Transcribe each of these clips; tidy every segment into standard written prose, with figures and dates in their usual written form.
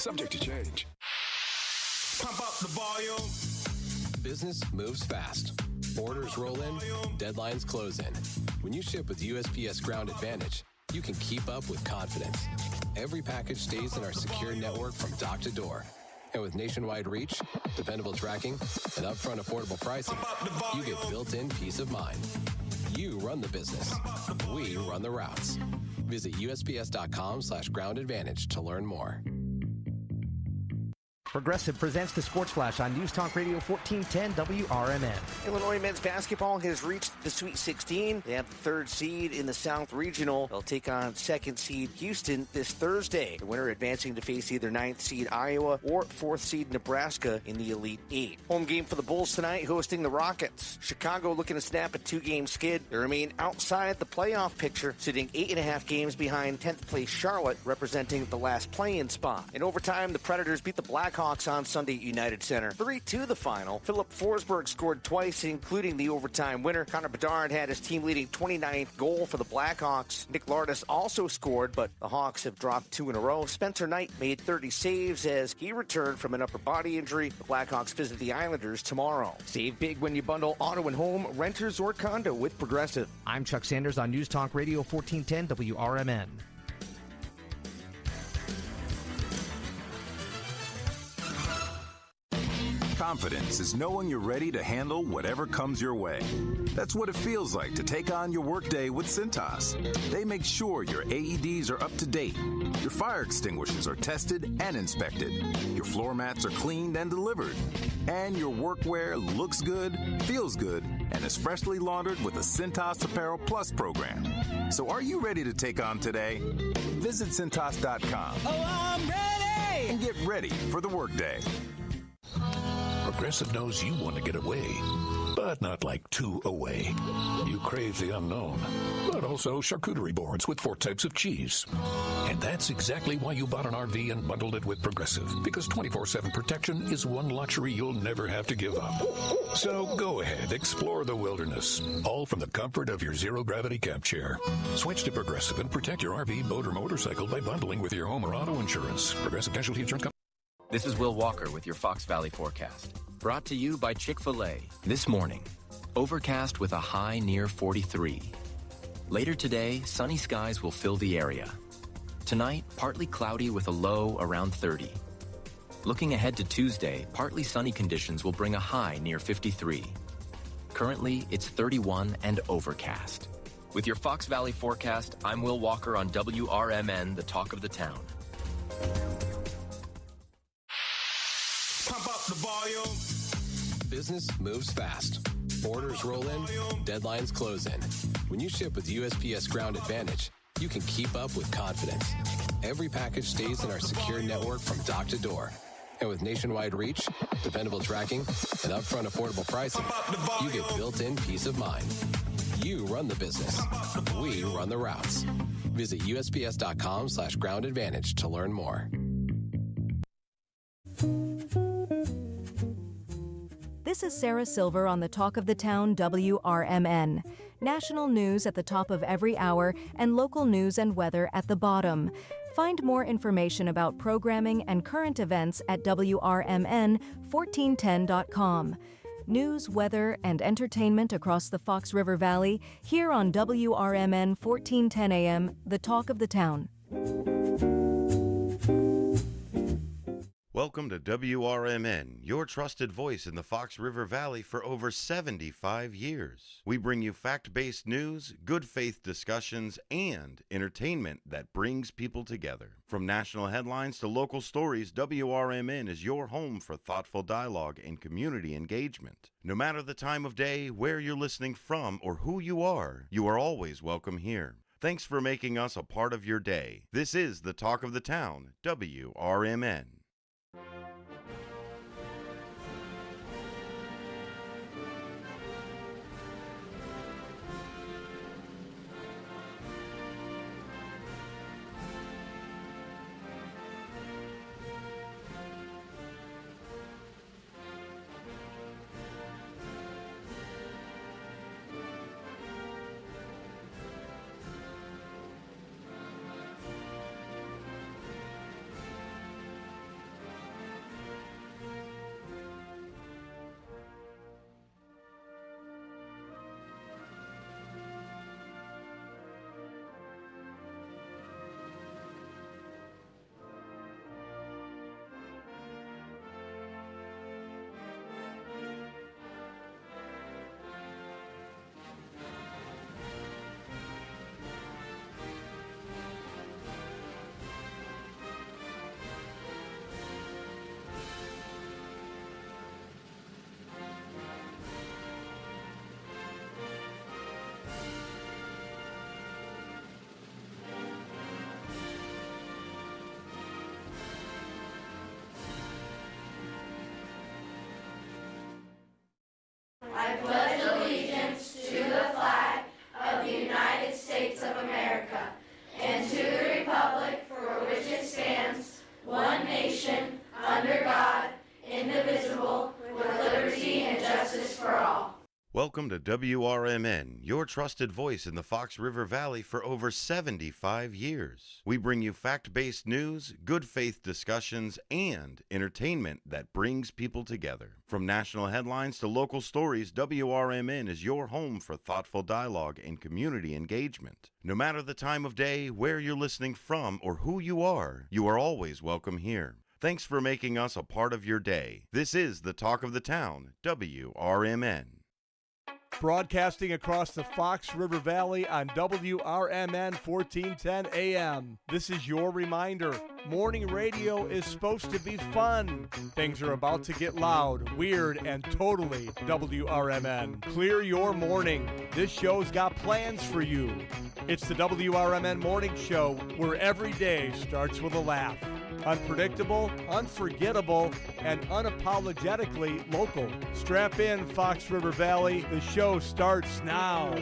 Subject to change. Pump up the volume. Business moves fast. Orders roll in, deadlines close in. When you ship with USPS Ground Advantage, you can keep up with confidence. Every package stays in our secure network from dock to door. And with nationwide reach, dependable tracking, and upfront affordable pricing, you get built-in peace of mind. You run the business. We run the routes. Visit USPS.com/Ground Advantage to learn more. Progressive presents the Sports Flash on News Talk Radio 1410 WRMN. Illinois men's basketball has reached the Sweet 16. They have the third seed in the South Regional. They'll take on second seed Houston this Thursday. The winner advancing to face either ninth seed Iowa or fourth seed Nebraska in the Elite Eight. Home game for the Bulls tonight, hosting the Rockets. Chicago looking to snap a two-game skid. They remain outside the playoff picture, sitting 8.5 games behind 10th place Charlotte, representing the last play-in spot. In overtime, the Predators beat the Blackhawks on Sunday at United Center. 3-2 the final. Philip Forsberg scored twice, including the overtime winner. Connor Bedard had his team-leading 29th goal for the Blackhawks. Nick Lardis also scored, but the Hawks have dropped 2 in a row. Spencer Knight made 30 saves as he returned from an upper body injury. The Blackhawks visit the Islanders tomorrow. Save big when you bundle auto and home, renters, or condo with Progressive. I'm Chuck Sanders on News Talk Radio 1410 WRMN. Confidence is knowing you're ready to handle whatever comes your way. That's what it feels like to take on your workday with Cintas. They make sure your AEDs are up to date, your fire extinguishers are tested and inspected, your floor mats are cleaned and delivered, and your workwear looks good, feels good, and is freshly laundered with the Cintas Apparel Plus program. So are you ready to take on today? Visit Cintas.com. Oh, I'm ready! And get ready for the workday. Progressive knows you want to get away, but not like too away. You crave the unknown, but also charcuterie boards with 4 types of cheese. And that's exactly why you bought an RV and bundled it with Progressive, because 24/7 protection is one luxury you'll never have to give up. So go ahead, explore the wilderness, all from the comfort of your zero-gravity camp chair. Switch to Progressive and protect your RV, boat, or motorcycle by bundling with your home or auto insurance. Progressive Casualty Insurance Company. This is Will Walker with your Fox Valley forecast. Brought to you by Chick-fil-A. This morning, overcast with a high near 43. Later today, sunny skies will fill the area. Tonight, partly cloudy with a low around 30. Looking ahead to Tuesday, partly sunny conditions will bring a high near 53. Currently, it's 31 and overcast. With your Fox Valley forecast, I'm Will Walker on WRMN, the talk of the town. Pump up the volume. Business moves fast. Orders roll in, deadlines close in. When you ship with USPS Ground Advantage, you can keep up with confidence. Every package stays in our secure network from dock to door. And with nationwide reach, dependable tracking, and upfront affordable pricing, you get built-in peace of mind. You run the business. We run the routes. Visit USPS.com/Ground Advantage to learn more. This is Sarah Silver on the Talk of the Town WRMN. National news at the top of every hour and local news and weather at the bottom. Find more information about programming and current events at WRMN1410.com. News, weather, and entertainment across the Fox River Valley here on WRMN 1410 AM, the Talk of the Town. Welcome to WRMN, your trusted voice in the Fox River Valley for over 75 years. We bring you fact-based news, good faith discussions, and entertainment that brings people together. From national headlines to local stories, WRMN is your home for thoughtful dialogue and community engagement. No matter the time of day, where you're listening from, or who you are always welcome here. Thanks for making us a part of your day. This is the Talk of the Town, WRMN. welcome to WRMN, your trusted voice in the Fox River Valley for over 75 years. We bring you fact-based news, good faith discussions, and entertainment that brings people together. From national headlines to local stories, WRMN is your home for thoughtful dialogue and community engagement. No matter the time of day, where you're listening from, or who you are always welcome here. Thanks for making us a part of your day. This is the Talk of the Town, WRMN. Broadcasting across the Fox River Valley on WRMN 1410 AM. This is your reminder. Morning radio is supposed to be fun. Things are about to get loud, weird, and totally WRMN. Clear your morning. This show's got plans for you. It's the WRMN Morning Show, where every day starts with a laugh. Unpredictable, unforgettable, and unapologetically local. Strap in, Fox River Valley. The show starts now.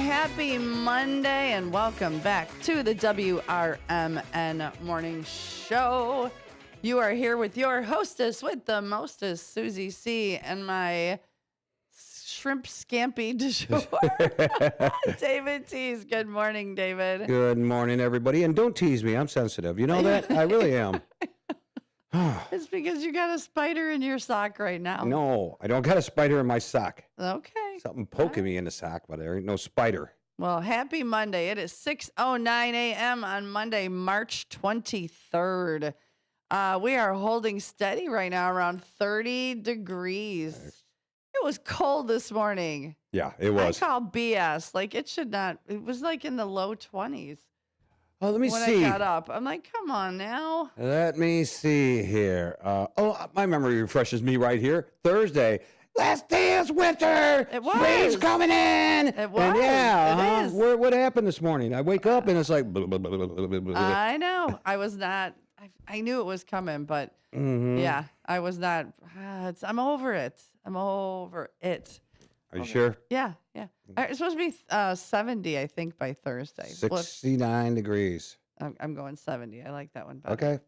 Happy Monday and welcome back to the WRMN Morning Show. You are here with your hostess with the mostest, Susie C, and my shrimp scampi du jour, David Tease. Good morning, David. Good morning, everybody. And don't tease me. I'm sensitive. You know that? I really am. It's because you got a spider in your sock right now. No, I don't got a spider in my sock. Okay. Something poking me in the sock, but there ain't no spider. Well, happy Monday. It is 6:09 a.m. on Monday, March 23rd. We are holding steady right now around 30 degrees. It was cold this morning. Yeah, it was. I call BS. Like, it should not. It was like in the low 20s. Oh, let me when see. When I got up, I'm like, come on now. Let me see here. My memory refreshes me right here. Thursday. Last dance winter. It was. Spring's coming in. It was. And yeah, it is. What happened this morning? I wake up and it's like. Blah, blah, blah, blah, blah, blah. I know. I was not. I knew it was coming, but yeah, I was not. I'm over it. I'm over it. Are you sure? Yeah. It's supposed to be 70, I think, by Thursday. 69 degrees. I'm going 70. I like that one better. Okay.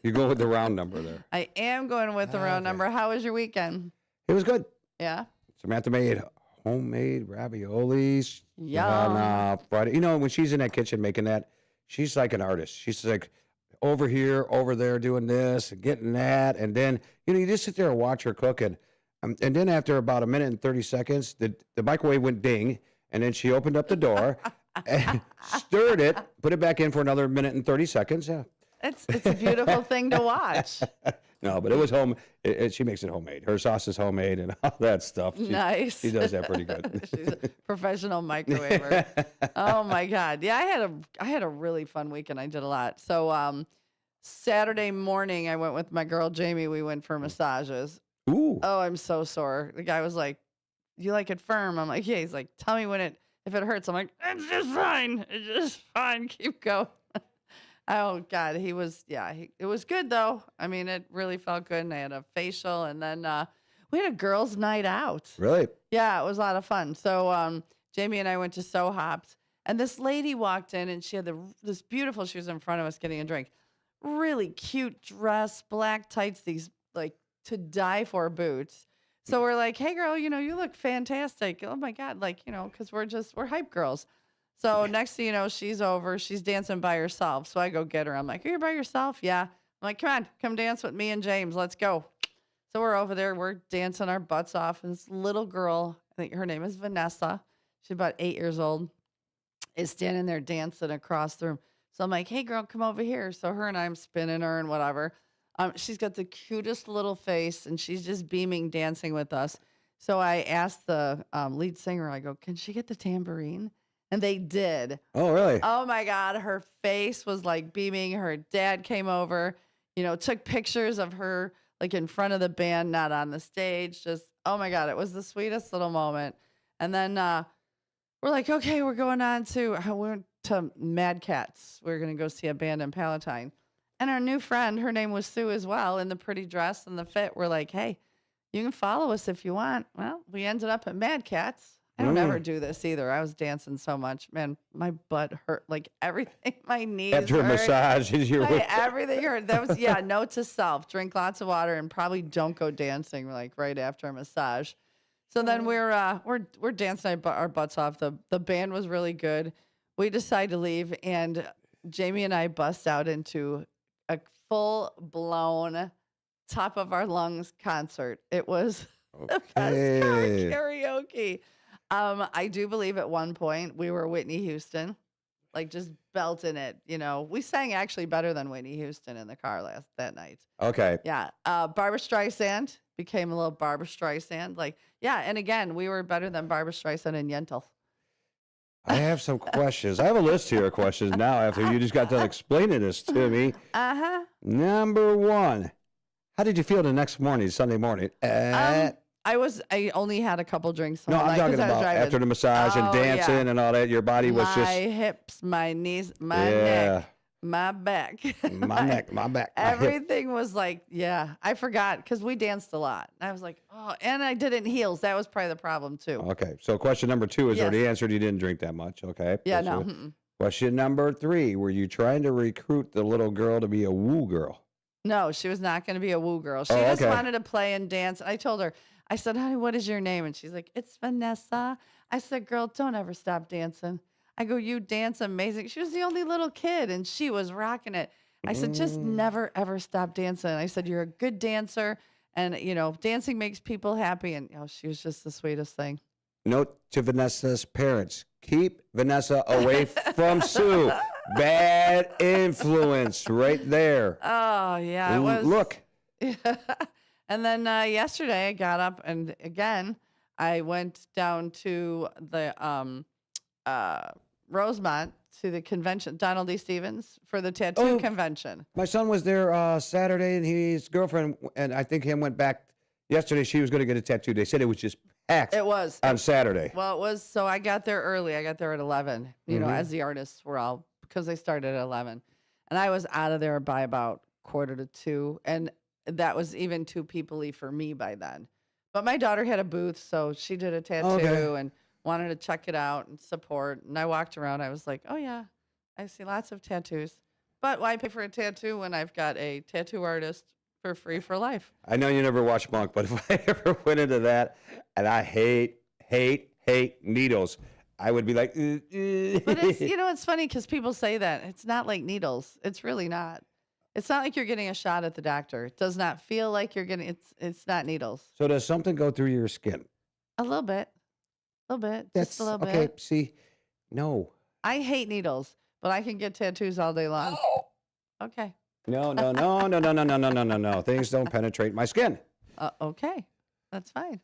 You go with the round number there. I am going with the round number. How was your weekend? It was good. Yeah. Samantha made homemade raviolis Yum. on Friday. You know, when she's in that kitchen making that, she's like an artist. She's like over here, over there, doing this and getting that. And then, you just sit there and watch her cooking. And then after about a minute and 30 seconds, the microwave went ding. And then she opened up the door, and stirred it, put it back in for another minute and 30 seconds. Yeah. It's a beautiful thing to watch. No, but it was home. She makes it homemade. Her sauce is homemade and all that stuff. Nice. She does that pretty good. She's a professional microwaver. Oh my God. Yeah, I had a really fun weekend. I did a lot. So Saturday morning, I went with my girl Jamie. We went for massages. Ooh. Oh, I'm so sore. The guy was like, "You like it firm?" I'm like, "Yeah." He's like, "Tell me if it hurts." I'm like, "It's just fine. It's just fine. Keep going." Oh God, it was good though. I mean, it really felt good. And I had a facial, and then we had a girls' night out. Really? Yeah, it was a lot of fun. So Jamie and I went to So Hopped, and this lady walked in, and she had this beautiful. She was in front of us getting a drink. Really cute dress, black tights, these like to die for boots. So we're like, "Hey, girl, you look fantastic." Oh my God, because we're hype girls. So next thing you know, she's over. She's dancing by herself. So I go get her. I'm like, "Are you by yourself?" "Yeah." I'm like, come dance with me and James. Let's go. So we're over there. We're dancing our butts off. And this little girl, I think her name is Vanessa. She's about 8 years old, is standing there dancing across the room. So I'm like, "Hey, girl, come over here." So her and I'm spinning her and whatever. She's got the cutest little face, and she's just beaming, dancing with us. So I asked the lead singer, I go, "Can she get the tambourine?" And they did. Oh, really? Oh, my God. Her face was like beaming. Her dad came over, took pictures of her like in front of the band, not on the stage. Just, oh, my God. It was the sweetest little moment. And then we're like, okay, we went to Mad Cats. We're going to go see a band in Palatine. And our new friend, her name was Sue as well, in the pretty dress and the fit. We're like, hey, you can follow us if you want. Well, we ended up at Mad Cat's. I don't ever do this either. I was dancing so much. Man, my butt hurt. Like everything, my knees After a hurt. massage, Everything hurt. That was, note to self. Drink lots of water and probably don't go dancing like right after a massage. So then we're dancing our butts off. The band was really good. We decided to leave, and Jamie and I bust out into a full-blown top of our lungs concert. It was the best karaoke. I do believe at one point we were Whitney Houston, like just belting it. You know, we sang actually better than Whitney Houston in the car that night. Okay. Yeah. Barbra Streisand became a little Barbra Streisand. Like, yeah. And again, we were better than Barbra Streisand and Yentl. I have some questions. I have a list here of questions now after you just got done explaining this to me. Number one, how did you feel the next morning, Sunday morning? I only had a couple drinks. No, I'm talking about after the massage and dancing and all that. Your body was my hips, my knees, my neck, my back, my neck, my back. Everything was like, I forgot because we danced a lot. I was like, oh, and I did it in heels. That was probably the problem too. Okay, so question number 2 is already answered. You didn't drink that much. Okay. Yeah, no. Question number 3: were you trying to recruit the little girl to be a woo girl? No, she was not going to be a woo girl. She just wanted to play and dance. I told her, I said, honey, what is your name? And she's like, it's Vanessa. I said, girl, don't ever stop dancing. I go, you dance amazing. She was the only little kid, and she was rocking it. I said, just never, ever stop dancing. I said, you're a good dancer, and, you know, dancing makes people happy. And she was just the sweetest thing. Note to Vanessa's parents: keep Vanessa away from Sue. Bad influence right there. Oh, yeah. It was. Look. And then yesterday I got up and again I went down to the Rosemont to the convention, Donald D. Stevens, for the tattoo convention. My son was there Saturday, and his girlfriend and I think him went back yesterday. She was going to get a tattoo. They said it was just packed. It was on Saturday. Well, it was. So I got there early. I got there at 11. You know, as the artists were all, because they started at 11, and I was out of there by about 1:45, and that was even too people-y for me by then. But my daughter had a booth, so she did a tattoo and wanted to check it out and support. And I walked around. I was like, oh, yeah, I see lots of tattoos. But why pay for a tattoo when I've got a tattoo artist for free for life? I know you never watched Monk, but if I ever went into that, and I hate needles, I would be like, But it's, it's funny because people say that. It's not like needles. It's really not. It's not like you're getting a shot at the doctor. It does not feel like you're getting, it's not needles. So does something go through your skin? A little bit. Just a little bit. Okay, see, no. I hate needles, but I can get tattoos all day long. Okay. No. Things don't penetrate my skin. Okay. That's fine.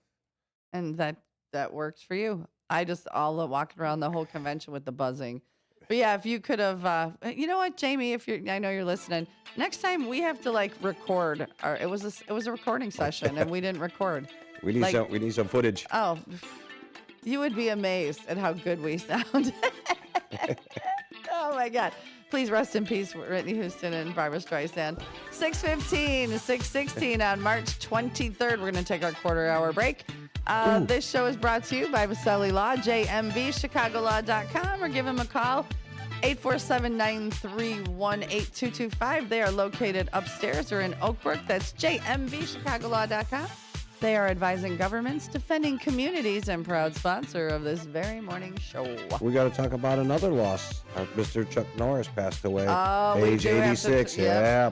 And that works for you. I just walking around the whole convention with the buzzing. But yeah, if you could have, you know what, Jamie, I know you're listening. Next time we have to record. It was a recording session, and we didn't record. We need some footage. Oh, you would be amazed at how good we sound. Oh my God! Please rest in peace, Whitney Houston and Barbra Streisand. 6:15 to 6:16 on March 23rd. We're going to take our quarter-hour break. This show is brought to you by Vaselli Law, jmvchicagolaw.com, or give them a call, 847-931-8225. They are located upstairs or in Oak Brook. That's jmvchicagolaw.com. They are advising governments, defending communities, and proud sponsor of this very morning show. We got to talk about another loss. Mr. Chuck Norris passed away, Oh, age 86. Yeah.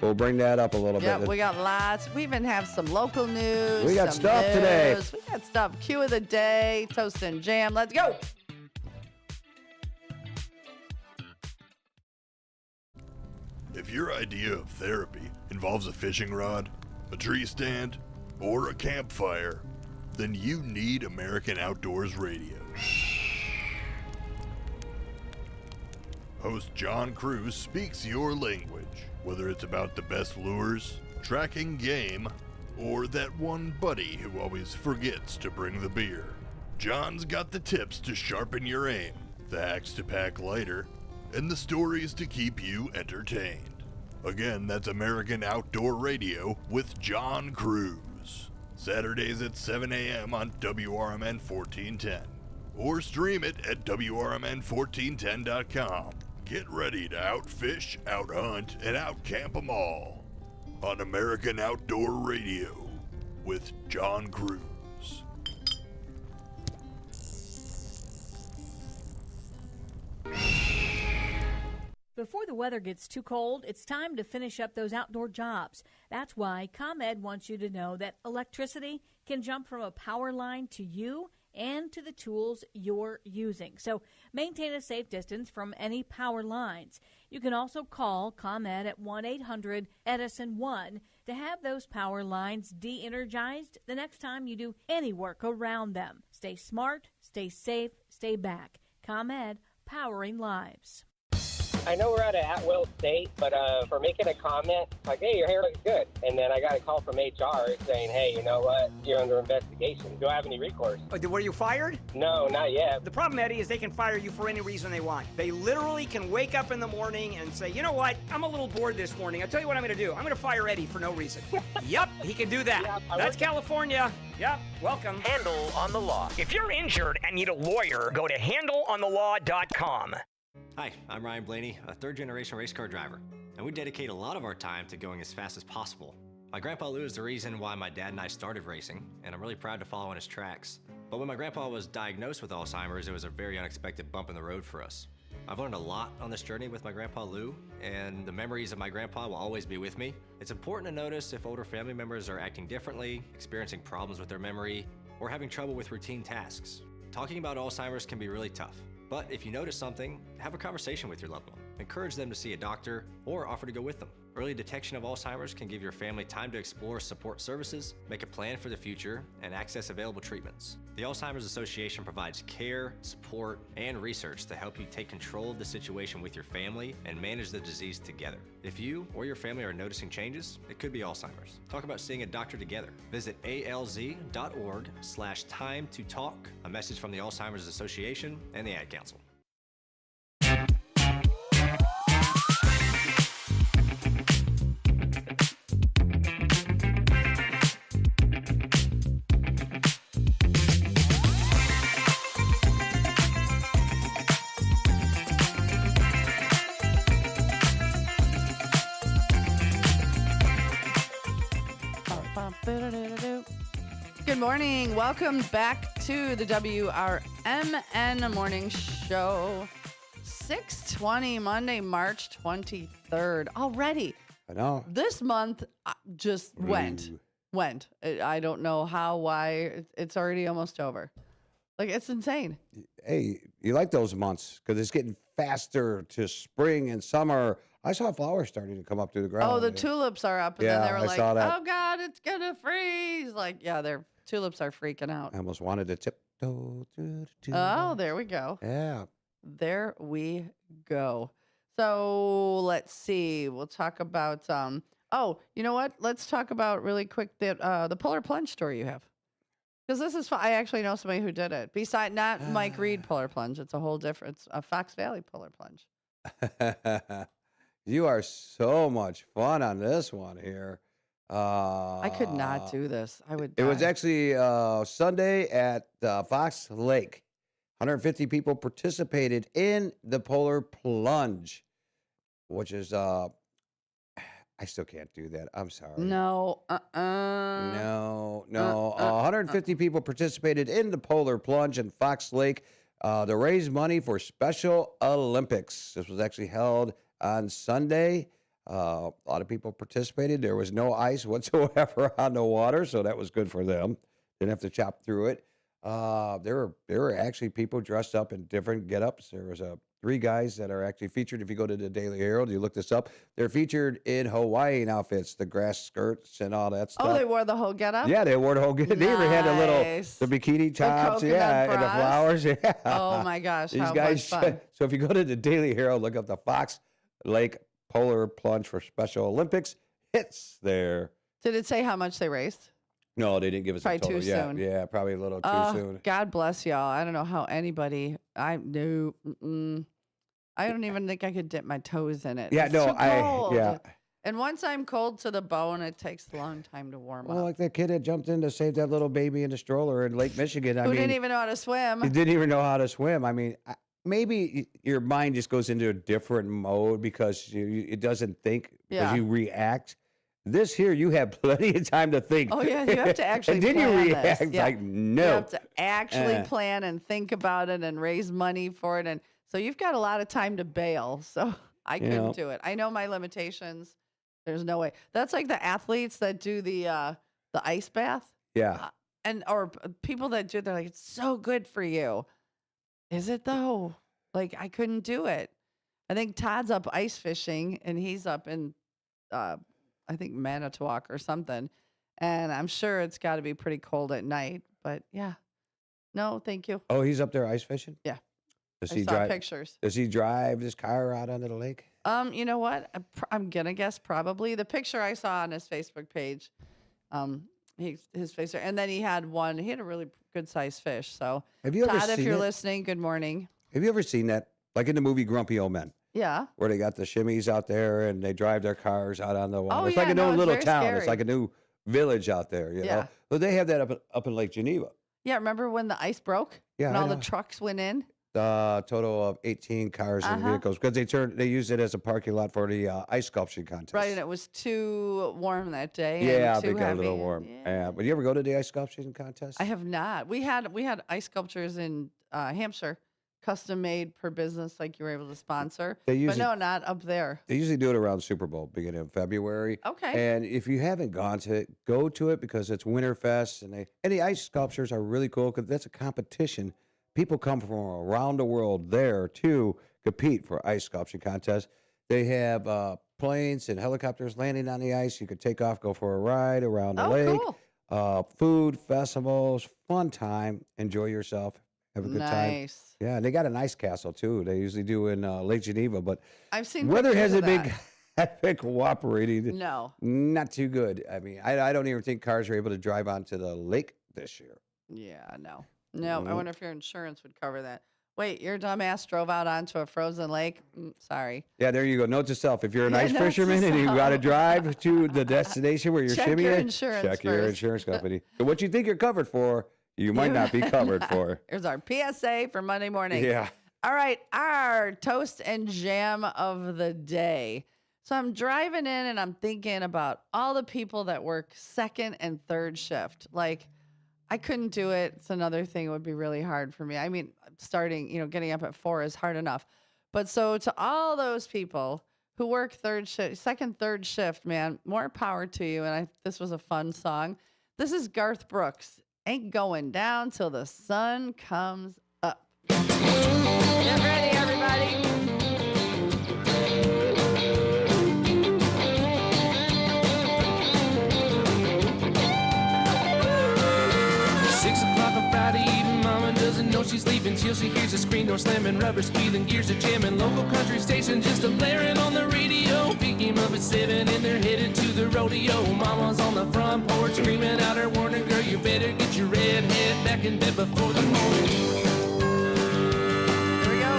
We'll bring that up a little bit. We got lots. We even have some local news. We got some stuff today. We got stuff. Cue of the day, toast and jam. Let's go. If your idea of therapy involves a fishing rod, a tree stand, or a campfire, then you need American Outdoors Radio. Host John Cruz speaks your language, whether it's about the best lures, tracking game, or that one buddy who always forgets to bring the beer. John's got the tips to sharpen your aim, the hacks to pack lighter, and the stories to keep you entertained. Again, that's American Outdoor Radio with John Cruz. Saturdays at 7 a.m. on WRMN 1410. Or stream it at WRMN1410.com. Get ready to outfish, outhunt, and outcamp them all on American Outdoor Radio with John Cruz. Before the weather gets too cold, it's time to finish up those outdoor jobs. That's why ComEd wants you to know that electricity can jump from a power line to you and to the tools you're using. So maintain a safe distance from any power lines. You can also call ComEd at 1-800-EDISON-1 to have those power lines de-energized the next time you do any work around them. Stay smart, stay safe, stay back. ComEd, powering lives. I know we're at an at-will state, but for making a comment, like, hey, your hair looks good. And then I got a call from HR saying, hey, you know what? You're under investigation. Do I have any recourse? Were you fired? No, not yet. The problem, Eddie, is they can fire you for any reason they want. They literally can wake up in the morning and say, you know what? I'm a little bored this morning. I'll tell you what I'm going to do. I'm going to fire Eddie for no reason. Yep, he can do that. Yeah, that's California. Yep, welcome. Handle on the Law. If you're injured and need a lawyer, go to handleonthelaw.com. Hi, I'm Ryan Blaney, a third-generation race car driver, and we dedicate a lot of our time to going as fast as possible. My Grandpa Lou is the reason why my dad and I started racing, and I'm really proud to follow in his tracks. But when my grandpa was diagnosed with Alzheimer's, it was a very unexpected bump in the road for us. I've learned a lot on this journey with my Grandpa Lou, and the memories of my grandpa will always be with me. It's important to notice if older family members are acting differently, experiencing problems with their memory, or having trouble with routine tasks. Talking about Alzheimer's can be really tough. But if you notice something, have a conversation with your loved one. Encourage them to see a doctor or offer to go with them. Early detection of Alzheimer's can give your family time to explore support services, make a plan for the future, and access available treatments. The Alzheimer's Association provides care, support, and research to help you take control of the situation with your family and manage the disease together. If you or your family are noticing changes, it could be Alzheimer's. Talk about seeing a doctor together. Visit alz.org/time to talk. A message from the Alzheimer's Association and the Ad Council. Good morning. Welcome back to the WRMN Morning Show. 6:20 Monday, March 23rd. Already. I know. This month just went. I don't know how, why. It's already almost over. Like, it's insane. Hey, you like those months because it's getting faster to spring and summer. I saw flowers starting to come up through the ground. Oh, the tulips are up, and then they were like, saw that. oh, God, it's going to freeze. Like, yeah, their tulips are freaking out. I almost wanted to tiptoe through the tulips. Oh, there we go. Yeah. There we go. So let's see. We'll talk about, oh, you know what? Let's talk about really quick the Polar Plunge story you have. Because this is, I actually know somebody who did it. Besides, not Mike Reed Polar Plunge. It's a whole different, it's a Fox Valley Polar Plunge. You are so much fun on this one here. I could not do this. I would die. It was actually Sunday at Fox Lake. 150 people participated in the Polar Plunge, which is, I still can't do that. I'm sorry. No. No. 150 people participated in the Polar Plunge in Fox Lake to raise money for Special Olympics. This was actually held on Sunday. A lot of people participated. There was no ice whatsoever on the water, so that was good for them. Didn't have to chop through it. There were actually people dressed up in different get-ups. There was 3 guys that are actually featured. If you go to the Daily Herald, you look this up. They're featured in Hawaiian outfits, the grass skirts and all that stuff. Oh, they wore the whole get-up? Yeah, they wore the whole get-up. They even had the bikini tops, and the flowers. Yeah. Oh my gosh, These how guys, much fun. So if you go to the Daily Herald, look up the Fox Lake Polar Plunge for Special Olympics. It's there. Did it say how much they raised? No, they didn't give us probably a total. Too soon. Yeah, probably a little too soon. God bless y'all. I don't know how anybody. I knew. I don't even think I could dip my toes in it. Yeah, It's too cold. And once I'm cold to the bone, it takes a long time to warm Well, up. like that kid that jumped in to save that little baby in the stroller in Lake Michigan. Who didn't even know how to swim. He didn't even know how to swim. I mean, maybe your mind just goes into a different mode because it doesn't think, because you react. This here, you have plenty of time to think. Oh, yeah, you have to actually and then plan you react this. Yeah. like, no. You have to actually plan and think about it and raise money for it. And so you've got a lot of time to bail. So I couldn't do it. I know my limitations. There's no way. That's like the athletes that do the ice bath. Yeah. Or people that do, they're like, it's so good for you. Is it though? Like, I couldn't do it. I think Todd's up ice fishing and he's up in, I think Manitowoc or something. And I'm sure it's got to be pretty cold at night, but yeah. No, thank you. Oh, he's up there ice fishing? Yeah. Does I he saw drive pictures. Does he drive his car out onto the lake? You know what? I'm gonna guess probably the picture I saw on his Facebook page. His face, and then he had a really good sized fish. So, Have you ever Todd, if seen you're it? listening, good morning. Have you ever seen that? Like in the movie Grumpy Old Men, Yeah. where they got the shimmies out there and they drive their cars out on the water. Oh, It's yeah, like a no, new it's little very town. scary. It's like a new village out there, you Yeah. know? But they have that up in Lake Geneva. Yeah. Remember when the ice broke? Yeah, And I all the know. trucks went in. Total of 18 cars and vehicles because they use it as a parking lot for the ice sculpture contest. Right, and it was too warm that day. Yeah, and they too got a heavy. little warm. Yeah. But you ever go to the ice sculpture contest? I have not. We had ice sculptures in Hampshire, custom made per business, like you were able to sponsor. They But usually- no, not up there. They usually do it around Super Bowl, beginning of February. Okay. And if you haven't gone to it, go to it because it's Winterfest, and the ice sculptures are really cool because that's a competition. People come from around the world there to compete for ice sculpture contests. They have planes and helicopters landing on the ice. You could take off, go for a ride around the lake. Cool. Food, festivals, fun time. Enjoy yourself. Have a good time. Nice. Yeah, and they got an ice castle too. They usually do in Lake Geneva, but I've seen weather pictures hasn't of been that. cooperating. No. Not too good. I mean, I don't even think cars are able to drive onto the lake this year. Yeah, no. No, I Mhm. wonder if your insurance would cover that. Wait, your dumbass drove out onto a frozen lake? Sorry. Yeah, there you go. Note to self: if you're an Yeah, ice note to fisherman and you got to self. drive to the destination where you're Check shimmying, your insurance check your first. insurance company. So what you think you're covered for, you might not be covered for. Here's our PSA for Monday morning. Yeah. All right, our toast and jam of the day. So I'm driving in and I'm thinking about all the people that work second and third shift. Like, I couldn't do it. It's another thing that would be really hard for me. I mean, getting up at 4 is hard enough. But so to all those people who work second, third shift, man, more power to you. And this was a fun song. This is Garth Brooks. Ain't going down till the sun comes up. Get ready, everybody. 6 o'clock on Friday evening, mama doesn't know she's leaving till she hears the screen door slamming, rubber squealing, gears are jamming, local country station just a blaring on the radio. Pick him up at 7 and they're headed to the rodeo. Mama's on the front porch screaming out her warning, girl, you better get your red head back in bed before the morning. Here we go.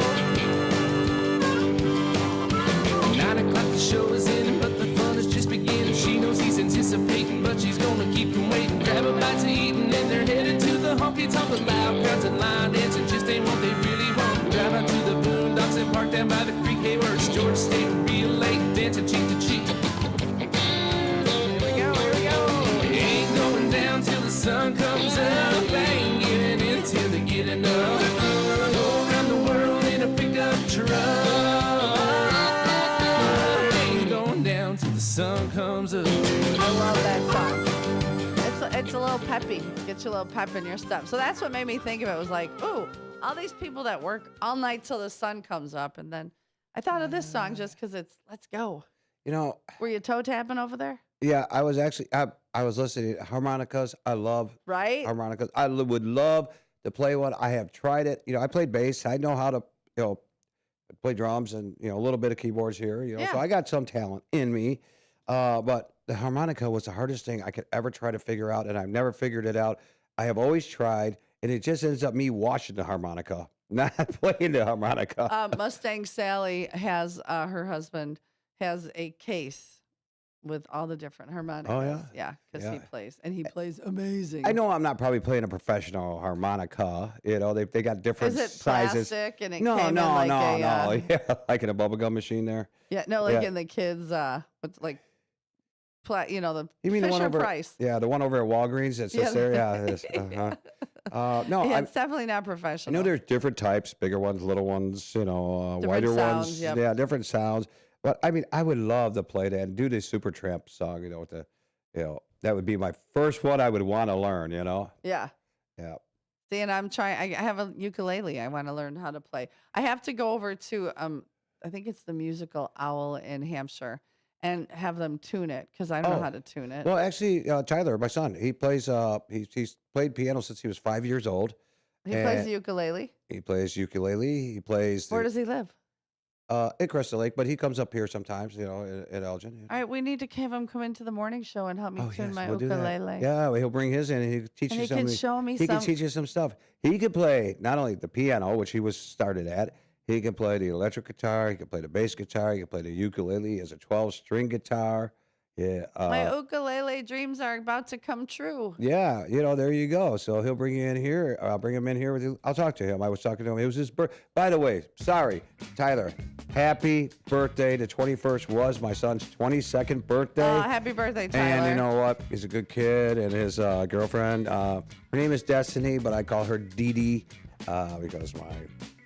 9 o'clock the show is in, but the fun is just beginning. She knows he's anticipating, but she's gonna keep him waiting. Grab a bite to eat and then they're headed to the honky tonk with loud crowds and line dancing. Just ain't what they really want. Drive out to the boondocks and park down by the creek. Hey, where's George staying real late, dancing cheek to cheek. Here we go. Ain't going down till the sun comes up. Ain't giving in till they get enough. Go around the world in a pickup truck. Ain't going down till the sun comes up. I love that song. It's a little peppy. Get you a little pep in your step. So that's what made me think of it. Was like, ooh, all these people that work all night till the sun comes up. And then I thought of this song just because it's Let's Go. You know, Were you toe tapping over there? yeah, I was actually I was listening to harmonicas. I love Right? harmonicas. I would love to play one. I have tried it. I played bass. I know how to play drums and a little bit of keyboards here. So Yeah. I got some talent in me. But the harmonica was the hardest thing I could ever try to figure out, and I've never figured it out. I have always tried, and it just ends up me watching the harmonica, not playing the harmonica. Mustang Sally has her husband has a case with all the different harmonicas. Oh, yeah? Yeah, because he Yeah. plays, and he plays amazing. I know I'm not probably playing a professional harmonica. You know, they got different Is it sizes. plastic and it no, came no, in like no, a... no. Yeah, like in a bubblegum machine there. Yeah, no, like Yeah. in the kids, with like, the You mean the one Fisher over? Price. Yeah, the one over at Walgreens that sits Yeah. there. Yeah, it is. No, Yeah, I it's definitely not professional. know there's different types, bigger ones, little ones. You know, Different wider sounds, ones. yep. Yeah, different sounds. But I mean, I would love to play that and do the Supertramp song. You know, with the, that would be my first one I would want to learn. You know. Yeah. Yeah. See, and I'm trying. I have a ukulele. I want to learn how to play. I have to go over to I think it's the Musical Owl in Hampshire, and have them tune it because I don't know how to tune it. Well, actually, Tyler, my son, he plays. He's played piano since he was 5 years old. He plays the ukulele. He plays ukulele. He plays. Where does he live? At Crystal Lake, but he comes up here sometimes. You know, at Elgin. All right, we need to have him come into the morning show and help me tune my we'll do that. ukulele. Yeah, well, he'll bring his in and he'll teach And you he can something. show me He some- can teach you some stuff. He could play not only the piano, which he was started at. He can play the electric guitar. He can play the bass guitar. He can play the ukulele. He has a 12-string guitar. Yeah. My ukulele dreams are about to come true. Yeah, there you go. So he'll bring you in here. I'll bring him in here with you. I'll talk to him. I was talking to him. It was his birthday. By the way, sorry, Tyler. Happy birthday. The 21st was my son's 22nd birthday. Oh, happy birthday, Tyler. And you know what? He's a good kid. And his girlfriend, her name is Destiny, but I call her Dee Dee because my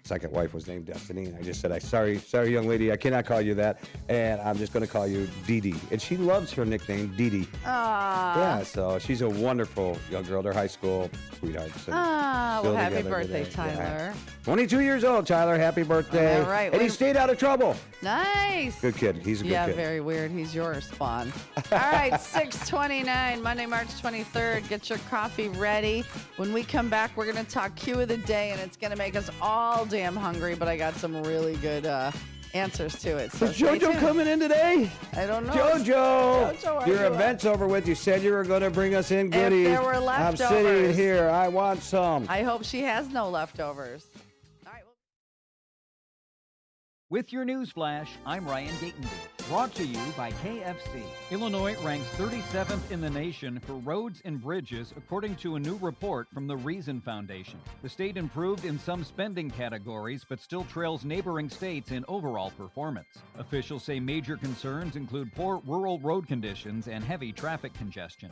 second wife was named Destiny. And I just said, sorry, young lady, I cannot call you that. And I'm just going to call you Dee Dee. And she loves her nickname, Dee Dee. Aww. Yeah, so she's a wonderful young girl. They're high school sweethearts. Ah, well, still happy together birthday, today. Tyler. Yeah. 22 years old, Tyler. Happy birthday. All right. And he stayed out of trouble. Nice. Good kid. He's a good Yeah, kid. very weird. He's your spawn. All right, 6:29, Monday, March 23rd. Get your coffee ready. When we come back, we're going to talk Q of the day, and it's going to make us all damn hungry, but I got some really good answers to it. So Is JoJo coming in today? I don't know. JoJo, are your you event's over with. You said you were going to bring us in goodies. there were I'm sitting leftovers. here. I want some. I hope she has no leftovers. With your news flash, I'm Ryan Gatenby. Brought to you by KFC. Illinois ranks 37th in the nation for roads and bridges, according to a new report from the Reason Foundation. The state improved in some spending categories, but still trails neighboring states in overall performance. Officials say major concerns include poor rural road conditions and heavy traffic congestion.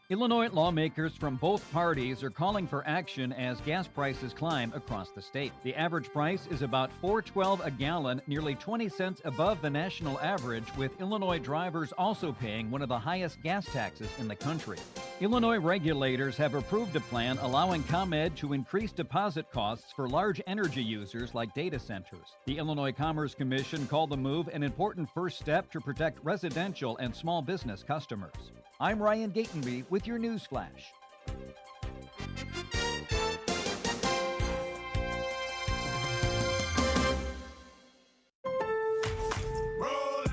Illinois lawmakers from both parties are calling for action as gas prices climb across the state. The average price is about $4.12 a gallon, nearly 20 cents above the national average, with Illinois drivers also paying one of the highest gas taxes in the country. Illinois regulators have approved a plan allowing ComEd to increase deposit costs for large energy users like data centers. The Illinois Commerce Commission called the move an important first step to protect residential and small business customers. I'm Ryan Gatenby with your news flash.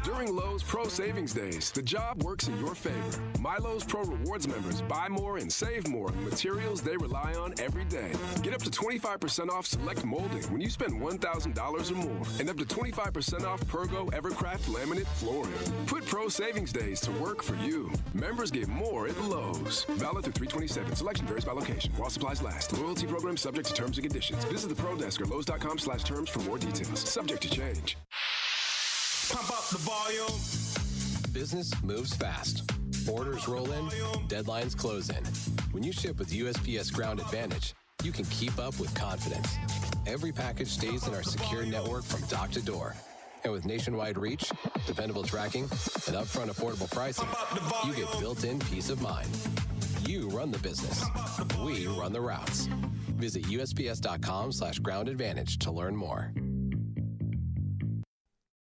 During Lowe's Pro Savings Days, the job works in your favor. My Lowe's Pro Rewards members buy more and save more on materials they rely on every day. Get up to 25% off select molding when you spend $1,000 or more, and up to 25% off Pergo Evercraft laminate flooring. Put Pro Savings Days to work for you. Members get more at Lowe's. Valid through 3/27. Selection varies by location. While supplies last. Loyalty program subject to terms and conditions. Visit the Pro Desk or Lowes.com/terms for more details. Subject to change. Pump up the volume. Business moves fast. Orders roll in, deadlines close in. When you ship with USPS Ground Advantage, you can keep up with confidence. Every package stays in our secure network from dock to door. And with nationwide reach, dependable tracking, and upfront affordable pricing, you get built-in peace of mind. You run the business. We run the routes. Visit USPS.com/Ground Advantage to learn more.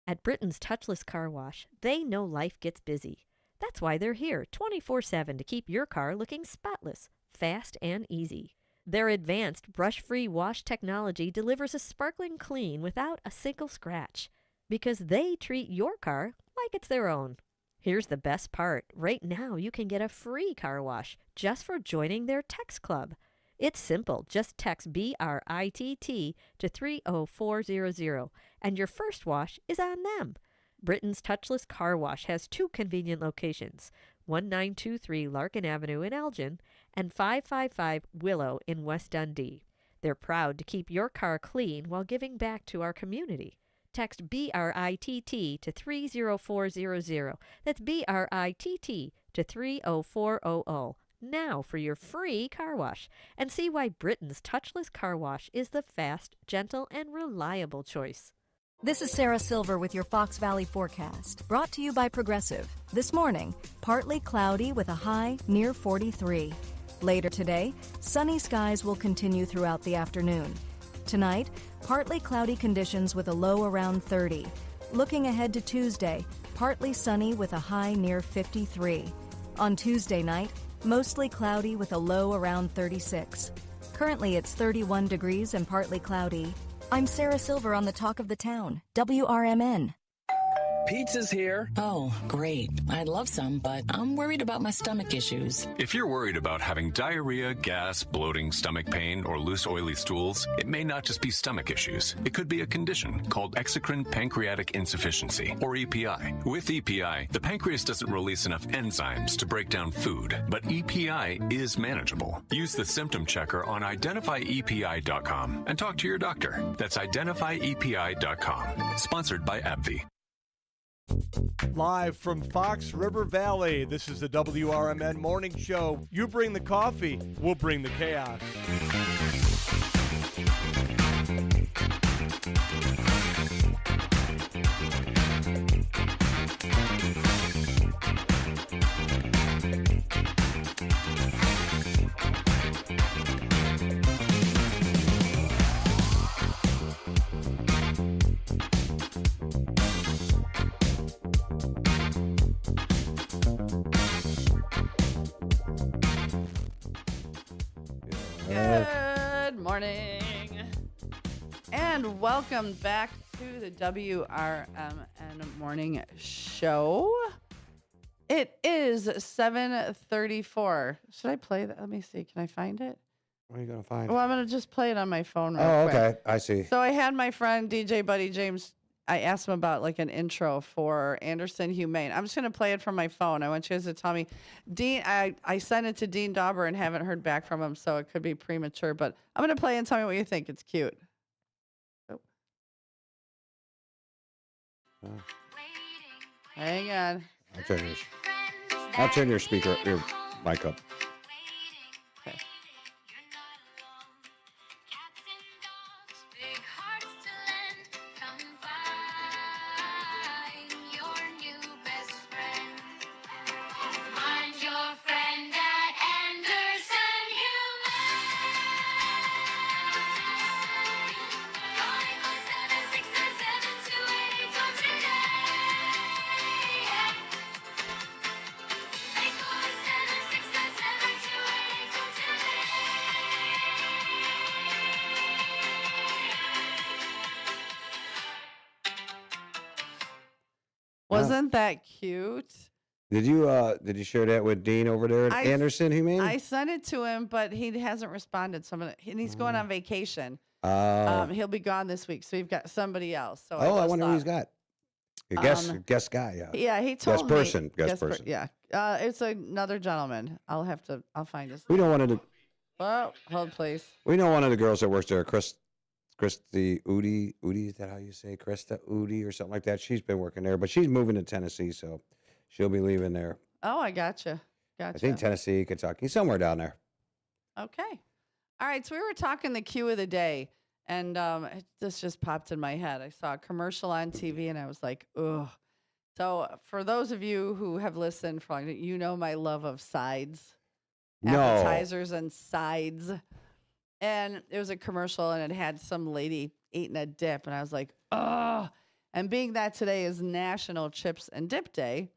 At Britain's Touchless Car Wash, they know life gets busy. That's why they're here 24/7 to keep your car looking spotless, fast, and easy. Their advanced brush-free wash technology delivers a sparkling clean without a single scratch, because they treat your car like it's their own. Here's the best part. Right now, you can get a free car wash just for joining their text club. It's simple. Just text BRITT to 30400, and your first wash is on them. Britain's Touchless Car Wash has 2 convenient locations, 1923 Larkin Avenue in Elgin and 555 Willow in West Dundee. They're proud to keep your car clean while giving back to our community. Text BRITT to 30400. That's BRITT to 30400. Now for your free car wash, and see why Britain's Touchless Car Wash is the fast, gentle, and reliable choice. This is Sarah Silver with your Fox Valley forecast, brought to you by Progressive. This morning, partly cloudy with a high near 43. Later today, sunny skies will continue throughout the afternoon. Tonight, partly cloudy conditions with a low around 30. Looking ahead to Tuesday, partly sunny with a high near 53. On Tuesday night, mostly cloudy with a low around 36. Currently, it's 31 degrees and partly cloudy. I'm Sarah Silver on the Talk of the Town, WRMN. Pizza's here. Oh, great. I'd love some, but I'm worried about my stomach issues. If you're worried about having diarrhea, gas, bloating, stomach pain, or loose, oily stools, it may not just be stomach issues. It could be a condition called exocrine pancreatic insufficiency, or EPI. With EPI, the pancreas doesn't release enough enzymes to break down food, but EPI is manageable. Use the symptom checker on identifyepi.com and talk to your doctor. That's identifyepi.com. Sponsored by AbbVie. Live from Fox River Valley, this is the WRMN Morning Show. You bring the coffee, we'll bring the chaos. Good morning. And welcome back to the WRMN Morning Show. It is 7:34. Should I play that? Let me see. Can I find it? What are you going to find? Well, I'm going to just play it on my phone real Oh, quick. okay. I see. So I had my friend DJ Buddy James. I asked him about like an intro for Anderson Humane. I'm just going to play it from my phone. I want you guys to tell me. Dean, I sent it to Dean Dauber and haven't heard back from him, so it could be premature. But I'm going to play and tell me what you think. It's cute. Oh. Hang on. I'll turn your speaker, your mic up. Okay. Wasn't that cute? Did you share that with Dean over there at Anderson Humane? I sent it to him, but he hasn't responded. So and he's going on vacation. Oh. He'll be gone this week, so we've got somebody else. So I wonder who he's got. A guest guy. Yeah, he told me. Guest person. Yeah, it's another gentleman. I'll find his. We don't want to. Oh, hold please. We know one of the girls that works there, Christy Udi. Udi, is that how you say Krista Udi or something like that? She's been working there, but she's moving to Tennessee, so she'll be leaving there. Oh, I gotcha. I think Tennessee, Kentucky, somewhere down there. Okay. All right. So we were talking the cue of the day, and this just popped in my head. I saw a commercial on TV, and I was like, ugh. So for those of you who have listened, you know my love of sides, appetizers and sides. And it was a commercial, and it had some lady eating a dip, and I was like, oh. And being that today is National Chips and Dip Day,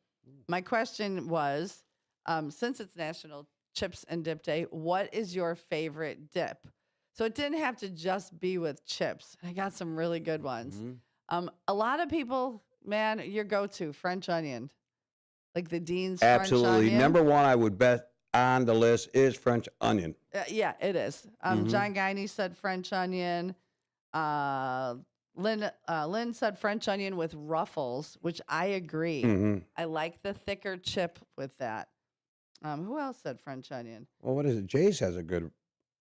my question was, since it's National Chips and Dip Day, what is your favorite dip? So it didn't have to just be with chips. I got some really good ones. Mm-hmm. A lot of people, man, your go-to, French onion. Like the Dean's Absolutely. French onion. Number one, I would bet on the list is French onion. Yeah, it is. John Guiney said French onion. Lynn said French onion with ruffles, which I agree. Mhm. I like the thicker chip with that. Who else said French onion? Well, what is it? Jay's has a good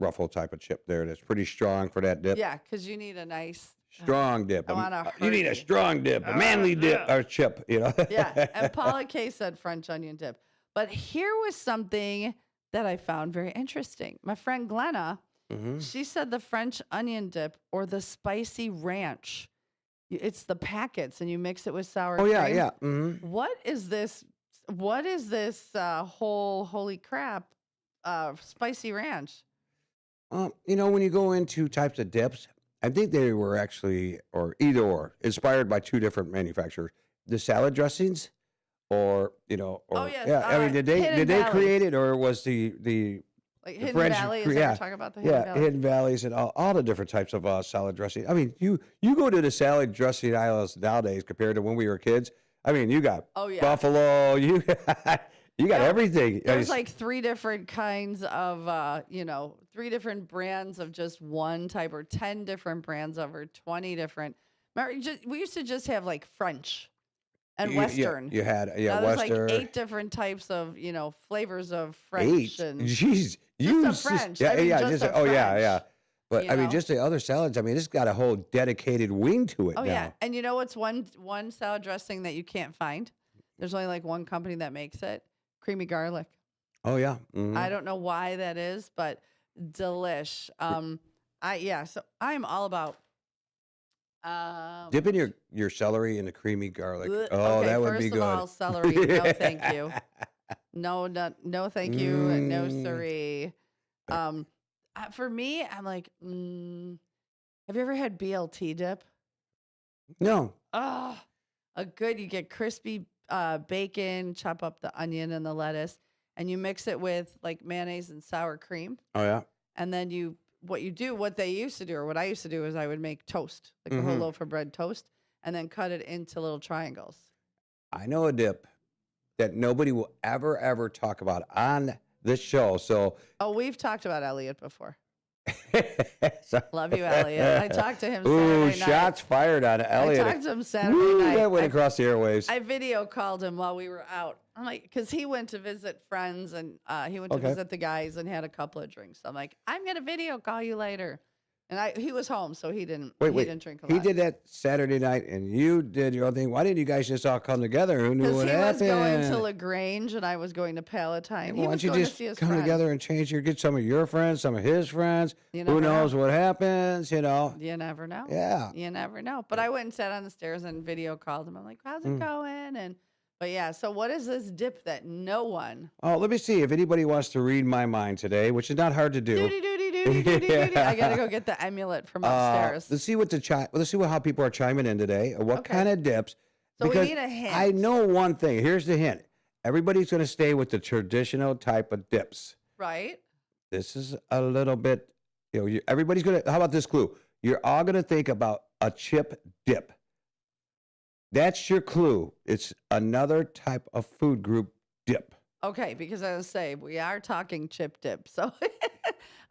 ruffle type of chip there that's pretty strong for that dip. Yeah, because you need a nice Strong dip. I want a You need a hearty. strong dip, a manly dip or chip, you know. Yeah, and Paula K said French onion dip. But here was something that I found very interesting. My friend Glenna, Mhm. she said the French onion dip or the spicy ranch. It's the packets, and you mix it with sour Oh cream. yeah. Mhm. What is this? What is this holy crap, spicy ranch? When you go into types of dips, I think they were actually, or either or, inspired by two different manufacturers. The salad dressings, or yes, I mean, did they Hidden Valley. create it, or was the Like Hidden French? Valley? Is that what Yeah, you're talking about? The Hidden Valley? Hidden Valleys and all the different types of salad dressing. I mean, you go to the salad dressing aisles nowadays compared to when we were kids. I mean, you got buffalo, you got everything. There's like 3 different kinds of, 3 different brands of just one type, or 10 different brands of, or 20 different. We used to just have like French and Western. You had Now there's Western. like 8 different types of, flavors of French. 8. And Jeez, just a French. I mean, just a French, But you I mean, know? just the other salads. I mean, it's got a whole dedicated wing to it Oh now. yeah, and you know what's one salad dressing that you can't find? There's only like one company that makes it. Creamy garlic. Oh yeah. Mhm. I don't know why that is, but delish. So I'm all about. Dipping your celery in the creamy garlic. Bleh. Oh, Okay, that would first be of good. all, celery. No, thank you. No, thank you. No, siree. For me, I'm like, have you ever had BLT dip? No. Oh, you get crispy bacon, chop up the onion and the lettuce, and you mix it with like mayonnaise and sour cream. Oh yeah. And then what they used to do, or what I used to do, is I would make toast, like a whole Mhm. loaf of bread toast, and then cut it into little triangles. I know a dip that nobody will ever talk about on this show. So Oh, we've talked about Elliot before. so- Love you, Elliot. I talked to him Ooh, Saturday night. shots fired on Elliot. I talked to him Saturday Woo, night. that went across the airwaves. I video called him while we were out. I'm like, because he went to visit friends, and he went to Okay. visit the guys and had a couple of drinks. I'm like, I'm gonna video call you later. And he was home, so he didn't. Wait. He didn't drink a lot. He did that Saturday night, and you did your own thing. Why didn't you guys just all come together? Who knew Because what he was happened? going to LaGrange, and I was going to Palatine. Why He don't was you going just to see his come friends. together and get some of your friends, some of his friends? You Who never know. knows what happens? You know. You never know. Yeah. You never know. But I went and sat on the stairs and video called him. I'm like, how's it going? But yeah, so what is this dip that no one? Oh, let me see if anybody wants to read my mind today, which is not hard to do. I gotta go get the amulet from upstairs. Let's see how people are chiming in today. What kind of dips? So we Because need a hint. I know one thing. Here's the hint. Everybody's going to stay with the traditional type of dips. Right? This is a little bit, everybody's going to, how about this clue? You're all going to think about a chip dip. That's your clue. It's another type of food group dip. Okay, because I was saying we are talking chip dip. So,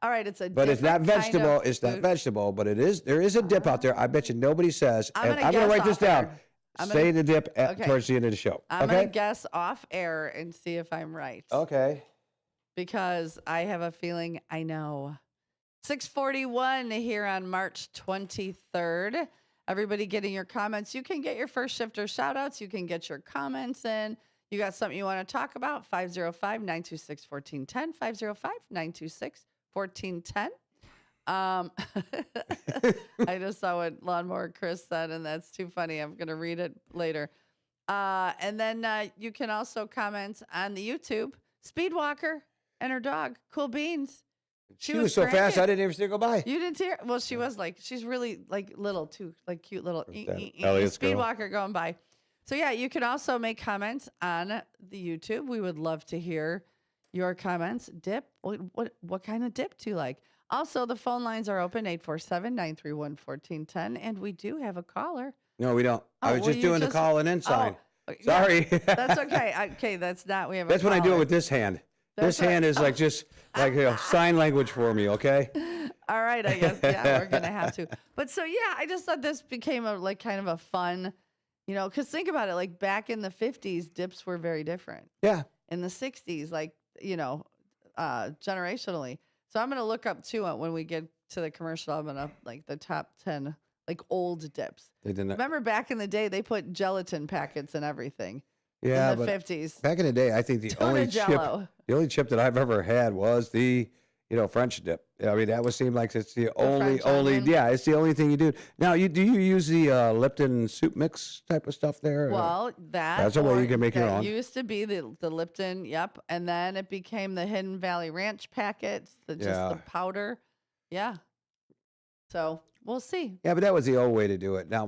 all right, it's a. But it's not different kind of vegetable. It's not food. vegetable, but there is a dip out there. I bet you nobody says. I'm and gonna I'm going to guess write this off down. air. I'm Say gonna- the dip Okay. towards the end of the show. I'm okay? gonna guess off air and see if I'm right. Okay. Because I have a feeling I know. 6:41 here on March 23rd. Everybody getting your comments. You can get your first shifter shout outs. You can get your comments in. You got something you want to talk about? 505-926-1410. 505-926-1410. I just saw what Lawnmower Chris said, and that's too funny. I'm going to read it later. And then you can also comment on the YouTube. Speedwalker and her dog, Cool Beans. She was so fast, cranking. I didn't even see her go by. You didn't see her? Well, she was like, she's really like little too, like cute little Elliot's girl. Speedwalker going by. So yeah, you can also make comments on the YouTube. We would love to hear your comments. Dip, what kind of dip do you like? Also, the phone lines are open, 847-931-1410, and we do have a caller. No, we don't. I was well, just you doing the calling in sign. yeah, Sorry. that's okay. Okay, that's not. We have. That's a when I do it caller. with this hand. This hand is like just like sign language for me, okay? All right, I guess, yeah, we're going to have to. But so, yeah, I just thought this became a kind of a fun, because think about it, like back in the 50s, dips were very different. Yeah. In the 60s, generationally. So I'm going to look up, too, when we get to the commercial, I'm going to, the top 10, old dips. They didn't. Remember back in the day, they put gelatin packets and everything. Yeah, in the but 50s. Back in the day, I think the only chip that I've ever had was the French dip. I mean, that would seem like it's the only it's the only thing you do. Now, do you use the Lipton soup mix type of stuff there? Well, that's a way you can make your own. It used to be the Lipton, yep, and then it became the Hidden Valley Ranch packets, just the powder. Yeah. So we'll see. Yeah, but that was the old way to do it. Now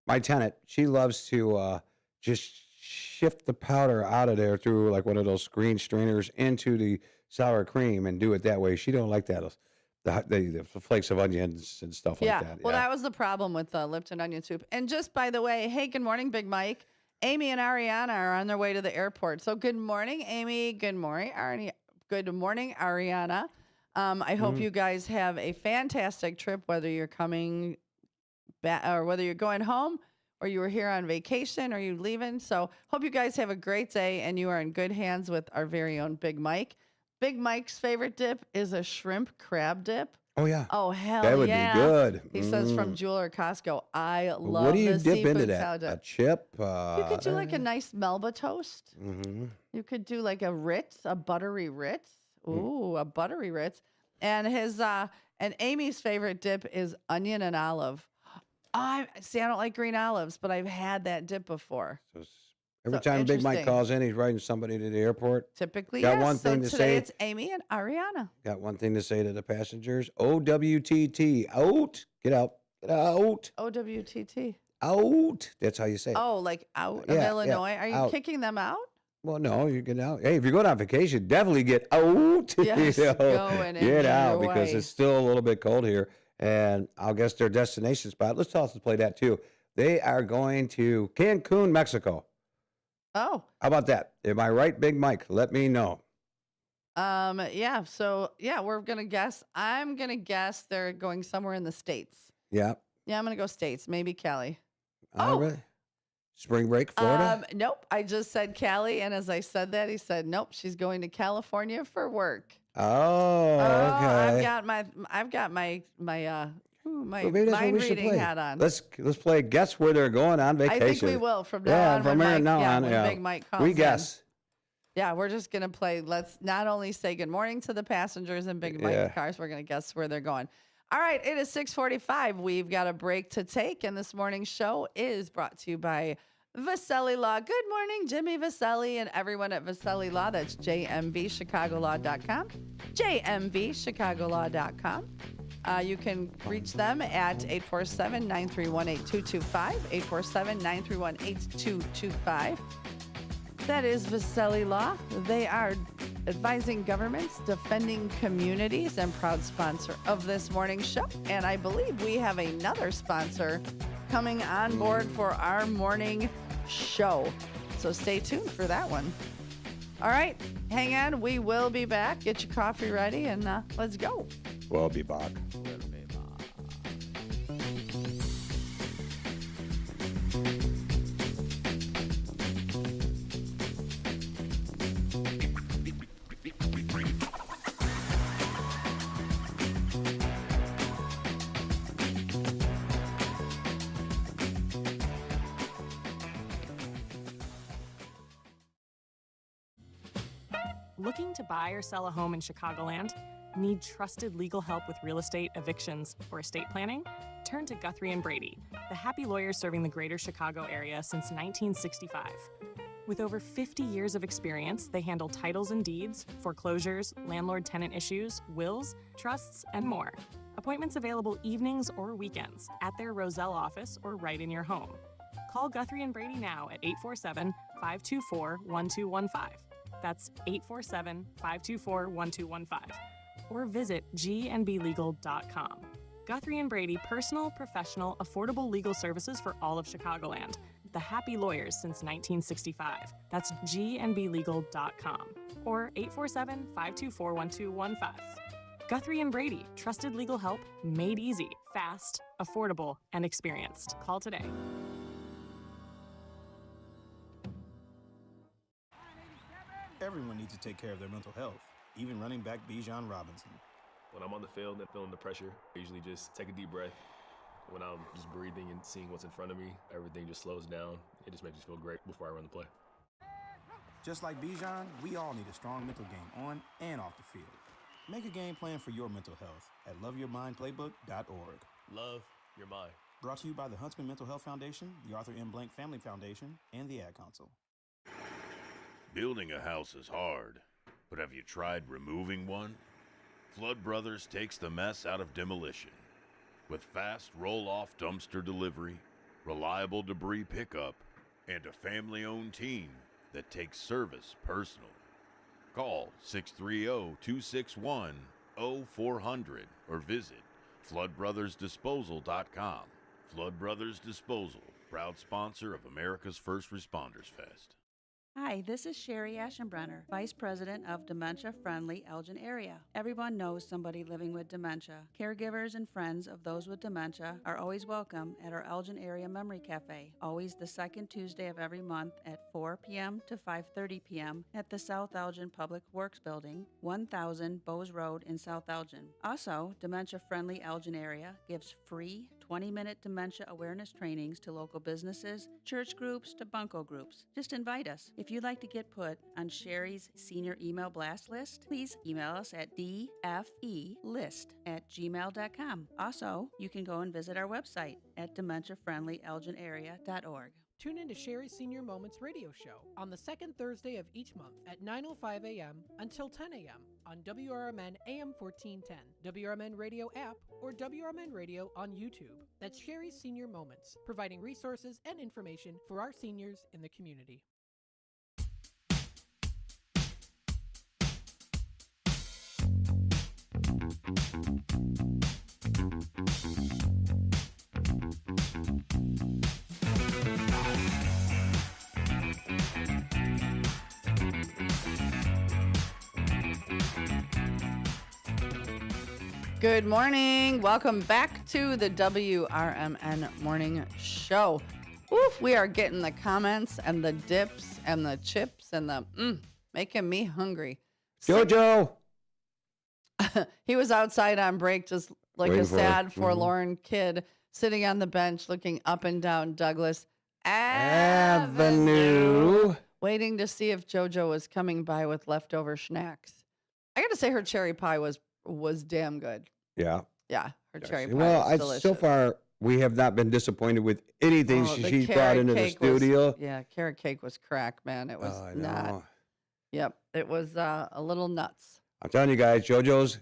my tenant, she loves to just shift the powder out of there through like one of those screen strainers into the sour cream and do it that way. She don't like that, the flakes of onions and stuff like that. Well, that was the problem with Lipton onion soup. And just by the way, hey, good morning, Big Mike. Amy and Ariana are on their way to the airport. So good morning, Amy. Good morning, Good morning, Ariana. I hope you guys have a fantastic trip, whether you're coming back or whether you're going home or you were here on vacation or you leaving. So hope you guys have a great day and you are in good hands with our very own Big Mike. Big Mike's favorite dip is a shrimp crab dip. Oh, yeah. Oh, hell yeah. That would be good. He says from Jeweler Costco. I love what do you the dip seafood into that? salad dip. A chip? You could do like a nice Melba toast. Mm-hmm. You could do like a Ritz, a buttery Ritz. Ooh, a buttery Ritz. And and Amy's favorite dip is onion and olive. I don't like green olives, but I've had that dip before. Every time Big Mike calls in, he's riding somebody to the airport. Typically, got yes. one thing to today say. It's Amy and Ariana. Got one thing to say to the passengers. OWTT. Out. Get out. Get out. OWTT. Out. That's how you say it. Oh, like out of Illinois. Are you kicking them out? Well, no, you get out. Hey, if you're going on vacation, definitely get out. Yes, go and get out your because way. it's still a little bit cold here. And I'll guess their destination spot. Let's toss and play that too. They are going to Cancun, Mexico. Oh. How about that? Am I right, Big Mike? Let me know. Yeah. So, we're going to guess. I'm going to guess they're going somewhere in the States. Yeah. Yeah, I'm going to go States. Maybe Cali. Really? Spring break, Florida? Nope. I just said Cali. And as I said that, he said, nope, she's going to California for work. Oh, okay. I've got my mind reading play. hat on. Let's play guess where they're going on vacation. I think we will from now on. From now on. When Big Mike calls we guess. Yeah, we're just gonna play. Let's not only say good morning to the passengers in Big Mike cars. We're gonna guess where they're going. All right, it is 6:45. We've got a break to take, and this morning's show is brought to you by Vaselli Law. Good morning, Jimmy Vaselli and everyone at Vaselli Law. That's jmvchicagolaw.com. jmvchicagolaw.com. You can reach them at 847-931-8225, 847-931-8225. That is Vaselli Law. They are advising governments, defending communities, and proud sponsor of this morning's show. And I believe we have another sponsor coming on board for our morning show. So stay tuned for that one. All right, hang on. We will be back. Get your coffee ready and let's go. We'll be back. Looking to buy or sell a home in Chicagoland? Need trusted legal help with real estate, evictions, or estate planning? Turn to Guthrie & Brady, the happy lawyers serving the greater Chicago area since 1965. With over 50 years of experience, they handle titles and deeds, foreclosures, landlord-tenant issues, wills, trusts, and more. Appointments available evenings or weekends at their Roselle office or right in your home. Call Guthrie & Brady now at 847-524-1215. That's 847-524-1215. Or visit gnblegal.com. Guthrie & Brady, personal, professional, affordable legal services for all of Chicagoland. the happy lawyers since 1965. That's gnblegal.com or 847-524-1215. Guthrie and Brady, trusted legal help made easy, fast, affordable, and experienced. Call today. Everyone needs to take care of their mental health, even running back Bijan Robinson. When I'm on the field and feeling the pressure, I usually just take a deep breath. When I'm just breathing and seeing what's in front of me, everything just slows down. It just makes me feel great before I run the play. Just like Bijan, we all need a strong mental game on and off the field. Make a game plan for your mental health at loveyourmindplaybook.org. Love your mind. Brought to you by the Huntsman Mental Health Foundation, the Arthur M. Blank Family Foundation, and the Ad Council. Building a house is hard, but have you tried removing one? Flood Brothers takes the mess out of demolition. With fast roll-off dumpster delivery, reliable debris pickup, and a family-owned team that takes service personally. Call 630-261-0400 or visit floodbrothersdisposal.com. Flood Brothers Disposal, proud sponsor of America's First Responders Fest. Hi, this is Sherry Aschenbrenner, Vice President of Dementia Friendly Elgin Area. Everyone knows somebody living with dementia. Caregivers and friends of those with dementia are always welcome at our Elgin Area Memory Cafe, always the second Tuesday of every month at 4 p.m. to 5:30 p.m. at the South Elgin Public Works Building, 1000 Bowes Road in South Elgin. Also, Dementia Friendly Elgin Area gives free 20-minute dementia awareness trainings to local businesses, church groups, to bunco groups. Just invite us. If you'd like to get put on Sherry's senior email blast list, please email us at dfelist@gmail.com. Also, you can go and visit our website at dementiafriendlyelginarea.org. Tune in to Sherry's Senior Moments radio show on the second Thursday of each month at 9:05 a.m. until 10 a.m. on WRMN AM 1410, WRMN Radio app, or WRMN Radio on YouTube. That's Sherry's Senior Moments, providing resources and information for our seniors in the community. Good morning. Welcome back to the WRMN Morning Show. Oof, we are getting the comments and the dips and the chips and the making me hungry. Jojo! He was outside on break just like Waiting a for sad, it. forlorn kid sitting on the bench looking up and down Douglas Avenue. waiting to see if JoJo was coming by with leftover snacks. I got to say her cherry pie was damn good. Yeah. Yeah, her cherry pie Well, was delicious. so far, we have not been disappointed with anything Oh, the she brought carrot into the cake was- studio. yeah, carrot cake was crack, man. It was I not. know. Yep, it was a little nuts. I'm telling you guys, JoJo's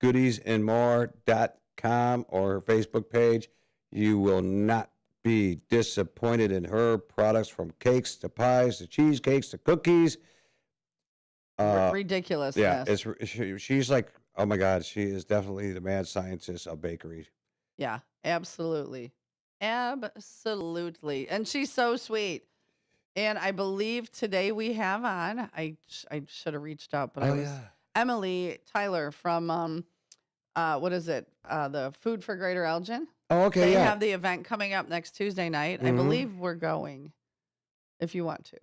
goodiesandmore.com or her Facebook page. You will not be disappointed in her products, from cakes to pies to cheesecakes to cookies. Ridiculous. Yeah, she's like, oh my God, she is definitely the mad scientist of bakery. Yeah, absolutely. Absolutely. And she's so sweet. And I believe today we have on, I should have reached out, but Emily Tyler from, what is it? The Food for Greater Elgin. Oh, okay, They yeah. have the event coming up next Tuesday night. I Mhm. believe we're going, if you want to.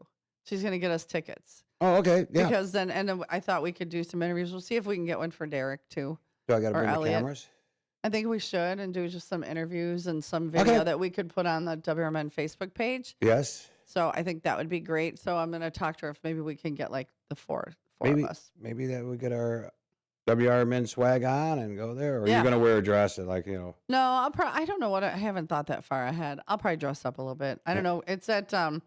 She's going to get us tickets. Oh, okay, yeah. Because then, and I thought we could do some interviews. We'll see if we can get one for Derek too. Do I got to or bring the Elliot. cameras? I think we should, and do just some interviews and some video that we could put on the WRMN Facebook page. Yes. So I think that would be great. So I'm going to talk to her if maybe we can get like the four Maybe of us. maybe that we get our WRMN swag on and go there, or Yeah. you're gonna wear a dress and No, I don't know I haven't thought that far ahead. I'll probably dress up a little bit. I don't know. It's at, I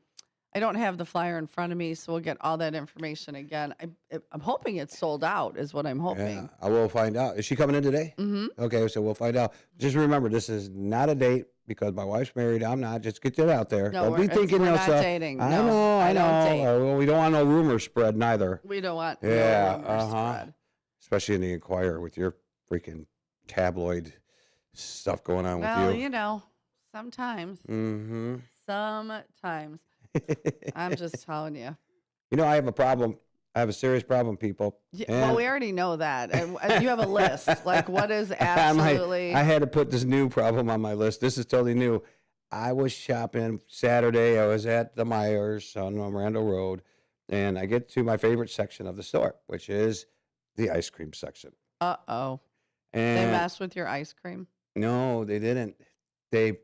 don't have the flyer in front of me, so we'll get all that information again. I'm hoping it's sold out is what I'm hoping. Yeah, I will find out. Is she coming in today? Mm-hmm. Okay, so we'll find out. Just remember, this is not a date because my wife's married. I'm not. Just get that out there. No, Don't be thinking we're else. not dating. I No, know. I don't date. Well, we don't want no rumors spread neither. We don't want Yeah, no rumors spread. Especially in the Inquirer with your freaking tabloid stuff going on Well, with you. you know, sometimes. Mm-hmm. Sometimes. I'm just telling you. You know, I have a problem. I have a serious problem, people. Yeah, well, we already know that. And you have a list. Like, what is absolutely... I had to put this new problem on my list. This is totally new. I was shopping Saturday. I was at the Myers on Miranda Road, and I get to my favorite section of the store, which is the ice cream section. Uh-oh. And they messed with your ice cream? No, they didn't. They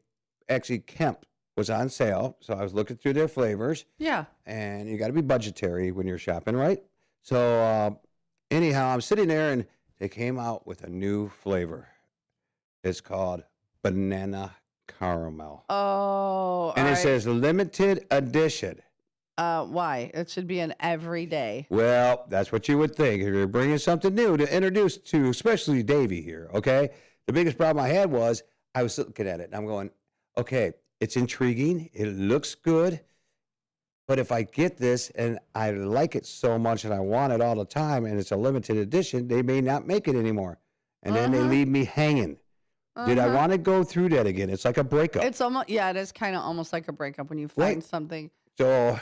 actually, Kemp was on sale, so I was looking through their flavors. Yeah. And you got to be budgetary when you're shopping, right? So anyhow, I'm sitting there, and they came out with a new flavor. It's called banana caramel. Oh, and it says limited edition. Why? It should be an everyday. Well, that's what you would think. If you're bringing something new to introduce to, especially Davey here, okay? The biggest problem I had was I was looking at it, and I'm going, okay, it's intriguing. It looks good. But if I get this and I like it so much and I want it all the time and it's a limited edition, they may not make it anymore. And then they leave me hanging. Did I want to go through that again? It's like a breakup. It's almost, yeah, it is kind of almost like a breakup when you find something. So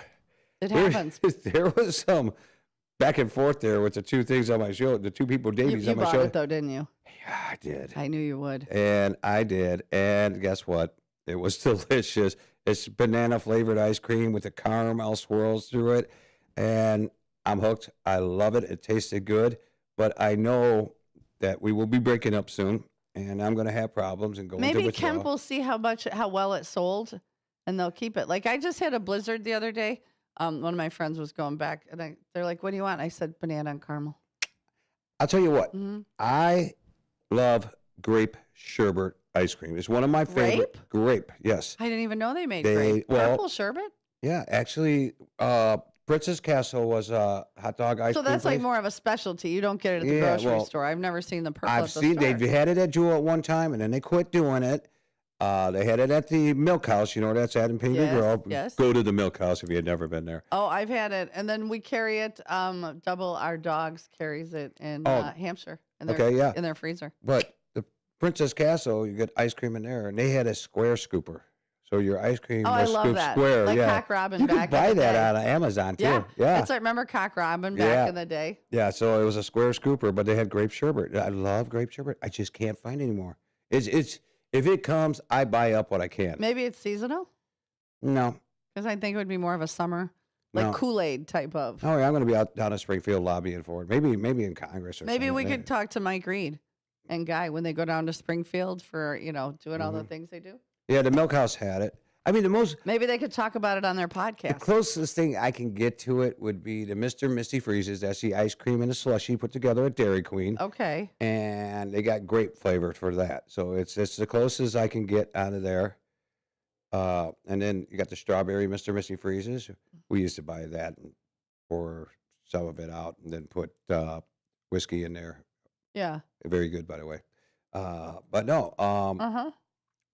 it happens. There was some back and forth there with the two things on my show, the two people Davies on my show. You bought it though, didn't you? Yeah, I did. I knew you would. And I did. And guess what? It was delicious. It's banana flavored ice cream with the caramel swirls through it. And I'm hooked. I love it. It tasted good. But I know that we will be breaking up soon. And I'm going to have problems and go into withdrawal. Maybe Kemp will see how well it sold, and they'll keep it. Like, I just had a blizzard the other day. One of my friends was going back, and they're like, what do you want? I said, banana and caramel. I'll tell you what. I love grape sherbet ice cream. It's one of my favorite. Grape, yes. I didn't even know they made grape. Purple sherbet? Yeah, actually, Princess Castle was a hot dog ice cream. So that's place. like more of a specialty. You don't get it at the grocery store. I've never seen the purple at the store. They had it at Jewel at one time, and then they quit doing it. They had it at the Milk House. You know where that's at in Pingree Grove. Yes. Go to the Milk House if you had never been there. Oh, I've had it. And then we carry it. Double our dogs carries it in Hampshire. In their freezer. But the Princess Castle, you get ice cream in there, and they had a square scooper. So your ice cream was scooped square. Like Cock Robin you back could buy in the that day. out of Amazon, too. Yeah. It's like, remember Cock Robin back in the day? Yeah, so it was a square scooper, but they had grape sherbet. I love grape sherbet. I just can't find it anymore. It's if it comes, I buy up what I can. Maybe it's seasonal? No. Because I think it would be more of a summer, like Kool-Aid type of. Oh, yeah, I'm going to be out down in Springfield lobbying for it. Maybe in Congress or something. Maybe we could talk to Mike Reed and Guy when they go down to Springfield for, doing all the things they do. Yeah, the Milk House had it. I mean, maybe they could talk about it on their podcast. The closest thing I can get to it would be the Mr. Misty Freezes. That's the ice cream and a slushie put together at Dairy Queen. Okay. And they got grape flavor for that. So it's the closest I can get out of there. And then you got the strawberry Mr. Misty Freezes. We used to buy that and pour some of it out and then put whiskey in there. Yeah. Very good, by the way. But no.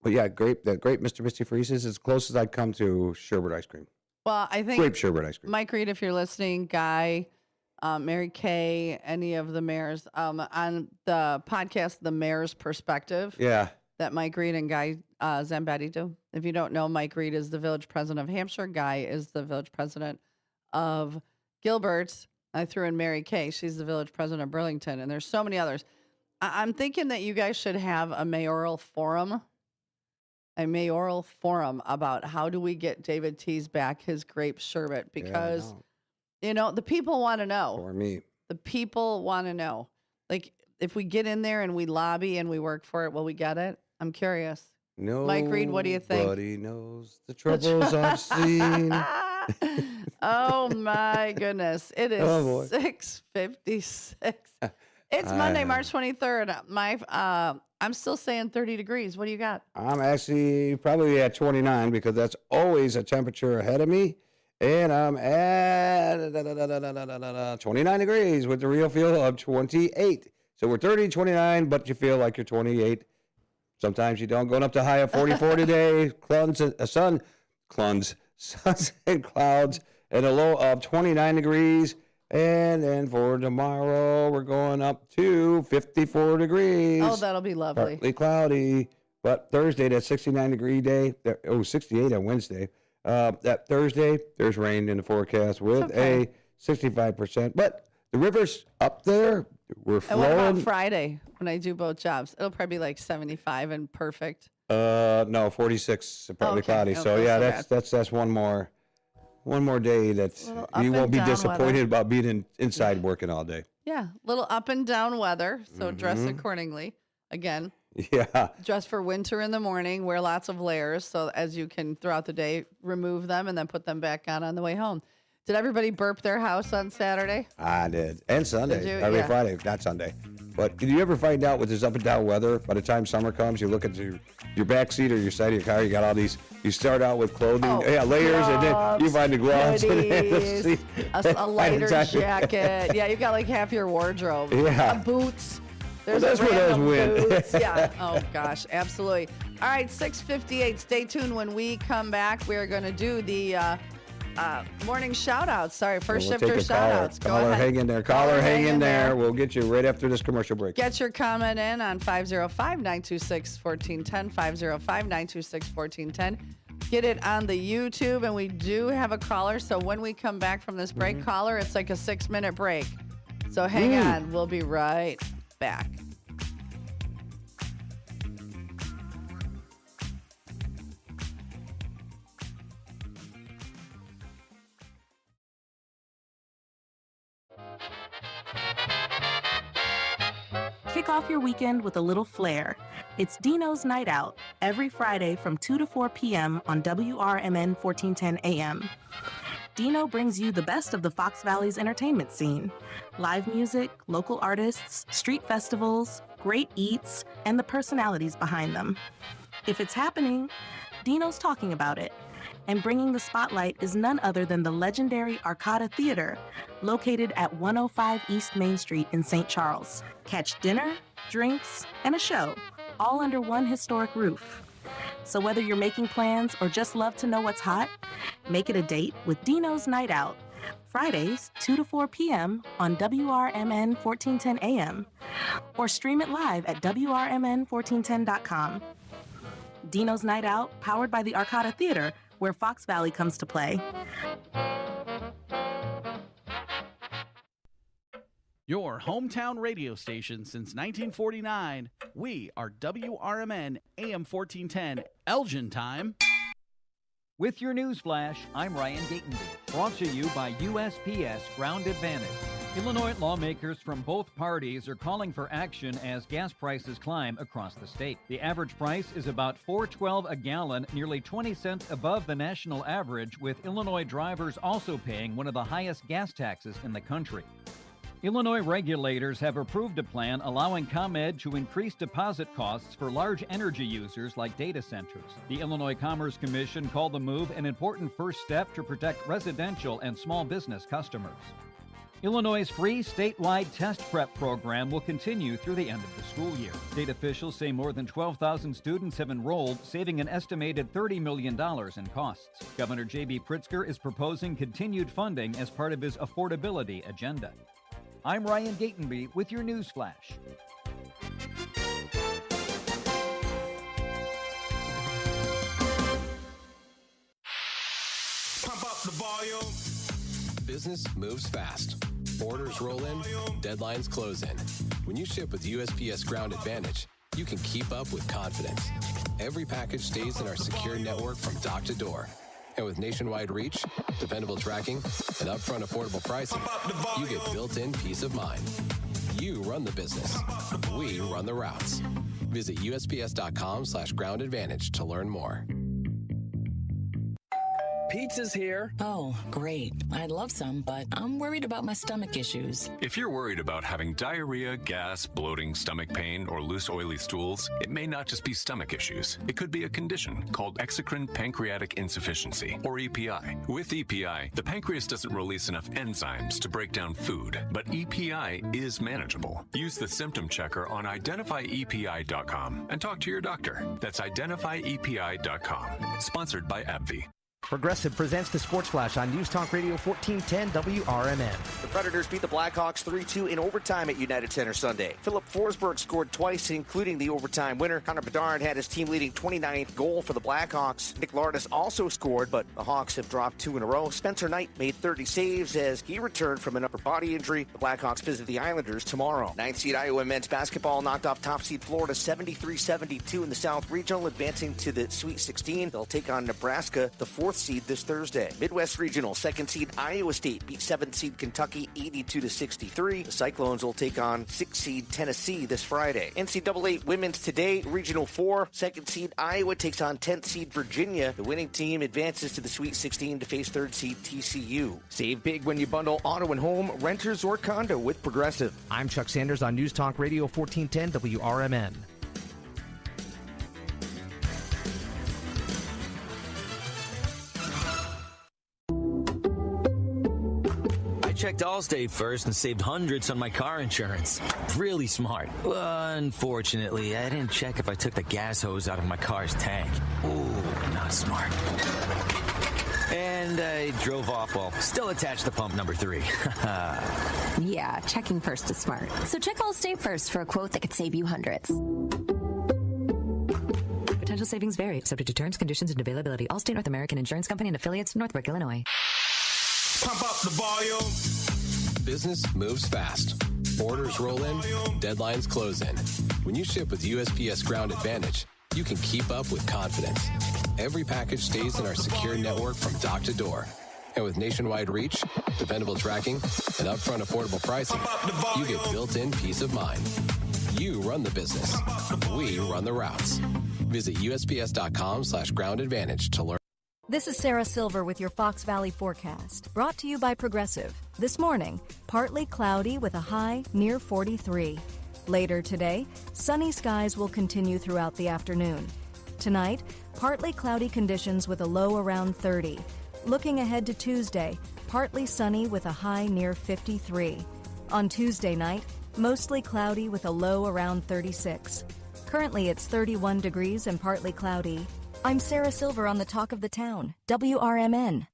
But yeah, the grape Mr. Misty Freezes is as close as I'd come to sherbet ice cream. Well, I think grape sherbet ice cream. Mike Reed, if you're listening, Guy, Mary Kay, any of the mayors, on the podcast, The Mayor's Perspective. Yeah. That Mike Reed and Guy Zambetti do. If you don't know, Mike Reed is the village president of Hampshire. Guy is the village president of Gilbert. I threw in Mary Kay. She's the village president of Burlington. And there's so many others. I'm thinking that you guys should have a mayoral forum about how do we get David Tease back his grape sherbet, because the people want to know. For me, the people want to know. Like, if we get in there and we lobby and we work for it, will we get it? I'm curious. No, Mike Reed, what do you think? Nobody knows the troubles I've seen. Oh my goodness! It is 6:56. It's Monday, March 23rd. I'm still saying 30 degrees. What do you got? I'm actually probably at 29 because that's always a temperature ahead of me. And I'm at 29 degrees with the real feel of 28. So we're 30, 29, but you feel like you're 28. Sometimes you don't. Going up to high of 44 today. Suns and clouds, and a low of 29 degrees. And then for tomorrow, we're going up to 54 degrees. Oh, that'll be lovely. Partly cloudy. But Thursday, that 69-degree day. 68 on Wednesday. That Thursday, there's rain in the forecast with a 65%. But the river's up there. We're flowing. And what about Friday when I do both jobs? It'll probably be like 75 and perfect. No, 46, partly cloudy. So yeah, that's one more day that you won't be disappointed about being inside working all day. Yeah, little up and down weather. So dress accordingly. Again. Yeah. Dress for winter in the morning. Wear lots of layers so as you can throughout the day remove them and then put them back on the way home. Did everybody burp their house on Saturday? I did, and Sunday. Did you? I mean Yeah. Friday, not Sunday. But did you ever find out with this up and down weather, by the time summer comes, you look at your back seat or your side of your car, you got all these, you start out with clothing, layers, and then you find the gloves, hoodies, a lighter jacket. Yeah, you've got like half your wardrobe. Yeah. Boots. Well, There's that's where those win. boots. Yeah. Oh, gosh. Absolutely. All right, 6:58. Stay tuned. When we come back, we're going to do the morning shout-outs. Sorry, first We'll shifter take a caller. shout-outs. Go Caller, ahead. hang in there. Caller, hang in there. We'll get you right after this commercial break. Get your comment in on 505-926-1410, 505-926-1410. Get it on the YouTube, and we do have a caller. So when we come back from this break, caller, it's like a 6-minute break. So hang on. We'll be right back. Kick off your weekend with a little flair. It's Dino's Night Out, every Friday from 2 to 4 p.m. on WRMN 1410 AM. Dino brings you the best of the Fox Valley's entertainment scene. Live music, local artists, street festivals, great eats, and the personalities behind them. If it's happening, Dino's talking about it. And bringing the spotlight is none other than the legendary Arcada Theater, located at 105 East Main Street in St. Charles. Catch dinner, drinks, and a show, all under one historic roof. So whether you're making plans or just love to know what's hot, make it a date with Dino's Night Out, Fridays, 2 to 4 p.m. on WRMN 1410 AM, or stream it live at WRMN1410.com. Dino's Night Out, powered by the Arcada Theater, where Fox Valley comes to play. Your hometown radio station since 1949. We are WRMN AM 1410, Elgin time. With your news flash, I'm Ryan Gatenby. Brought to you by USPS Ground Advantage. Illinois lawmakers from both parties are calling for action as gas prices climb across the state. The average price is about $4.12 a gallon, nearly 20 cents above the national average, with Illinois drivers also paying one of the highest gas taxes in the country. Illinois regulators have approved a plan allowing ComEd to increase deposit costs for large energy users like data centers. The Illinois Commerce Commission called the move an important first step to protect residential and small business customers. Illinois' free statewide test prep program will continue through the end of the school year. State officials say more than 12,000 students have enrolled, saving an estimated $30 million in costs. Governor J.B. Pritzker is proposing continued funding as part of his affordability agenda. I'm Ryan Gatenby with your news flash. Pump up the volume. Business moves fast. Orders roll in, deadlines close in. When you ship with USPS Ground Advantage, you can keep up with confidence. Every package stays in our secure network from dock to door. And with nationwide reach, dependable tracking, and upfront affordable pricing, you get built-in peace of mind. You run the business. We run the routes. Visit USPS.com/Ground Advantage to learn more. Pizza's here. Oh, great. I'd love some, but I'm worried about my stomach issues. If you're worried about having diarrhea, gas, bloating, stomach pain, or loose oily stools, it may not just be stomach issues. It could be a condition called exocrine pancreatic insufficiency, or EPI. With EPI, the pancreas doesn't release enough enzymes to break down food, but EPI is manageable. Use the symptom checker on identifyepi.com and talk to your doctor. That's identifyepi.com. Sponsored by AbbVie. Progressive presents the Sports Flash on News Talk Radio 1410 WRMN. The Predators beat the Blackhawks 3-2 in overtime at United Center Sunday. Philip Forsberg scored twice, including the overtime winner. Connor Bedard had his team-leading 29th goal for the Blackhawks. Nick Lardis also scored, but the Hawks have dropped 2 in a row. Spencer Knight made 30 saves as he returned from an upper body injury. The Blackhawks visit the Islanders tomorrow. 9th seed Iowa men's basketball knocked off top seed Florida 73-72 in the South Regional, advancing to the Sweet 16. They'll take on Nebraska, the 4th seed, this Thursday. Midwest Regional, 2nd seed Iowa State beat 7th seed Kentucky 82-63. The Cyclones will take on 6th seed Tennessee this Friday. NCAA women's today, Regional 4, 2nd seed Iowa takes on 10th seed Virginia. The winning team advances to the Sweet 16 to face 3rd seed TCU. Save big when you bundle auto and home, renters, or condo with Progressive. I'm Chuck Sanders on News Talk Radio 1410 WRMN. I checked Allstate first and saved hundreds on my car insurance. Really smart. Unfortunately, I didn't check if I took the gas hose out of my car's tank. Ooh, not smart. And I drove off while still attached to pump number 3. Yeah, checking first is smart. So check Allstate first for a quote that could save you hundreds. Potential savings vary, subject to terms, conditions, and availability. Allstate North American Insurance Company and affiliates, Northbrook, Illinois. Pump up the volume. Business moves fast. Orders roll in, deadlines close in. When you ship with USPS Ground Advantage, you can keep up with confidence. Every package stays in our secure network from dock to door. And with nationwide reach, dependable tracking, and upfront affordable pricing, you get built-in peace of mind. You run the business. We run the routes. Visit USPS.com/Ground Advantage to learn. This is Sarah Silver with your Fox Valley forecast, brought to you by Progressive. This morning, partly cloudy with a high near 43. Later today, sunny skies will continue throughout the afternoon. Tonight, partly cloudy conditions with a low around 30. Looking ahead to Tuesday, partly sunny with a high near 53. On Tuesday night, mostly cloudy with a low around 36. Currently, it's 31 degrees and partly cloudy. I'm Sarah Silver on the Talk of the Town, WRMN.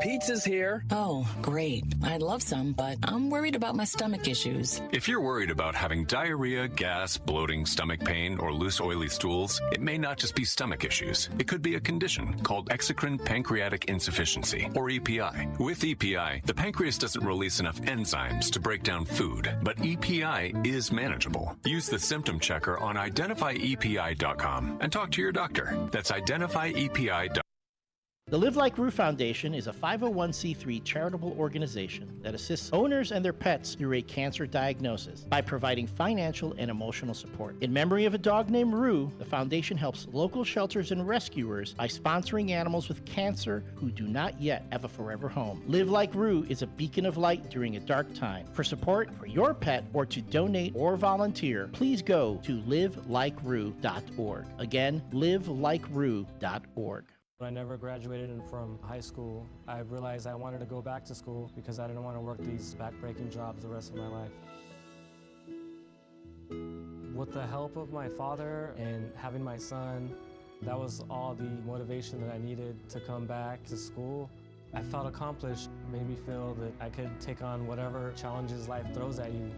Pizza's here. Oh, great. I'd love some, but I'm worried about my stomach issues. If you're worried about having diarrhea, gas, bloating, stomach pain, or loose oily stools, it may not just be stomach issues. It could be a condition called exocrine pancreatic insufficiency, or EPI. With EPI, the pancreas doesn't release enough enzymes to break down food, but EPI is manageable. Use the symptom checker on identifyepi.com and talk to your doctor. That's identifyepi.com. The Live Like Roo Foundation is a 501c3 charitable organization that assists owners and their pets through a cancer diagnosis by providing financial and emotional support. In memory of a dog named Roo, the foundation helps local shelters and rescuers by sponsoring animals with cancer who do not yet have a forever home. Live Like Roo is a beacon of light during a dark time. For support for your pet or to donate or volunteer, please go to livelikeRoo.org. Again, livelikeRoo.org. When I never graduated from high school, I realized I wanted to go back to school because I didn't want to work these backbreaking jobs the rest of my life. With the help of my father and having my son, that was all the motivation that I needed to come back to school. I felt accomplished, made me feel that I could take on whatever challenges life throws at you.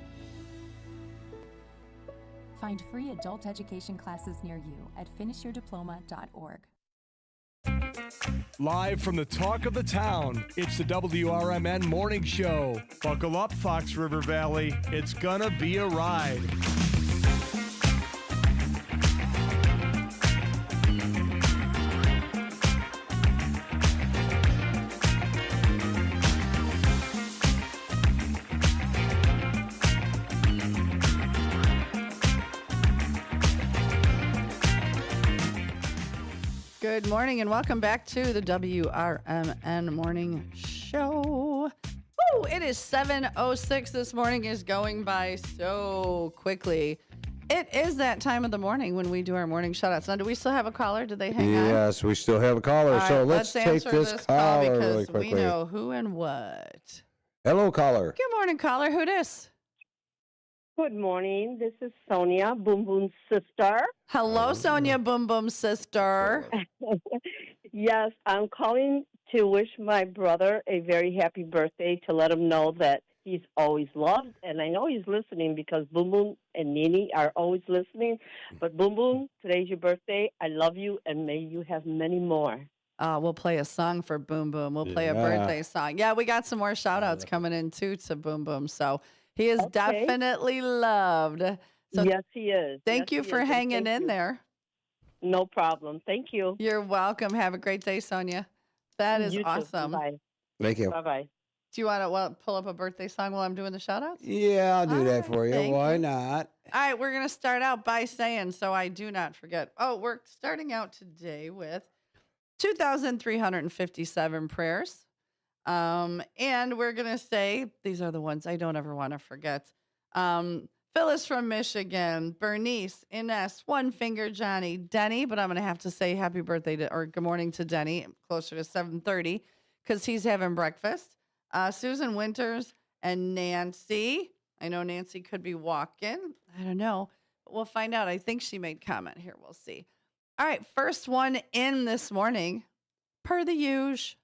Find free adult education classes near you at finishyourdiploma.org. Live from the Talk of the Town, it's the WRMN Morning Show. Buckle up, Fox River Valley. It's gonna be a ride. Good morning and welcome back to the WRMN Morning Show. Woo, it is 7:06. This morning is going by so quickly. It is that time of the morning when we do our morning shout-outs. Now, do we still have a caller? Did they hang on? Yes, we still have a caller. All So right, let's take answer this call caller because really quickly. we know who and what. Hello, caller. Good morning, caller. Who dis? Good morning. This is Sonia, Boom Boom's sister. Hello, Sonia, Boom Boom sister. Yes, I'm calling to wish my brother a very happy birthday, to let him know that he's always loved. And I know he's listening because Boom Boom and Nini are always listening. But Boom Boom, today's your birthday. I love you, and may you have many more. We'll play a song for Boom Boom. We'll play a birthday song. Yeah, we got some more shout outs coming in too to Boom Boom. So he is definitely loved. So yes, he is. Thank you for hanging in there. No problem. Thank you. You're welcome. Have a great day, Sonia. That is You too. awesome. Bye. Thank you. Bye-bye. Do you want to pull up a birthday song while I'm doing the shout outs? Yeah, I'll do that for you. Why not? All right, we're going to start out by saying, so I do not forget. Oh, we're starting out today with 2,357 prayers. And we're going to say, these are the ones I don't ever want to forget. Phyllis from Michigan, Bernice, Ines, One Finger Johnny, Denny, but I'm going to have to say happy birthday or good morning to Denny, closer to 7:30, because he's having breakfast. Susan Winters and Nancy. I know Nancy could be walking. I don't know. But we'll find out. I think she made comment here. We'll see. All right, first one in this morning, per the usual,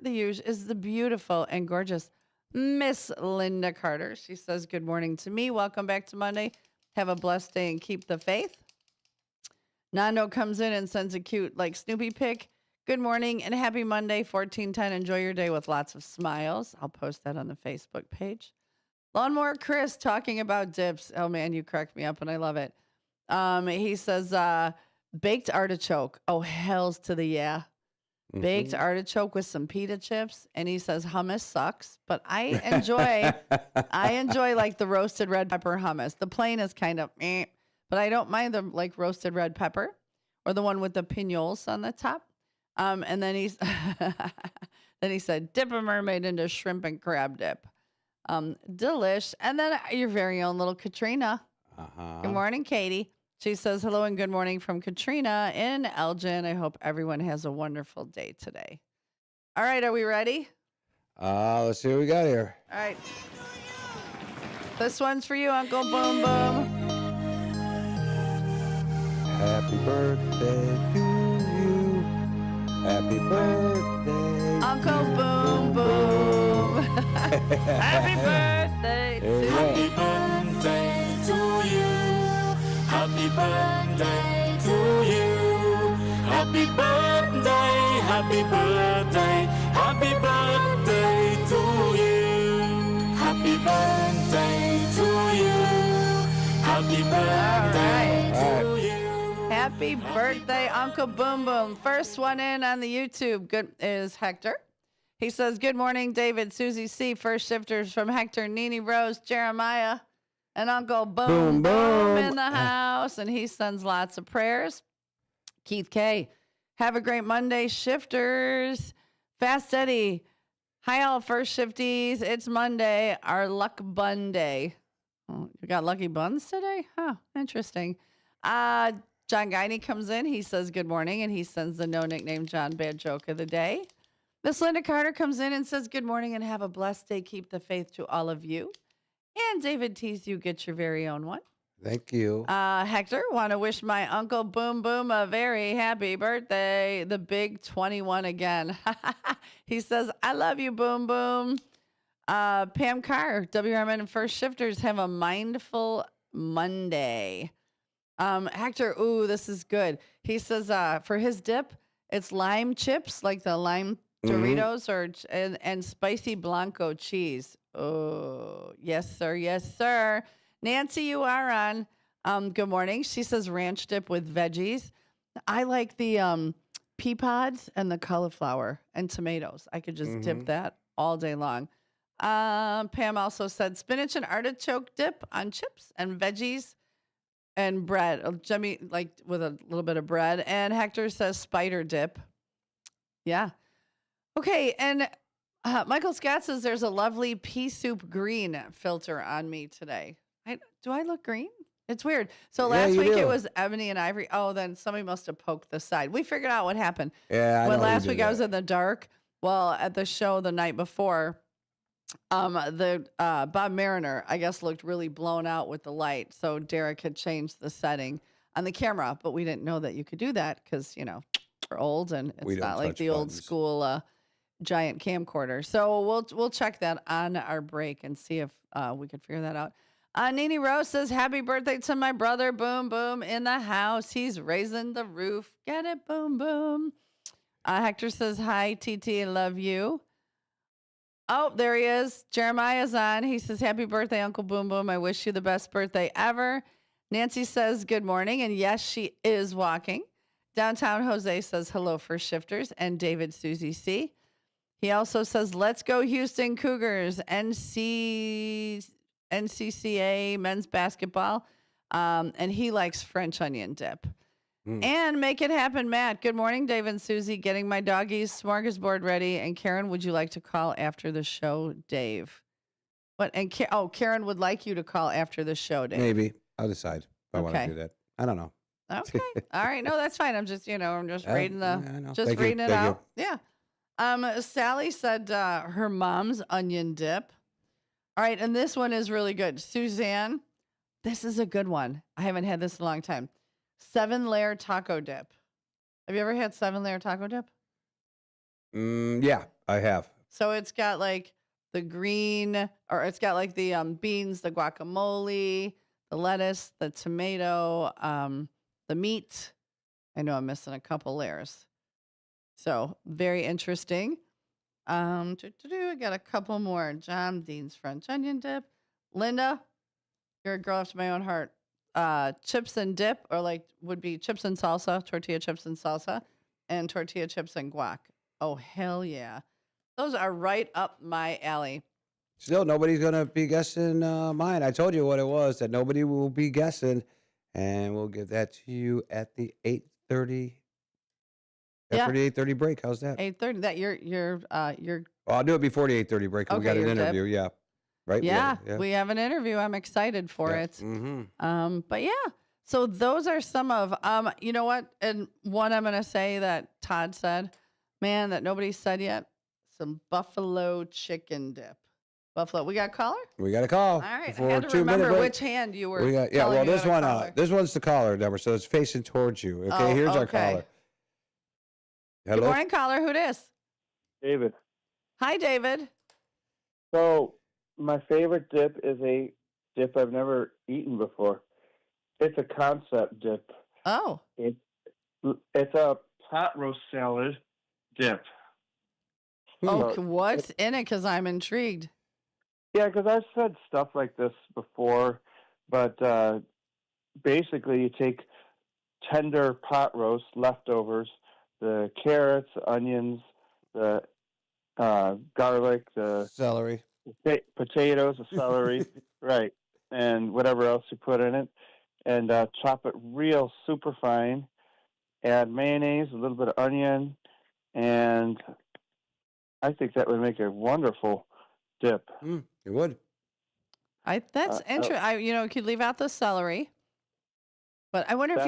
is the beautiful and gorgeous Miss Linda Carter. She says, good morning to me. Welcome back to Monday. Have a blessed day and keep the faith. Nando comes in and sends a cute Snoopy pic. Good morning and happy Monday, 1410. Enjoy your day with lots of smiles. I'll post that on the Facebook page. Lawnmower Chris talking about dips. Oh, man, you cracked me up and I love it. He says, baked artichoke. Oh, hells to the yeah. Baked artichoke with some pita chips, and he says hummus sucks, but I enjoy the roasted red pepper hummus. The plain is kind of but I don't mind the roasted red pepper or the one with the pinoles on the top. And then he said dip a mermaid into shrimp and crab dip. Delish. And then your very own little Katrina. Good morning, Katie. She says, hello and good morning from Katrina in Elgin. I hope everyone has a wonderful day today. All right, are we ready? Let's see what we got here. All right. This one's for you, Uncle Boom Boom. Happy birthday to you. Happy birthday, Uncle Boom Boom. Happy birthday to you. Happy birthday to you. Happy birthday to you. Happy birthday, happy birthday, happy birthday to you. Happy birthday to you. Happy birthday to you. Happy birthday, Uncle Boom Boom. First one in on the YouTube is Hector. He says, good morning, David, Susie C. First shifters from Hector, Nini Rose, Jeremiah, and Uncle Boom Boom in the house. And he sends lots of prayers. Keith K. Have a great Monday, shifters. Fast Eddie. Hi, all first shifties. It's Monday, our luck bun day. Oh, you got lucky buns today? Huh, interesting. John Guiney comes in. He says good morning, and he sends the no nickname John bad joke of the day. Miss Linda Carter comes in and says good morning and have a blessed day. Keep the faith to all of you. And David teased you get your very own one. Thank you. Hector, want to wish my Uncle Boom Boom a very happy birthday. The big 21 again. He says, I love you, Boom Boom. Pam Carr, WRMN and First Shifters have a mindful Monday. Hector, ooh, this is good. He says for his dip, it's lime chips, like the lime Doritos and spicy Blanco cheese. Oh, yes, sir. Yes, sir. Nancy, you are on. Good morning. She says ranch dip with veggies. I like the pea pods and the cauliflower and tomatoes. I could just dip that all day long. Pam also said spinach and artichoke dip on chips and veggies and bread. Jimmy, like with a little bit of bread. And Hector says spider dip. Yeah. Okay. And Michael Scott says there's a lovely pea soup green filter on me today. Do I look green? It's weird. So last week it was ebony and ivory. Oh, then somebody must have poked the side. We figured out what happened. Yeah. When last week I was in the dark. Well, at the show the night before, the Bob Mariner, I guess, looked really blown out with the light. So Derek had changed the setting on the camera, but we didn't know that you could do that because, We're old, and We it's don't not like touch the old buttons. school giant camcorder. So we'll check that on our break and see if we could figure that out. Nene Rose says, happy birthday to my brother. Boom, boom, in the house. He's raising the roof. Get it? Boom, boom. Hector says, hi, TT, love you. Oh, there he is. Jeremiah's on. He says, happy birthday, Uncle Boom Boom. I wish you the best birthday ever. Nancy says, good morning. And yes, she is walking. Downtown Jose says, hello, First Shifters. And David Susie C. He also says, let's go Houston Cougars. NCCA men's basketball. And he likes French onion dip. And make it happen, Matt. Good morning, Dave and Susie. Getting my doggies smorgasbord ready. And Karen, would you like to call after the show, Dave? What? And Karen would like you to call after the show, Dave. Maybe. I'll decide if I want to Okay. do that. I don't know. Okay. All right. No, that's fine. I'm just, I'm just Yeah, reading I know. just Thank you. reading it Thank out. Yeah. Sally said her mom's onion dip. All right. And this one is really good. Suzanne, this is a good one. I haven't had this in a long time. 7-layer taco dip. Have you ever had 7-layer taco dip? Yeah, I have. So it's got like the green, or it's got like the beans, the guacamole, the lettuce, the tomato, the meat. I know I'm missing a couple layers. So very interesting. I got a couple more. John Dean's French onion dip. Linda, you're a girl after my own heart. Chips and dip, or like would be chips and salsa, tortilla chips and salsa, and tortilla chips and guac. Oh, hell yeah. Those are right up my alley. Still, nobody's going to be guessing mine. I told you what it was, that nobody will be guessing, and we'll give that to you at the 8:30. After the 8:30 break. How's that? 8:30. That you're Well, I'll do it before the 8:30 break. We Okay, got an your dip. interview, yeah. Right? Yeah, we have an interview. I'm excited for it. Mm-hmm. But yeah, so those are some of you know what? And one I'm gonna say that Todd said, man, that nobody said yet. Some buffalo chicken dip. Buffalo. We got a caller? We got a call. All right. For I had to 2 minute remember break. which hand you were. We got, telling well, me this about a one, caller. this one's the caller number, so it's facing towards you. Okay, Oh, here's our okay. caller. Hello. Good morning, caller. Who dis? David. Hi, David. So my favorite dip is a dip I've never eaten before. It's a concept dip. Oh. It's a pot roast salad dip. Oh, So what's in it? Because I'm intrigued. Yeah, because I've said stuff like this before, but basically you take tender pot roast leftovers, the carrots, onions, the garlic, the celery, potatoes, the celery, right, and whatever else you put in it, and chop it real super fine. Add mayonnaise, a little bit of onion, and I think that would make a wonderful dip. It would. That's interesting. You could leave out the celery, but I wonder if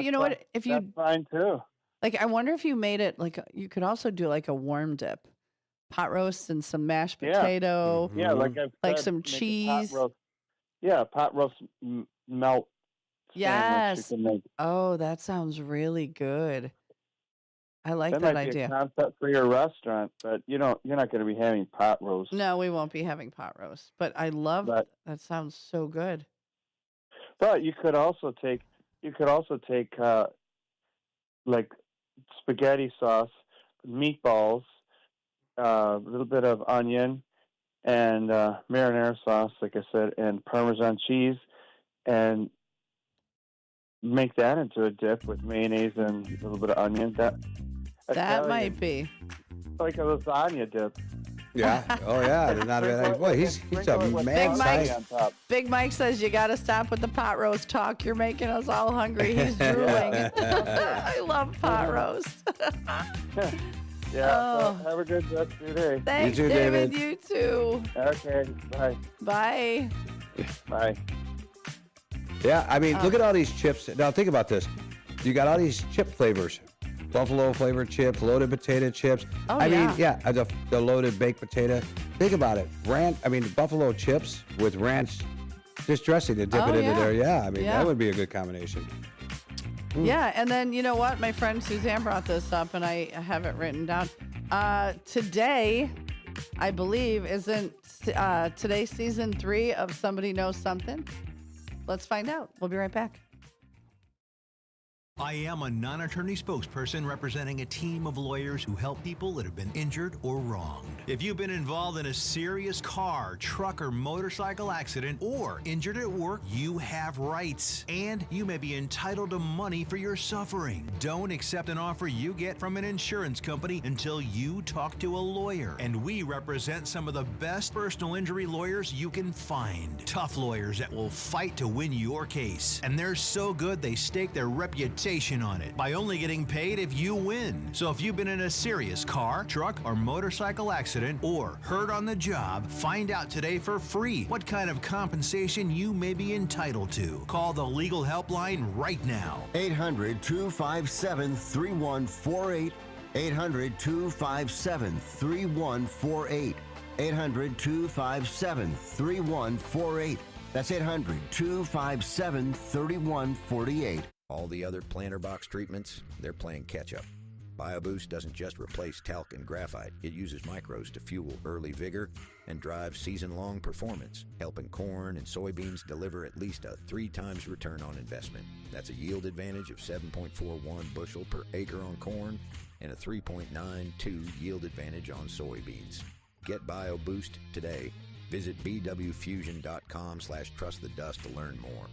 if you that's fine too. Like, I wonder if you made it like you could also do like a warm dip, pot roast and some mashed potato. Yeah, like I've like said, some make a cheese. Pot roast melt. Yes. sandwich you can make. Oh, that sounds really good. I like that might be idea. a concept for your restaurant, but you're not going to be having pot roast. No, we won't be having pot roast, but I love that. Sounds so good. But you could also take like spaghetti sauce, meatballs, a little bit of onion, and marinara sauce, like I said, and Parmesan cheese, and make that into a dip with mayonnaise and a little bit of onion. That might be like a lasagna dip. Yeah. Oh, yeah. It's not a bad idea. Boy, he's a mad scientist. Big Mike says you got to stop with the pot roast talk. You're making us all hungry. He's drooling. I love pot roast. Yeah. So have a good rest of your day. Thanks, You too, David. David. You too. Okay. Bye. Bye. Bye. Yeah, I mean, look at all these chips. Now, think about this. You got all these chip flavors. Buffalo flavored chips, loaded potato chips. Oh, I mean, yeah. the loaded baked potato. Think about it. Buffalo chips with ranch just dressing to dip it into there. Yeah, I mean, that would be a good combination. Yeah, and then you know what? My friend Suzanne brought this up, and I have it written down. Today, I believe, isn't today season 3 of Somebody Knows Something? Let's find out. We'll be right back. I am a non-attorney spokesperson representing a team of lawyers who help people that have been injured or wronged. If you've been involved in a serious car, truck, or motorcycle accident or injured at work, you have rights, and you may be entitled to money for your suffering. Don't accept an offer you get from an insurance company until you talk to a lawyer. And we represent some of the best personal injury lawyers you can find. Tough lawyers that will fight to win your case. And they're so good they stake their reputation on it by only getting paid if you win. So if you've been in a serious car, truck, or motorcycle accident or hurt on the job, find out today for free what kind of compensation you may be entitled to. Call the legal helpline right now. 800-257-3148. 800-257-3148. 800-257-3148. That's 800-257-3148. All the other planter box treatments, they're playing catch-up. BioBoost doesn't just replace talc and graphite. It uses micros to fuel early vigor and drive season-long performance, helping corn and soybeans deliver at least a 3 times return on investment. That's a yield advantage of 7.41 bushel per acre on corn and a 3.92 yield advantage on soybeans. Get BioBoost today. Visit bwfusion.com/trustthedust to learn more.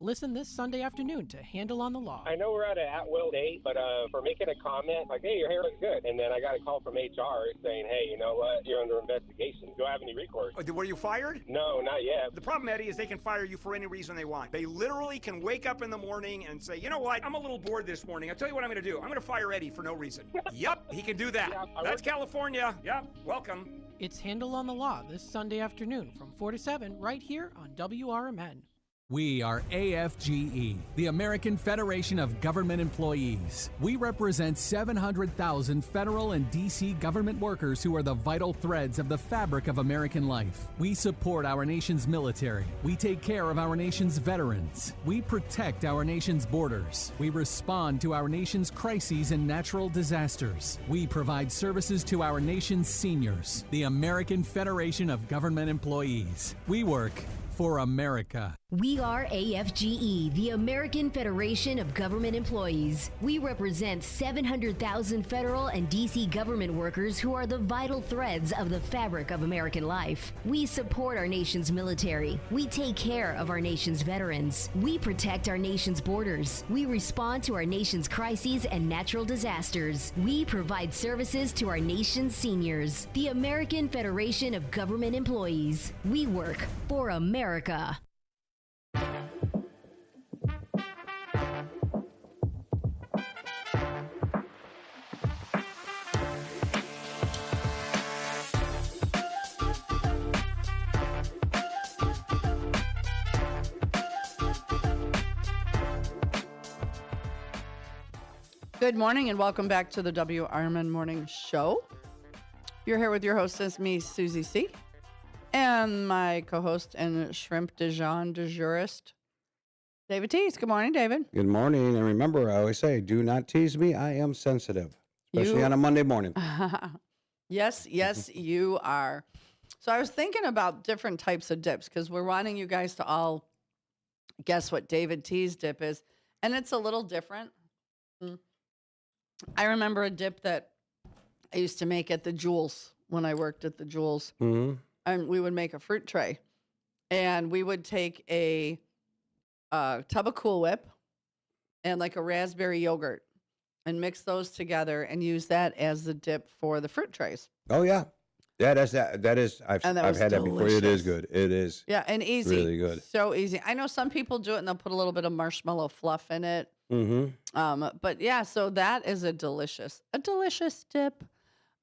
Listen this Sunday afternoon to Handle on the Law. I know we're at an at-will date, but for making a comment, like, hey, your hair looks good. And then I got a call from HR saying, hey, you know what? You're under investigation. Do I have any recourse? Were you fired? No, not yet. The problem, Eddie, is they can fire you for any reason they want. They literally can wake up in the morning and say, you know what? I'm a little bored this morning. I'll tell you what I'm going to do. I'm going to fire Eddie for no reason. Yep, he can do that. Yeah, that's California. Yep, welcome. It's Handle on the Law this Sunday afternoon from 4 to 7 right here on WRMN. We are AFGE, the American Federation of Government Employees. We represent 700,000 federal and D.C. government workers who are the vital threads of the fabric of American life. We support our nation's military. We take care of our nation's veterans. We protect our nation's borders. We respond to our nation's crises and natural disasters. We provide services to our nation's seniors. The American Federation of Government Employees. We work for America. We are AFGE, the American Federation of Government Employees. We represent 700,000 federal and D.C. government workers who are the vital threads of the fabric of American life. We support our nation's military. We take care of our nation's veterans. We protect our nation's borders. We respond to our nation's crises and natural disasters. We provide services to our nation's seniors. The American Federation of Government Employees. We work for America. Good morning and welcome back to the WRMN Morning Show. You're here with your hostess, me, Susie C., and my co-host and shrimp Dijon de jurist, David Tease. Good morning, David. Good morning. And remember, I always say, do not tease me. I am sensitive, especially on a Monday morning. Yes, you are. So I was thinking about different types of dips because we're wanting you guys to all guess what David Tease dip is. And it's a little different. I remember a dip that I used to make at the Jewels when I worked at the Jewels. Mm-hmm. And we would make a fruit tray. And we would take a tub of Cool Whip and like a raspberry yogurt and mix those together and use that as the dip for the fruit trays. Oh, yeah. Yeah, that is. I've had that before. It is good. It is. Yeah, and easy. Really good. So easy. I know some people do it and they'll put a little bit of marshmallow fluff in it. Mm-hmm. But yeah, so that is a delicious dip.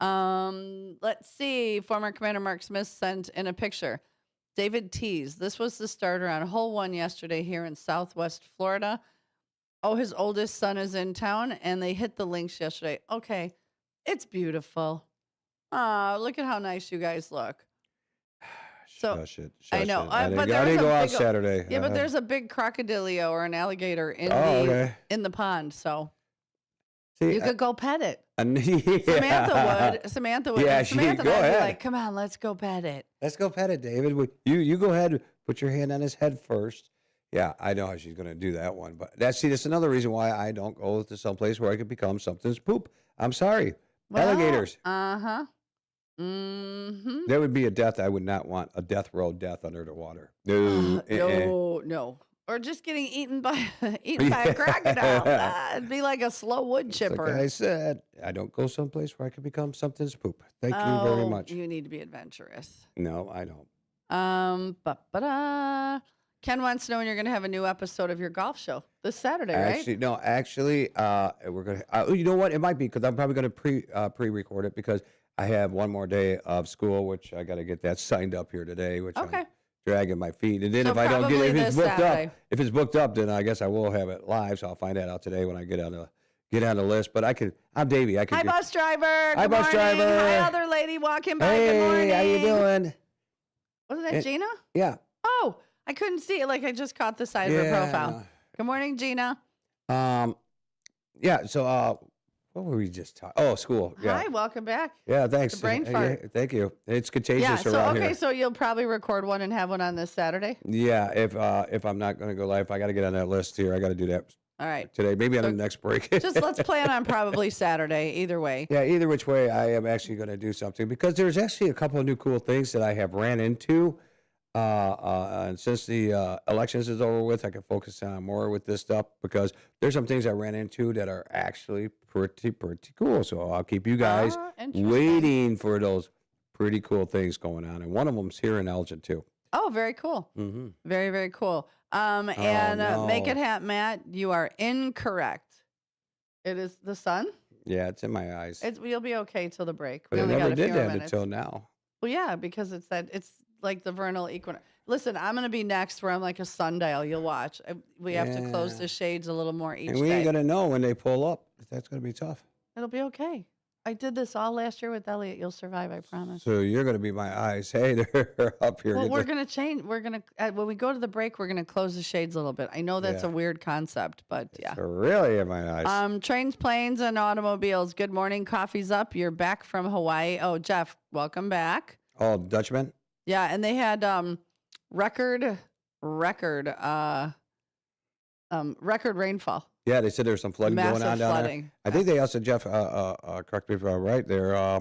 Let's see. Former Commander Mark Smith sent in a picture. David Tease. This was the starter on hole 1 yesterday here in Southwest Florida. Oh, his oldest son is in town and they hit the links yesterday. Okay. It's beautiful. Look at how nice you guys look. So Shush it. I know, I but didn't go out Saturday. Yeah, but there's a big crocodilio or an alligator in in the pond, so you could go pet it. Yeah. Samantha would. Yeah, And Samantha go and I'd ahead. be like, "Come on, let's go pet it." Let's go pet it, David. You go ahead. Put your hand on his head first. Yeah, I know how she's going to do that one, but that's another reason why I don't go to some place where I could become something's poop. I'm sorry, alligators. There would be a death I would not want, a death row death under the water. No, No. Or just getting eaten by a crocodile. It'd be like a slow wood chipper. Like I said, I don't go someplace where I could become something's poop. Thank you very much. You need to be adventurous. No, I don't. Ken wants to know when you're going to have a new episode of your golf show this Saturday, right? Actually, we're going to. You know what? It might be because I'm probably going to pre-record it because I have one more day of school, which I got to get that signed up here today. Which I'm dragging my feet, and then So if I don't get it, Saturday. if it's booked up, then I guess I will have it live. So I'll find that out today when I get on the list. But I'm Davey. I can. Hi, bus driver. Hi, Good bus morning. driver. Hi, other lady walking by. Hey, Good morning. how you doing? Wasn't that Gina? Yeah. Oh, I couldn't see it. Like I just caught the side of her profile. Good morning, Gina. Yeah. So, what were we just talking? Oh, school. Yeah. Hi, welcome back. Yeah, thanks. The brain fart. Thank you. It's contagious around here. So you'll probably record one and have one on this Saturday. Yeah, if I'm not going to go live, I got to get on that list here. I got to do that. All right. Today, maybe on the next break. Just let's plan on probably Saturday. Either way. Yeah, either which way, I am actually going to do something because there's actually a couple of new cool things that I have ran into. And since the elections is over with, I can focus on more with this stuff because there's some things I ran into that are actually pretty cool. So I'll keep you guys waiting for those pretty cool things going on. And one of them's here in Elgin too. Oh, very cool. Mm-hmm. Very, very cool. Make it hat, Matt. You are incorrect. It is the sun. Yeah, it's in my eyes. You'll be okay till the break. But We I only never got a did few that minutes. until now. Well, yeah, because it's like the vernal equinox. Listen, I'm going to be next where I'm like a sundial. You'll watch. We have to close the shades a little more each day. And we ain't going to know when they pull up. That's going to be tough. It'll be okay. I did this all last year with Elliot. You'll survive, I promise. So you're going to be my eyes. Hey, they're up here. Well, we're going to change. We're going to, when we go to the break, we're going to close the shades a little bit. I know that's a weird concept, but yeah. They're really in my eyes. Trains, planes, and automobiles. Good morning. Coffee's up. You're back from Hawaii. Oh, Jeff, welcome back. Oh, Dutchman? Yeah, and they had record rainfall. Yeah, they said there's some flooding Massive going on down flooding. there. I think they also, Jeff, correct me if I'm right there, I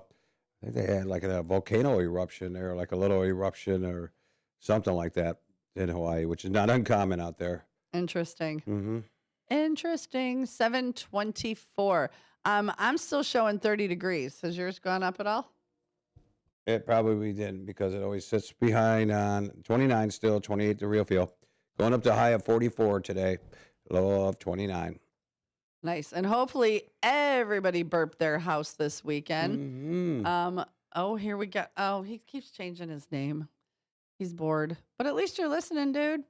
think they had like a volcano eruption there, like a little eruption or something like that in Hawaii, which is not uncommon out there. Interesting. Mm-hmm. Interesting. 724. I'm still showing 30 degrees. Has yours gone up at all? It probably didn't because it always sits behind on 29 still, 28 the real feel. Going up to a high of 44 today, low of 29. Nice. And hopefully everybody burped their house this weekend. Mm-hmm. Here we go. Oh, he keeps changing his name. He's bored. But at least you're listening, dude.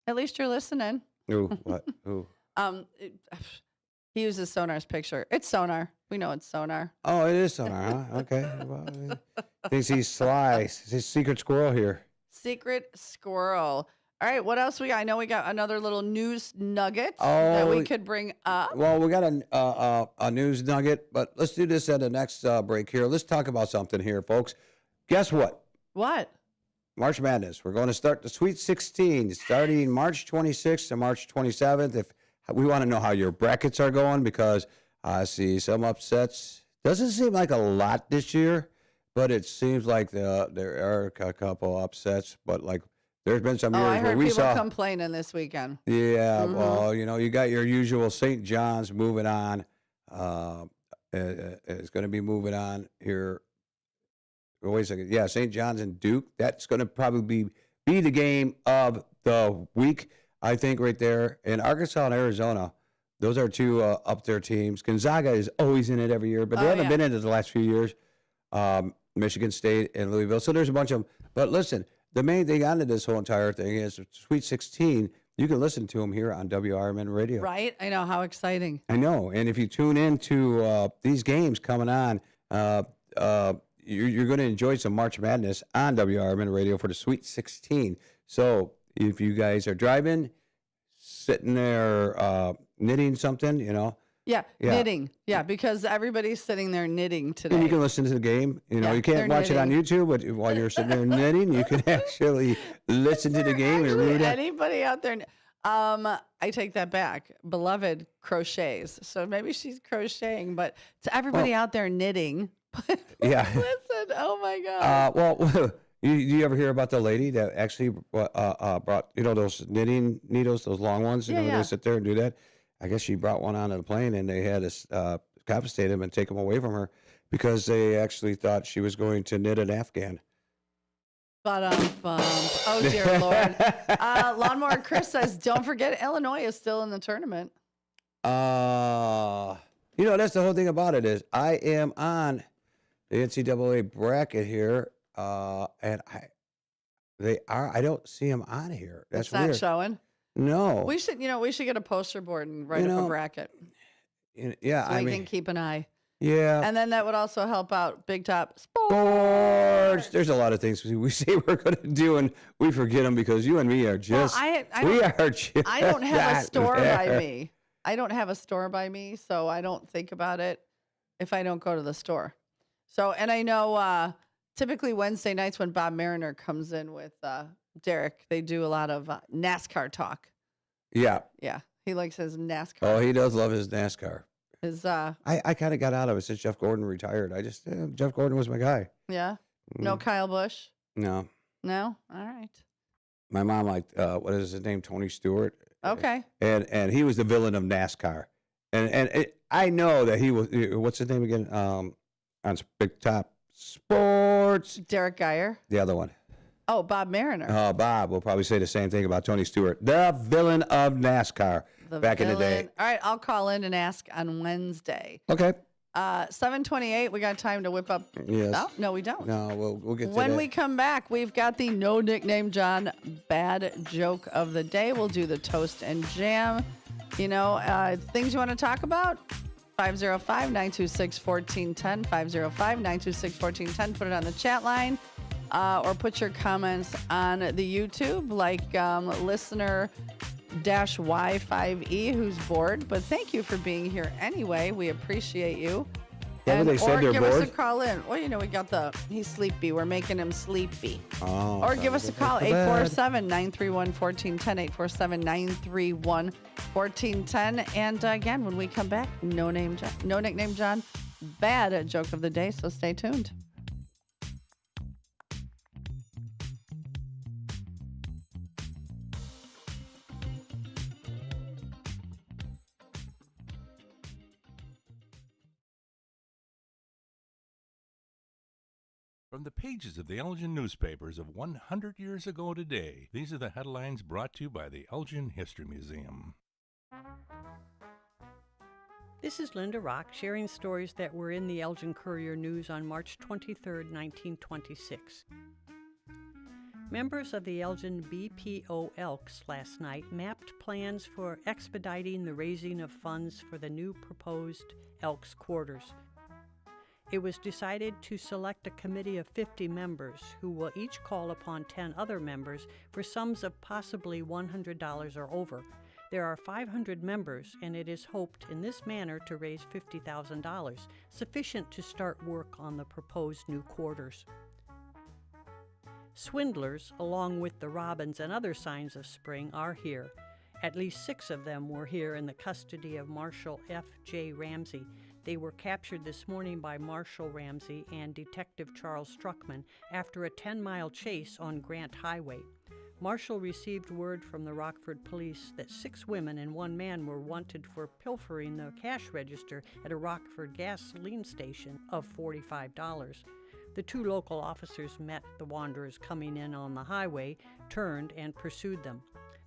At least you're listening. Ooh, what? Ooh. He uses Sonar's picture. It's Sonar. We know it's Sonar. Oh, it is Sonar, huh? Okay. Well, thinks he's sly. He's a secret squirrel here. Secret squirrel. All right, what else we got? I know we got another little news nugget that we could bring up. Well, we got a news nugget, but let's do this at the next break here. Let's talk about something here, folks. Guess what? What? March Madness. We're going to start the Sweet 16 starting March 26th to March 27th. If we want to know how your brackets are going because I see some upsets. Doesn't seem like a lot this year, but it seems like there are a couple upsets. But like there's been some years I heard where we people saw complaining this weekend. Yeah, well, you got your usual St. John's moving on. It's going to be moving on here. Wait a second. Yeah, St. John's and Duke. That's going to probably be the game of the week, I think, right there. And Arkansas and Arizona, those are two up there teams. Gonzaga is always in it every year, but they haven't been in it the last few years. Michigan State and Louisville. So there's a bunch of them. But listen, the main thing out of this whole entire thing is Sweet 16. You can listen to them here on WRMN Radio. Right? I know. How exciting. I know. And if you tune in to these games coming on, you're going to enjoy some March Madness on WRMN Radio for the Sweet 16. So if you guys are driving, sitting there knitting something, Yeah, knitting. Yeah, because everybody's sitting there knitting today. and you can listen to the game. You can't watch it on knitting. YouTube, but while you're sitting there knitting, you can actually listen to the game and root it. Anybody out there? I take that back. Beloved crochets. So maybe she's crocheting, but to everybody out there knitting. Yeah. Listen, oh my God. Well, you ever hear about the lady that actually brought, those knitting needles, those long ones, they sit there and do that? I guess she brought one onto the plane and they had to confiscate them and take them away from her because they actually thought she was going to knit an Afghan. Oh, dear Lord. Lawnmower Chris says, don't forget Illinois is still in the tournament. That's the whole thing about it is I am on the NCAA bracket here, and I don't see them on here. That's it's not weird. Showing? No. We should get a poster board and write up a bracket. Yeah, so we can keep an eye. Yeah. And then that would also help out Big Top Sports. There's a lot of things we say we're going to do, and we forget them because you and me are just. I don't have a store by me. I don't have a store by me, so I don't think about it if I don't go to the store. So, and I know typically Wednesday nights when Bob Mariner comes in with Derek, they do a lot of NASCAR talk. Yeah. Yeah. He likes his NASCAR. Oh, he does love his NASCAR. I kind of got out of it since Jeff Gordon retired. Jeff Gordon was my guy. Yeah. No Kyle Busch. No. No. All right. My mom liked what is his name, Tony Stewart. Okay. And he was the villain of NASCAR, and I know that he was. What's his name again? On Big Top Sports. Derek Geyer. The other one. Oh, Bob Mariner. Bob will probably say the same thing about Tony Stewart, the villain of NASCAR back in the day. All right, I'll call in and ask on Wednesday. Okay. 7:28. We got time to whip up. Yes. Oh, no, we don't. No, we'll get to when that. we come back, we've got the No Nickname John bad joke of the day. We'll do the toast and jam. Things you want to talk about? 505-926-1410. 505-926-1410. Put it on the chat line. Or put your comments on the YouTube, like listener Y5E, who's bored. But thank you for being here anyway. We appreciate you. They said they're give bored? us a call in. Well, we got he's sleepy. We're making him sleepy. Oh, or give us a call, 847-931-1410, 847-931-1410. And again, when we come back, No Nickname John, bad joke of the day. So stay tuned. From the pages of the Elgin newspapers of 100 years ago today, these are the headlines brought to you by the Elgin History Museum. This is Linda Rock sharing stories that were in the Elgin Courier News on March 23, 1926. Members of the Elgin BPO Elks last night mapped plans for expediting the raising of funds for the new proposed Elks quarters. It was decided to select a committee of 50 members who will each call upon 10 other members for sums of possibly $100 or over. There are 500 members, and it is hoped in this manner to raise $50,000, sufficient to start work on the proposed new quarters. Swindlers, along with the robins and other signs of spring, are here. At least 6 of them were here in the custody of Marshal F.J. Ramsey. They were captured this morning by Marshal Ramsey and Detective Charles Struckman after a 10-mile chase on Grant Highway. Marshall received word from the Rockford police that 6 women and 1 man were wanted for pilfering the cash register at a Rockford gasoline station of $45. The 2 local officers met the wanderers coming in on the highway, turned, and pursued them.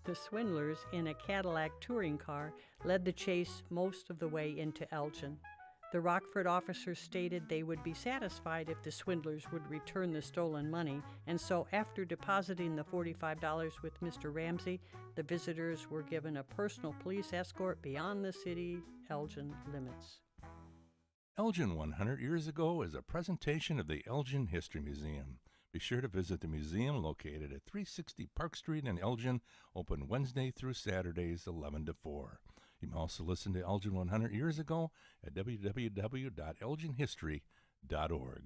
The swindlers, in a Cadillac touring car, led the chase most of the way into Elgin. The Rockford officers stated they would be satisfied if the swindlers would return the stolen money, and so after depositing the $45 with Mr. Ramsey, the visitors were given a personal police escort beyond the city Elgin limits. Elgin 100 Years Ago is a presentation of the Elgin History Museum. Be sure to visit the museum located at 360 Park Street in Elgin, open Wednesday through Saturdays 11 to 4. You can also listen to Elgin 100 Years Ago at www.elginhistory.org.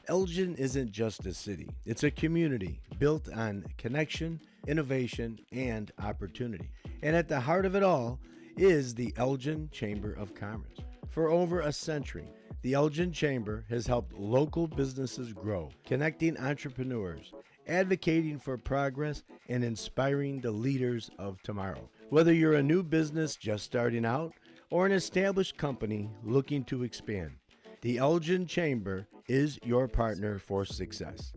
Elgin isn't just a city, it's a community built on connection, innovation, and opportunity. And at the heart of it all is the Elgin Chamber of Commerce. For over a century, the Elgin Chamber has helped local businesses grow, connecting entrepreneurs, advocating for progress, and inspiring the leaders of tomorrow. Whether you're a new business just starting out or an established company looking to expand, the Elgin Chamber is your partner for success.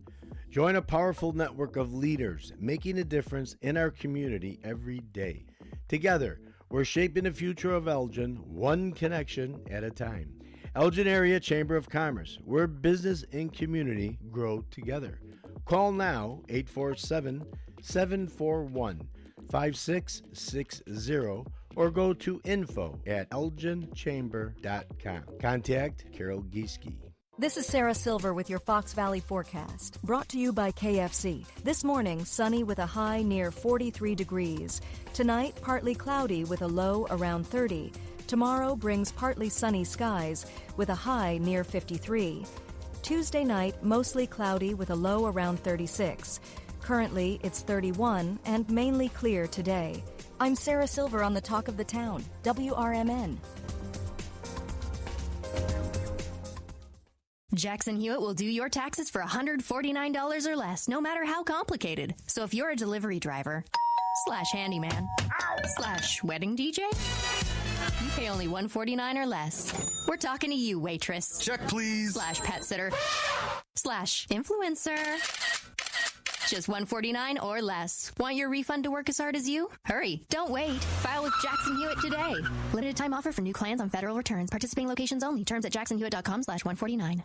Join a powerful network of leaders making a difference in our community every day. Together, we're shaping the future of Elgin one connection at a time. Elgin Area Chamber of Commerce, where business and community grow together. Call now, 847-741-5660, or go to info@elginchamber.com. Contact Carol Gieske. This is Sarah Silver with your Fox Valley forecast, brought to you by KFC. This morning, sunny with a high near 43 degrees. Tonight, partly cloudy with a low around 30. Tomorrow brings partly sunny skies with a high near 53. Tuesday night, mostly cloudy with a low around 36. Currently, it's 31 and mainly clear today. I'm Sarah Silver on the Talk of the Town, WRMN. Jackson Hewitt will do your taxes for $149 or less, no matter how complicated. So if you're a delivery driver, / handyman, / wedding DJ, you pay only $149 or less. We're talking to you, waitress. Check, please. / pet sitter, / influencer. Just $149 or less. Want your refund to work as hard as you? Hurry. Don't wait. File with Jackson Hewitt today. Limited time offer for new clients on federal returns. Participating locations only. Terms at jacksonhewitt.com/149.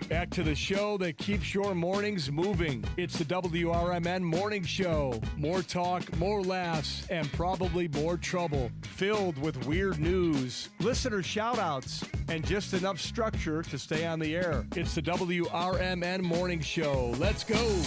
Back to the show that keeps your mornings moving. It's the WRMN Morning Show. More talk, more laughs, and probably more trouble. Filled with weird news, listener shout-outs, and just enough structure to stay on the air. It's the WRMN Morning Show. Let's go.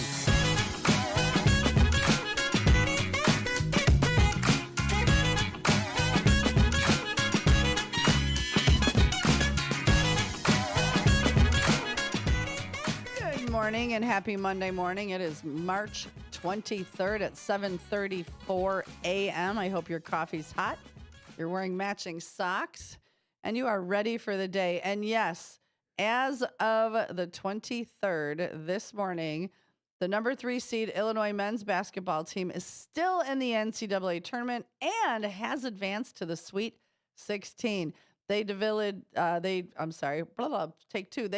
Morning and happy Monday morning. It is March 23rd at 7:34 a.m. I hope your coffee's hot. You're wearing matching socks and you are ready for the day. And yes, as of the 23rd this morning, the number 3 seed Illinois men's basketball team is still in the NCAA tournament and has advanced to the Sweet 16. They defeated They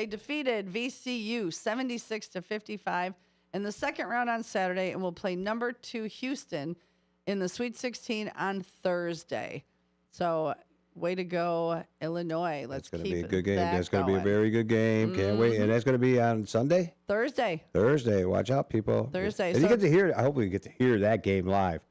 defeated VCU 76-55 in the second round on Saturday and will play number 2 Houston in the Sweet 16 on Thursday. So, way to go, Illinois. Let's keep That's going to be a good game. That's going to be a very good game. Can't wait. And that's going to be on Sunday? Thursday. Watch out, people. Thursday. And you get to hear. I hope we get to hear that game live.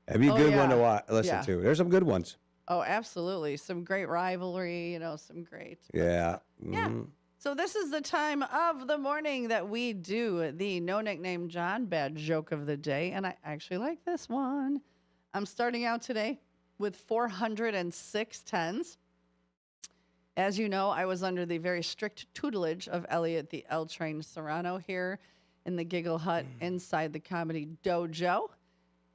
That'd be a good one to listen to. There's some good ones. Oh, absolutely. Some great rivalry, some great. Yeah. Yeah. So this is the time of the morning that we do the No Nickname John Bad Joke of the Day. And I actually like this one. I'm starting out today with 406 tens. As you know, I was under the very strict tutelage of Elliot the L Train Serrano here in the Giggle Hut inside the Comedy Dojo.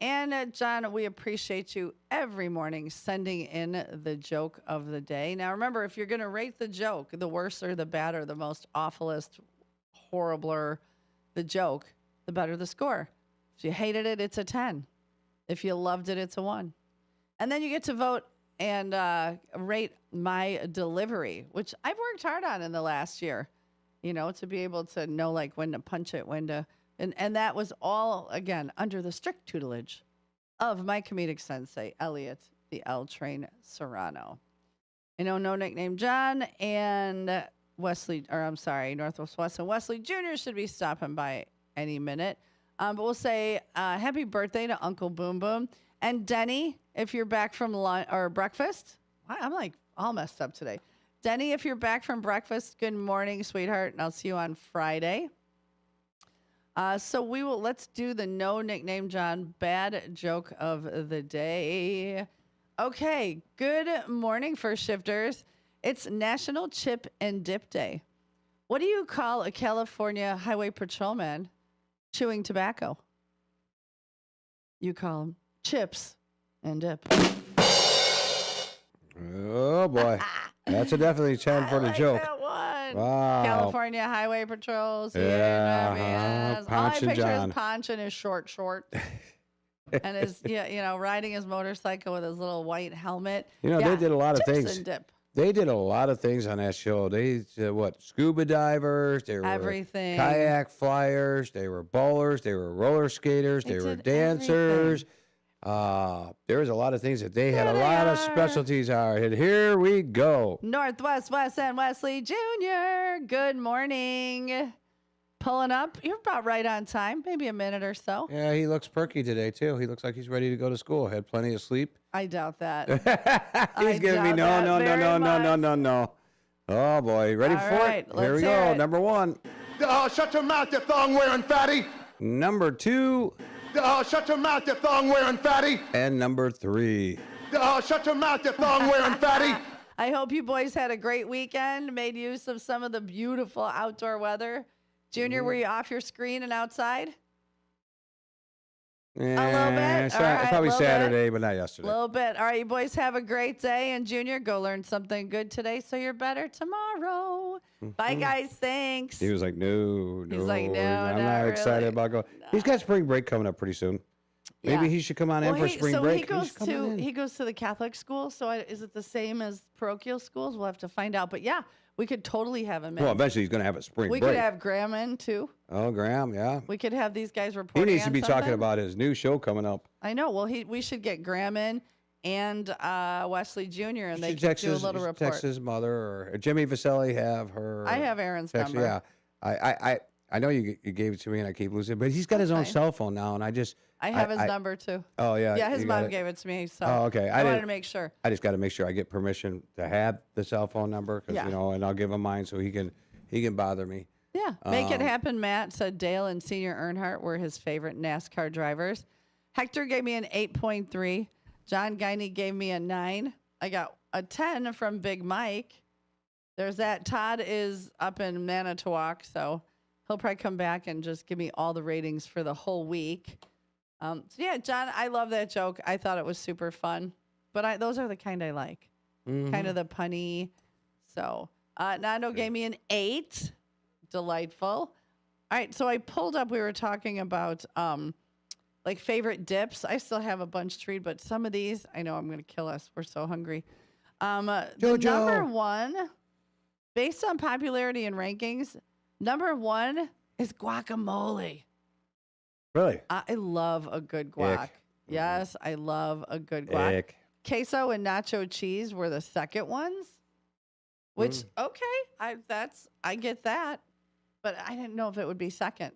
And John, we appreciate you every morning sending in the joke of the day. Now, remember, if you're going to rate the joke, the worse or the badder, the most awfulest, horribler the joke, the better the score. If you hated it, it's a 10. If you loved it, it's a 1. And then you get to vote and rate my delivery, which I've worked hard on in the last year, to be able to know like when to punch it, when to... And that was all, again, under the strict tutelage of my comedic sensei, Elliot, the L Train Serrano. No Nickname John and Northwest Wesson Wesley Jr. should be stopping by any minute. But we'll say happy birthday to Uncle Boom Boom. And Denny, if you're back from lunch or breakfast, I'm like all messed up today. Denny, if you're back from breakfast, good morning, sweetheart, and I'll see you on Friday. So let's do the no nickname John bad joke of the day. Okay, good morning, first shifters. It's National Chip and Dip Day. What do you call a California highway patrolman chewing tobacco? You call them chips and dip. Oh, boy. That's a definitely 10 for the joke. That one. Wow. California Highway Patrols. Yeah. All I picture John. is Ponch in his short. And his, riding his motorcycle with his little white helmet. They did a lot of chips things. And dip. They did a lot of things on that show. They scuba divers, they were everything. Kayak flyers, they were bowlers, they were roller skaters, they were dancers. There was a lot of things that they had a lot of specialties are. And here we go. Northwest Wes and Wesley Jr. Good morning. Pulling up. You're about right on time. Maybe a minute or so. Yeah, he looks perky today, too. He looks like he's ready to go to school. Had plenty of sleep. I doubt that. He's giving me no. Oh, boy. Ready for it? Here we go. Number one. Shut your mouth, you thong-wearing fatty. Number two. Shut your mouth, you thong-wearing fatty. And number three. Shut your mouth, you thong-wearing fatty. I hope you boys had a great weekend, made use of some of the beautiful outdoor weather. Junior, were you off your screen and outside? A little bit? Probably Saturday, but not yesterday. A little bit. All right, you boys have a great day. And Junior, go learn something good today so you're better tomorrow. Bye, guys. Thanks. He was like, no. He's like, no, I'm not excited really. about going. No. He's got spring break coming up pretty soon. Maybe he should come on in for spring break. He goes to the Catholic school. So is it the same as parochial schools? We'll have to find out. But yeah, we could totally have him in. Well, eventually he's going to have a spring break. We could have Graham in too. Oh, Graham, yeah. We could have these guys reporting. He needs to be something. talking about his new show coming up. I know. Well, we should get Graham in and Wesley Jr. and they could do a little report. Text his mother or Jimmy Vaselli have her. I have Aaron's number. Yeah, I know you gave it to me and I keep losing it, but he's got his own cell phone now, and I have his number too. Oh yeah. Yeah, his mom gave it to me, so. Oh, okay. I wanted to make sure. I just got to make sure I get permission to have the cell phone number, because and I'll give him mine so he can bother me. Yeah, make it happen. Matt said Dale and Senior Earnhardt were his favorite NASCAR drivers. Hector gave me an 8.3. John Guiney gave me a 9. I got a 10 from Big Mike. There's that. Todd is up in Manitowoc, so he'll probably come back and just give me all the ratings for the whole week. So yeah, John, I love that joke. I thought it was super fun, but those are the kind I like, kind of the punny. So Nando gave me an 8. Delightful. All right, so I pulled up. We were talking about like favorite dips. I still have a bunch to read, but some of these, I know I'm going to kill us. We're so hungry. The number one, based on popularity and rankings, number one is guacamole. Really? I love a good guac. Yes, I love a good guac. Queso and nacho cheese were the second ones, which, okay, I get that, but I didn't know if it would be second.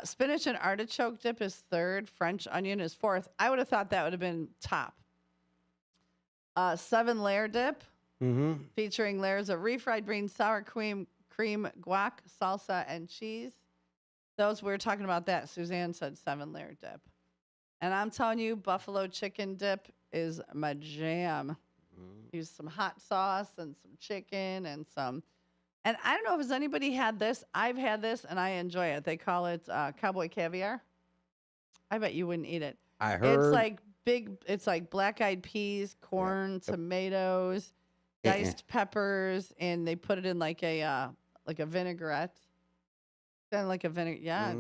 Spinach and artichoke dip is third. French onion is fourth. I would have thought that would have been top. 7-layer dip, featuring layers of refried beans, sour cream, guac, salsa, and cheese. Those, we were talking about that. Suzanne said 7-layer dip. And I'm telling you, buffalo chicken dip is my jam. Use some hot sauce and some chicken and some. And I don't know if anybody had this. I've had this and I enjoy it. They call it cowboy caviar. I bet you wouldn't eat it. I heard. It's like black-eyed peas, corn, tomatoes, diced peppers, and they put it in like a vinaigrette. Kind of like a vinegar. Yeah.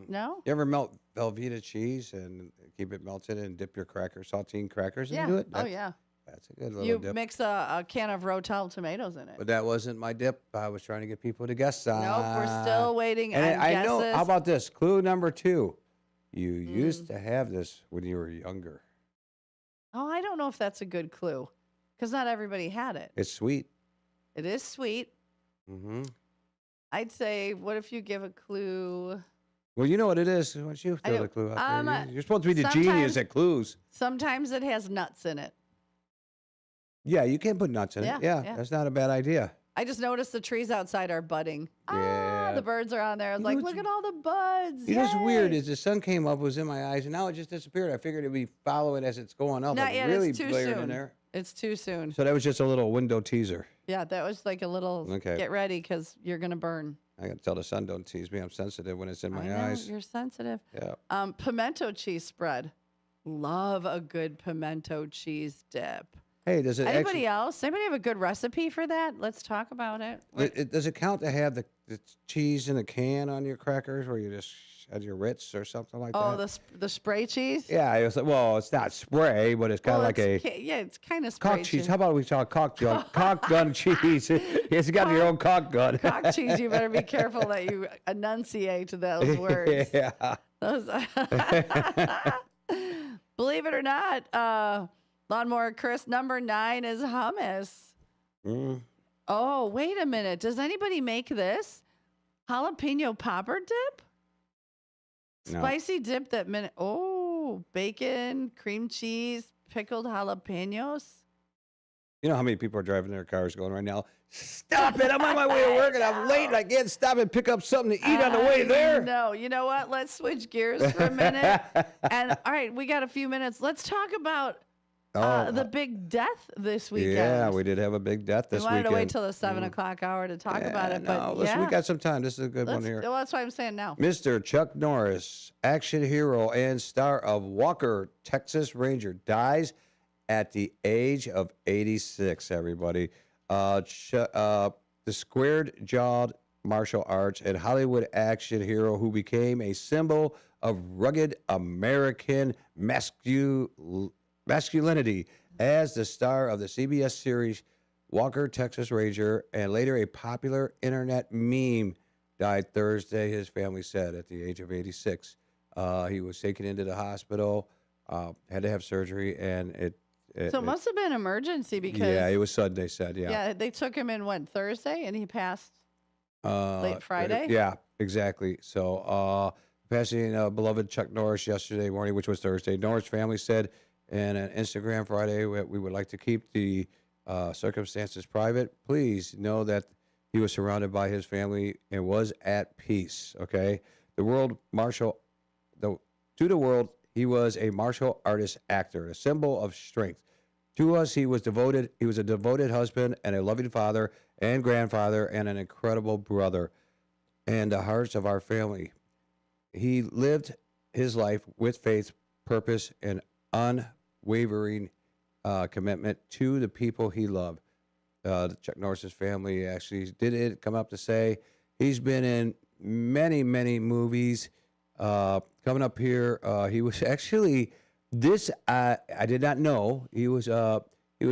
No? You ever melt Velveeta cheese and keep it melted and dip your saltine crackers into it? Oh, yeah. That's a good little dip. You mix a can of Rotel tomatoes in it. But that wasn't my dip. I was trying to get people to guess. Nope, we're still waiting on I guesses. know. How about this? Clue number 2. You used to have this when you were younger. Oh, I don't know if that's a good clue because not everybody had it. It's sweet. It is sweet. Mm-hmm. I'd say, what if you give a clue? Well, you know what it is. Why don't you throw the clue out there? You're supposed to be the genius at clues. Sometimes it has nuts in it. Yeah, you can put nuts in Yeah, it. Yeah, yeah. that's not a bad idea. I just noticed the trees outside are budding. Yeah. The birds are on there. I was like, look at all the buds. You know what's Yay. weird is the sun came up, was in my eyes, and now it just disappeared. I figured it'd be following as it's going up. Not like yet. really It's too blaring soon. in there. It's too soon. So that was just a little window teaser. Yeah, that was like a little get ready because you're going to burn. I got to tell the sun don't tease me. I'm sensitive when it's in my I know, eyes. you're sensitive. Yeah. Pimento cheese spread. Love a good pimento cheese dip. Hey, does it Anybody else? Anybody have a good recipe for that? Let's talk about it. does it count to have the cheese in a can on your crackers, where you just add your Ritz or something like Oh, that? the spray cheese? Yeah, it was like, well, it's not spray, but it's kind of like a it's kind of spray cock cheese. How about we talk cock gun cheese? It's got your own cock gun. Cock cheese. You better be careful that you enunciate those words. Yeah. Believe it or not, Lawnmower Chris, number 9 is hummus. Oh, wait a minute. Does anybody make this? Jalapeno popper dip? No. Spicy dip that bacon, cream cheese, pickled jalapenos. You know how many people are driving their cars going right now? Stop it! I'm on my way to work and I'm late and I can't stop and pick up something to eat on the way there. No, you know what? Let's switch gears for a minute. And all right, we got a few minutes. Let's talk about the big death this weekend. Yeah, we did have a big death this we wanted weekend. to wait till the 7 o'clock hour to talk about it, but listen, we got some time. This is a good one here. Well, that's what I'm saying now. Mr. Chuck Norris, action hero and star of Walker, Texas Ranger, dies at the age of 86, everybody. The squared-jawed martial arts and Hollywood action hero who became a symbol of rugged American masculinity as the star of the CBS series Walker, Texas Ranger, and later a popular internet meme, died Thursday, his family said, at the age of 86. He was taken into the hospital, had to have surgery, and So it must have been emergency because... Yeah, it was sudden, they said, yeah. Yeah, they took him in, Thursday, and he passed late Friday? Yeah, exactly. So passing beloved Chuck Norris yesterday morning, which was Thursday. Norris family said in an Instagram Friday, we would like to keep the circumstances private. Please know that he was surrounded by his family and was at peace, okay? To the world, he was a martial artist actor, a symbol of strength. To us, he was devoted. He was a devoted husband and a loving father and grandfather and an incredible brother and the hearts of our family. He lived his life with faith, purpose, and unwavering commitment to the people he loved. Chuck Norris's family actually did come up to say he's been in many, many movies. Coming up here, he was actually I did not know he was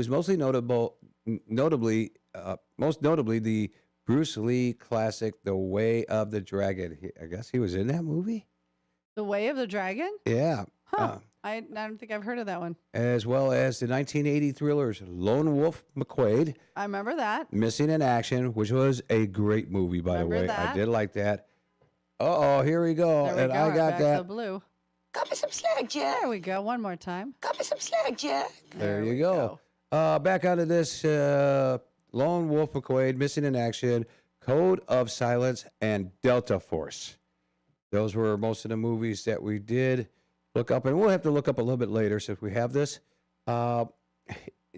most notably the Bruce Lee classic The Way of the Dragon. I guess he was in that movie. The Way of the Dragon? Yeah. Huh. I don't think I've heard of that one. As well as the 1980 thrillers Lone Wolf McQuade, I remember that. Missing in Action, which was a great movie, by the way. Remember that? I did like that. Here we go. There we and go. I We're got back that. to blue. Got me some slack, Jack. There we go. One more time. Got me some slack, Jack. There you go. Back onto this Lone Wolf McQuade, Missing in Action, Code of Silence, and Delta Force. Those were most of the movies that we did look up, and we'll have to look up a little bit later since we have this. All the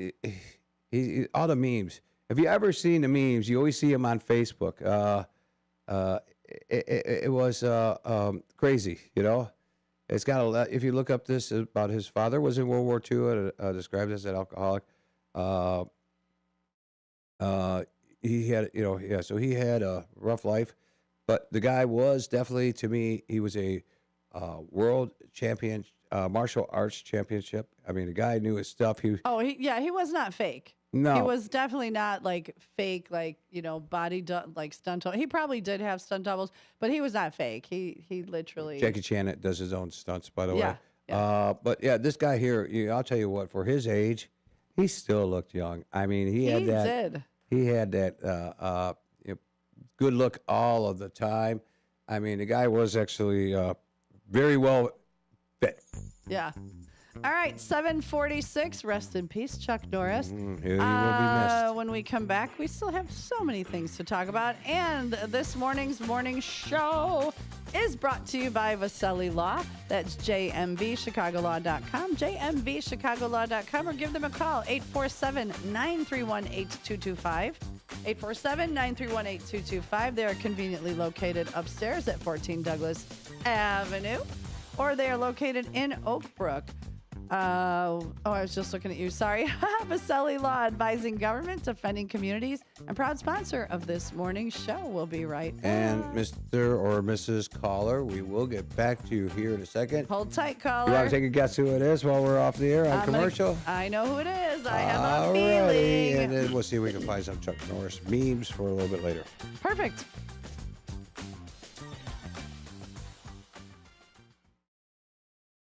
memes. Have you ever seen the memes? You always see them on Facebook. It was crazy, you know. It's got a lot. If you look up this about his father was in World War II, described as an alcoholic. He had, so he had a rough life, but the guy was definitely, to me, he was a world champion, martial arts championship. I mean, the guy knew his stuff. He was not fake. No. He was definitely not like fake, like stunt. He probably did have stunt doubles, but he was not fake. He literally. Jackie Chan does his own stunts, by the way. Yeah. But yeah, this guy here, I'll tell you what, for his age, he still looked young. I mean, he had that good look all of the time. I mean, the guy was actually very well fit. Yeah. All right, 746. Rest in peace, Chuck Norris. He will be missed. When we come back, we still have so many things to talk about. And this morning's morning show is brought to you by Vasselli Law. That's jmvchicagolaw.com, jmvchicagolaw.com, or give them a call, 847-931-8225. 847-931-8225. They are conveniently located upstairs at 14 Douglas Avenue, or they are located in Oak Brook. I was just looking at you. Sorry. Vasselli Law, advising government, defending communities, and proud sponsor of this morning's show. We'll be right back. And Mr. or Mrs. Caller, we will get back to you here in a second. Hold tight, caller. You want to take a guess who it is while we're off the air on commercial? I know who it is. I have a feeling. And then we'll see if we can find some Chuck Norris memes for a little bit later. Perfect.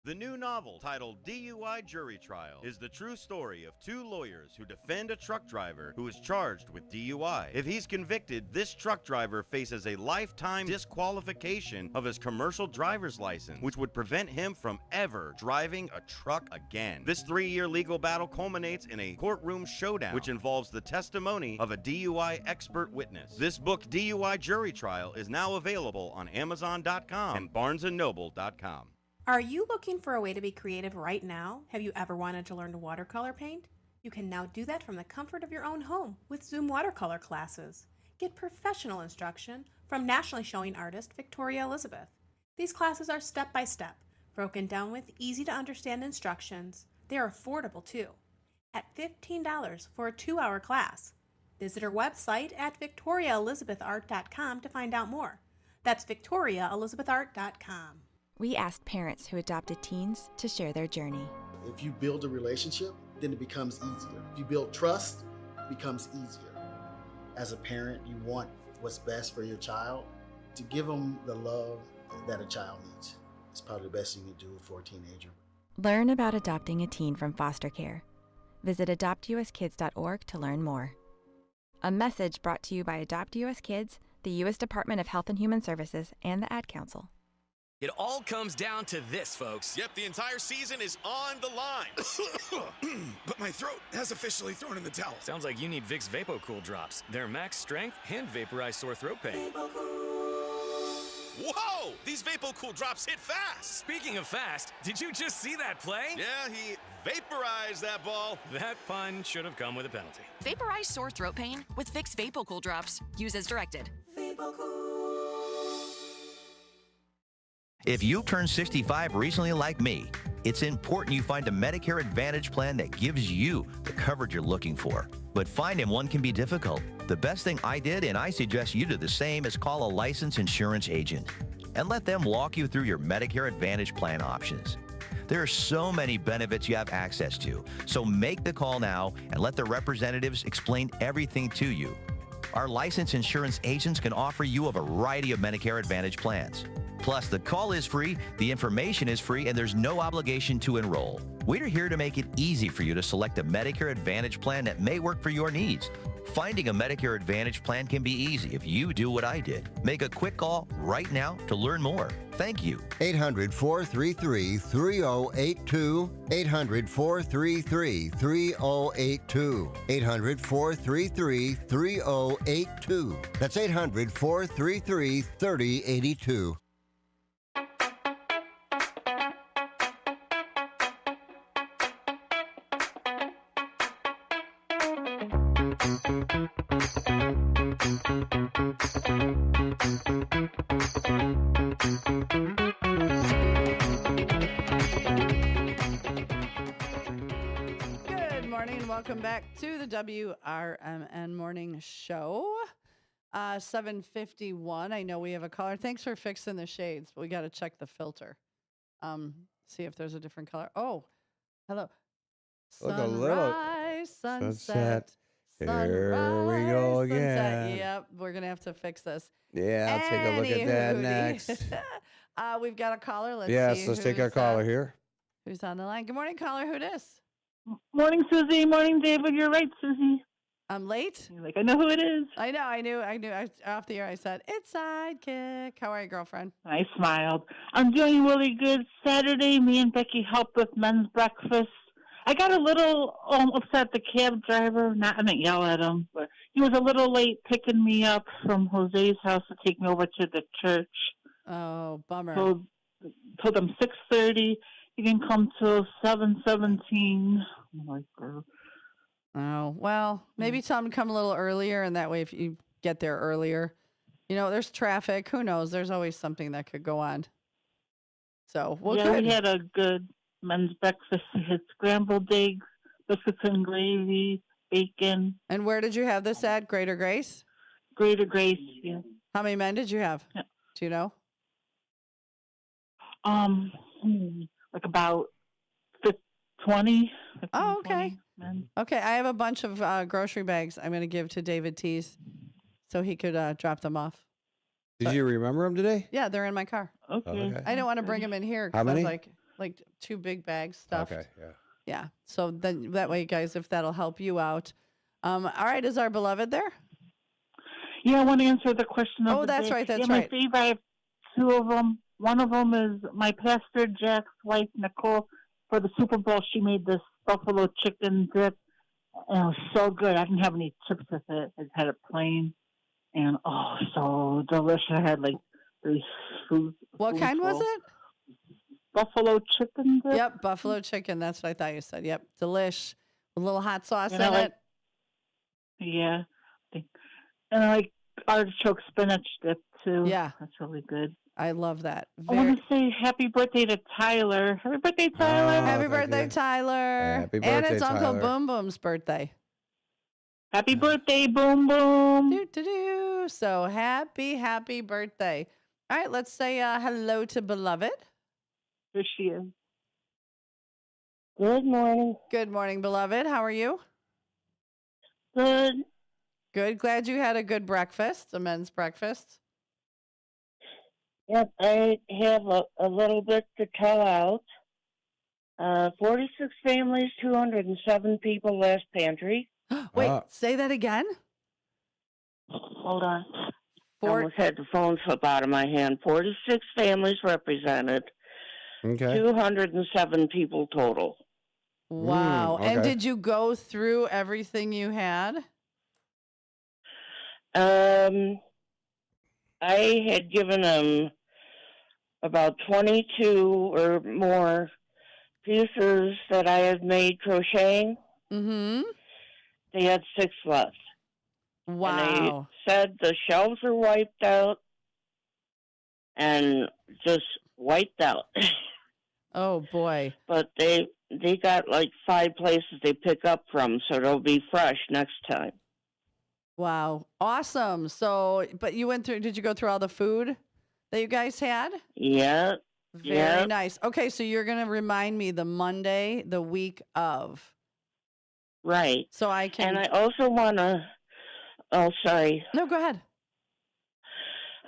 The new novel, titled DUI Jury Trial, is the true story of two lawyers who defend a truck driver who is charged with DUI. If he's convicted, this truck driver faces a lifetime disqualification of his commercial driver's license, which would prevent him from ever driving a truck again. This 3-year legal battle culminates in a courtroom showdown, which involves the testimony of a DUI expert witness. This book, DUI Jury Trial, is now available on Amazon.com and BarnesandNoble.com. Are you looking for a way to be creative right now? Have you ever wanted to learn to watercolor paint? You can now do that from the comfort of your own home with Zoom watercolor classes. Get professional instruction from nationally showing artist Victoria Elizabeth. These classes are step-by-step, broken down with easy-to-understand instructions. They are affordable too, at $15 for a 2-hour class. Visit her website at victoriaelizabethart.com to find out more. That's victoriaelizabethart.com. We asked parents who adopted teens to share their journey. If you build a relationship, then it becomes easier. If you build trust, it becomes easier. As a parent, you want what's best for your child. To give them the love that a child needs is probably the best thing you can do for a teenager. Learn about adopting a teen from foster care. Visit adoptuskids.org to learn more. A message brought to you by Adopt US Kids, the U.S. Department of Health and Human Services, and the Ad Council. It all comes down to this, folks. Yep, the entire season is on the line. But my throat has officially thrown in the towel. Sounds like you need Vicks VapoCool drops. They're max strength and vaporize sore throat pain. Whoa! These VapoCool drops hit fast. Speaking of fast, did you just see that play? Yeah, he vaporized that ball. That pun should have come with a penalty. Vaporize sore throat pain with Vicks VapoCool drops. Use as directed. If you turned 65 recently like me, it's important you find a Medicare Advantage plan that gives you the coverage you're looking for. But finding one can be difficult. The best thing I did, and I suggest you do the same, is call a licensed insurance agent and let them walk you through your Medicare Advantage plan options. There are so many benefits you have access to, so make the call now and let the representatives explain everything to you. Our licensed insurance agents can offer you a variety of Medicare Advantage plans. Plus, the call is free, the information is free, and there's no obligation to enroll. We're here to make it easy for you to select a Medicare Advantage plan that may work for your needs. Finding a Medicare Advantage plan can be easy if you do what I did. Make a quick call right now to learn more. Thank you. 800-433-3082. 800-433-3082. 800-433-3082. That's 800-433-3082. Good morning and welcome back to the WRMN Morning Show. 7:51. I know we have a caller. Thanks for fixing the shades, but we got to check the filter. See if there's a different color. Oh, hello. Look a little Sunrise, sunset. Here we go again. Sunset. Yep, we're gonna have to fix this. Yeah, I'll take a look at that next. We've got a caller. Let's Yes, let's take our caller here. Who's on the line? Good morning, caller. Who dis? Morning, Susie. Morning, David. You're right, Susie. I'm late? You're like, I know who it is. I know. I knew. Off the air, I said, it's Sidekick. How are you, girlfriend? I smiled. I'm doing really good. Saturday, me and Becky helped with men's breakfast. I got a little upset the cab driver. I didn't yell at him, but he was a little late picking me up from Jose's house to take me over to the church. Oh, bummer. Told him 6:30. He didn't come till 7:17. I'm like, oh, well, maybe tell him to come a little earlier, and that way if you get there earlier, there's traffic. Who knows? There's always something that could go on. So, well, yeah, good. we had a good men's breakfast. We had scrambled eggs, biscuits and gravy, bacon. And where did you have this at? Greater Grace? Greater Grace, yeah. How many men did you have? Yeah. Do you know? Like about 20. 15, oh, okay. 20 men. Okay, I have a bunch of grocery bags I'm going to give to David Teese so he could drop them off. Did you remember them today? Yeah, they're in my car. Okay. I didn't want to bring them in here How because many? like 2 big bags stuffed. Okay, yeah. Yeah. So then that way, guys, if that'll help you out. All right, is our beloved there? Yeah, I want to answer the question of Oh, the that's day. right. That's yeah, right. My favorite, I have 2 of them. One of them is my pastor Jack's wife, Nicole. For the Super Bowl, she made this buffalo chicken dip. And it was so good. I didn't have any chips with it. I just had it plain. And, so delicious. I had like 3 foods. What kind was it? Buffalo chicken dip. Yep, buffalo chicken. That's what I thought you said. Yep, delish. With a little hot sauce And in I it. Yeah. And I like artichoke spinach dip, too. Yeah. That's really good. I love that. I want to say happy birthday to Tyler. Happy birthday, Tyler. Happy birthday, Tyler. Happy And birthday, it's Uncle Tyler. Boom Boom's birthday. Happy birthday, Boom Boom. Do. So happy birthday. All right, let's say hello to beloved. Here she is. Good morning. Good morning, beloved. How are you? Good. Good. Glad you had a good breakfast, a men's breakfast. Yep, I have a little bit to tell out. 46 families, 207 people last pantry. Wait, say that again? Hold on. I almost had the phone slip out of my hand. 46 families represented. Okay. 207 people total. Wow. okay. And did you go through everything you had? I had given them about 22 or more pieces that I had made crocheting. Mm-hmm. They had 6 left. Wow. And they said the shelves are wiped out and just wiped out. Oh, boy. But they got like 5 places they pick up from, so they'll be fresh next time. Wow. Awesome. So, but you went through, did you go through all the food that you guys had? Yeah. Very nice. Okay, so you're going to remind me the Monday, the week of. Right. So I can. And I also want to, oh, sorry. No, go ahead.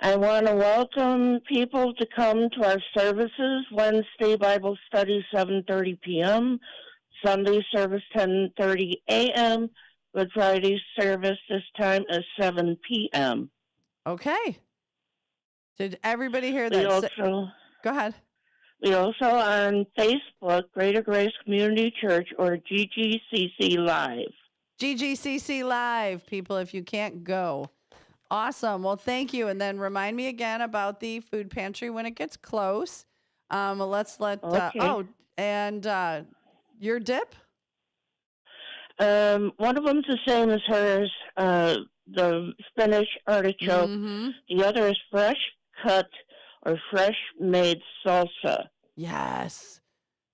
I want to welcome people to come to our services. Wednesday Bible study, 7:30 p.m. Sunday service, 10:30 a.m. Good Friday service this time is 7 p.m. Okay. Did everybody hear that? Go ahead. We also on Facebook, Greater Grace Community Church, or GGCC Live. GGCC Live, people, if you can't go. Awesome. Well, thank you. And then remind me again about the food pantry when it gets close. Let's let, Okay. Your dip? One of them's the same as hers, the spinach artichoke. Mm-hmm. The other is fresh cut or fresh made salsa. Yes.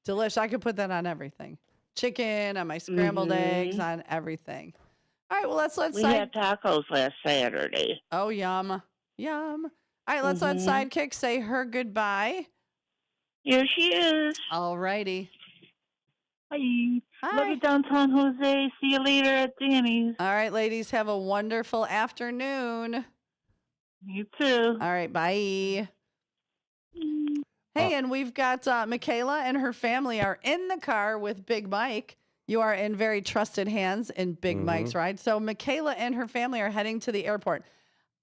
Delish. I could put that on everything. Chicken, on my scrambled eggs, on everything. All right, well, let's We had tacos last Saturday. Oh, yum. Yum. All right, let's let Sidekick say her goodbye. Here she is. All righty. Hi. Love you, downtown Jose. See you later at Danny's. All right, ladies, have a wonderful afternoon. You too. All right, bye. Hey, and we've got Michaela and her family are in the car with Big Mike You are in very trusted hands in Big Mike's Ride. So Michaela and her family are heading to the airport.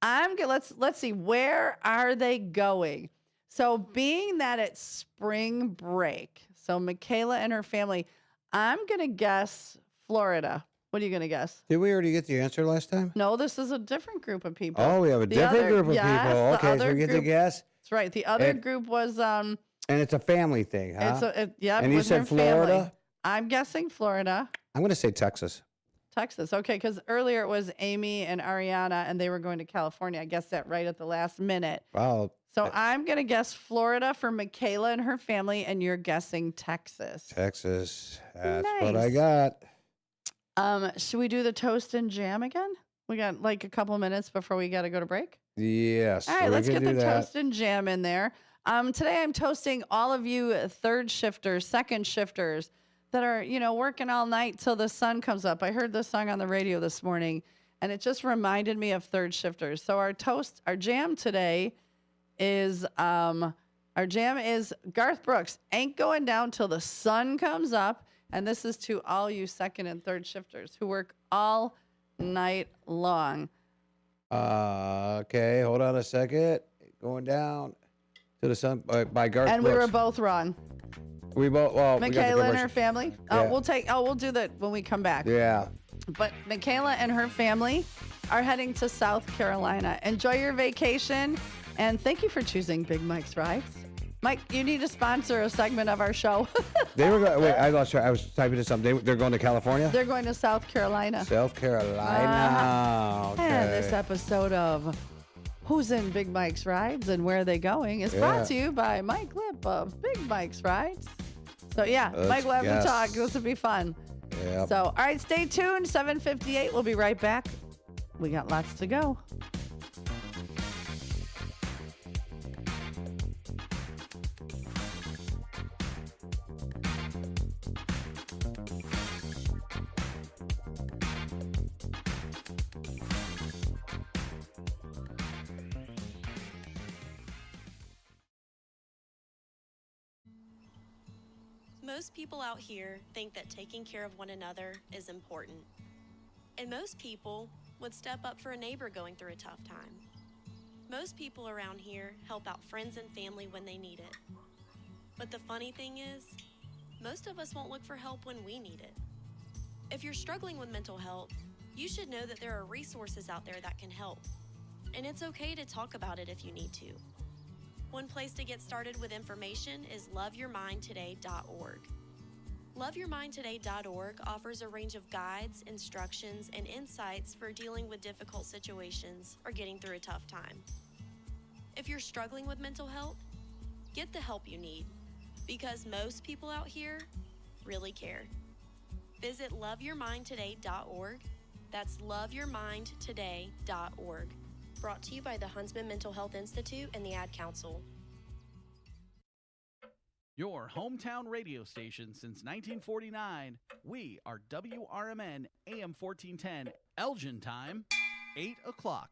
Let's see, where are they going? So being that it's spring break, so Michaela and her family, I'm gonna guess Florida. What are you gonna guess? Did we already get the answer last time? No, this is a different group of people. Oh, we have a different group of yes, people. Okay, so we get to guess. That's right. The other group was And it's a family thing, huh? And you with said her Florida? family. I'm guessing Florida. I'm going to say Texas. Texas. Okay, because earlier it was Amy and Ariana, and they were going to California. I guessed that right at the last minute. Wow. So I'm going to guess Florida for Michaela and her family, and you're guessing Texas. Texas. That's Nice. what I got. Should we do the toast and jam again? We got like a couple minutes before we got to go to break. Yes. All right, let's get the that. toast and jam in there. Today I'm toasting all of you third shifters, second shifters that are, working all night till the sun comes up. I heard this song on the radio this morning, and it just reminded me of third shifters. So our jam today is, Garth Brooks, Ain't Going Down Till the Sun Comes Up. And this is to all you second and third shifters who work all night long. Okay, hold on a second. Going down to the sun by Garth And Brooks. we were both wrong. We both, well, Michaela and her family. Yeah. We'll do that when we come back. Yeah. But Michaela and her family are heading to South Carolina. Enjoy your vacation, and thank you for choosing Big Mike's Rides. Mike, you need to sponsor a segment of our show. They were going. Wait, I lost track. I was typing to something. They're going to California. They're going to South Carolina. South Carolina. Okay. And this episode of Who's in Big Mike's Rides and Where Are They Going is brought to you by Mike Lip of Big Mike's Rides. So Mike will have to talk. This will be fun. Yep. So, all right, stay tuned. 7:58. We'll be right back. We got lots to go. Most people out here think that taking care of one another is important. And most people would step up for a neighbor going through a tough time. Most people around here help out friends and family when they need it. But the funny thing is, most of us won't look for help when we need it. If you're struggling with mental health, you should know that there are resources out there that can help. And it's okay to talk about it if you need to. One place to get started with information is loveyourmindtoday.org. Loveyourmindtoday.org offers a range of guides, instructions, and insights for dealing with difficult situations or getting through a tough time. If you're struggling with mental health, get the help you need, because most people out here really care. Visit loveyourmindtoday.org. That's loveyourmindtoday.org. Brought to you by the Huntsman Mental Health Institute and the Ad Council. Your hometown radio station since 1949. We are WRMN AM 1410. Elgin time, 8 o'clock.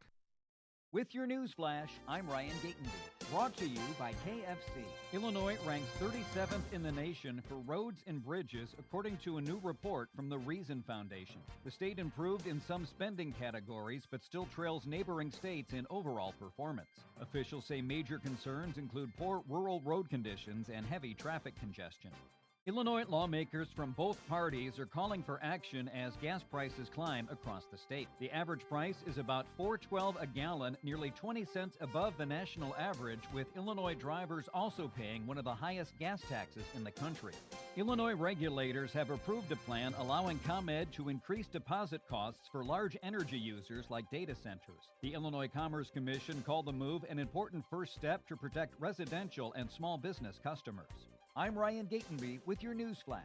With your news flash, I'm Ryan Gatenby. Brought to you by KFC. Illinois ranks 37th in the nation for roads and bridges, according to a new report from the Reason Foundation. The state improved in some spending categories, but still trails neighboring states in overall performance. Officials say major concerns include poor rural road conditions and heavy traffic congestion. Illinois lawmakers from both parties are calling for action as gas prices climb across the state. The average price is about $4.12 a gallon, nearly 20 cents above the national average, with Illinois drivers also paying one of the highest gas taxes in the country. Illinois regulators have approved a plan allowing ComEd to increase deposit costs for large energy users like data centers. The Illinois Commerce Commission called the move an important first step to protect residential and small business customers. I'm Ryan Gatenby with your news flash.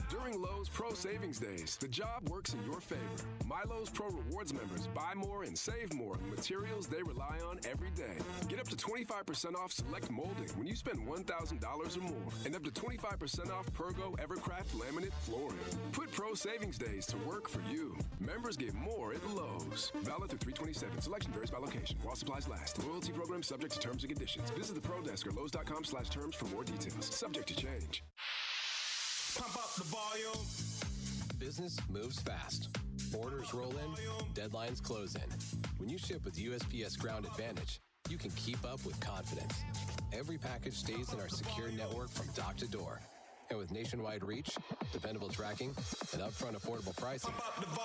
During Lowe's Pro Savings Days. The job works in your favor. My Lowe's Pro Rewards members buy more and save more on materials they rely on every day. Get up to 25% off select molding when you spend $1,000 or more, and up to 25% off Pergo Evercraft laminate flooring. Put Pro Savings Days to work for you. Members get more at Lowe's. Valid through 3/27. Selection varies by location. While supplies last. Loyalty program subject to terms and conditions. Visit the Pro Desk or Lowe's.com/terms for more details. Subject to change. Pump up the volume. Business moves fast. Orders roll in, deadlines close in. When you ship with USPS Ground Advantage, you can keep up with confidence. Every package stays in our secure network from dock to door. And with nationwide reach, dependable tracking, and upfront affordable pricing,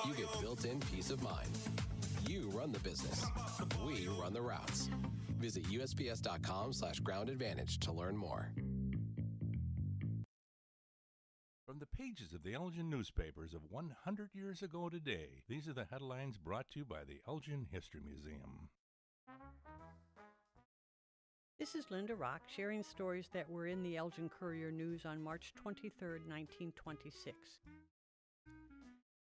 you get built-in peace of mind. You run the business. We run the routes. Visit USPS.com/Ground Advantage to learn more. From the pages of the Elgin newspapers of 100 years ago today, these are the headlines brought to you by the Elgin History Museum. This is Linda Rock sharing stories that were in the Elgin Courier News on March 23, 1926.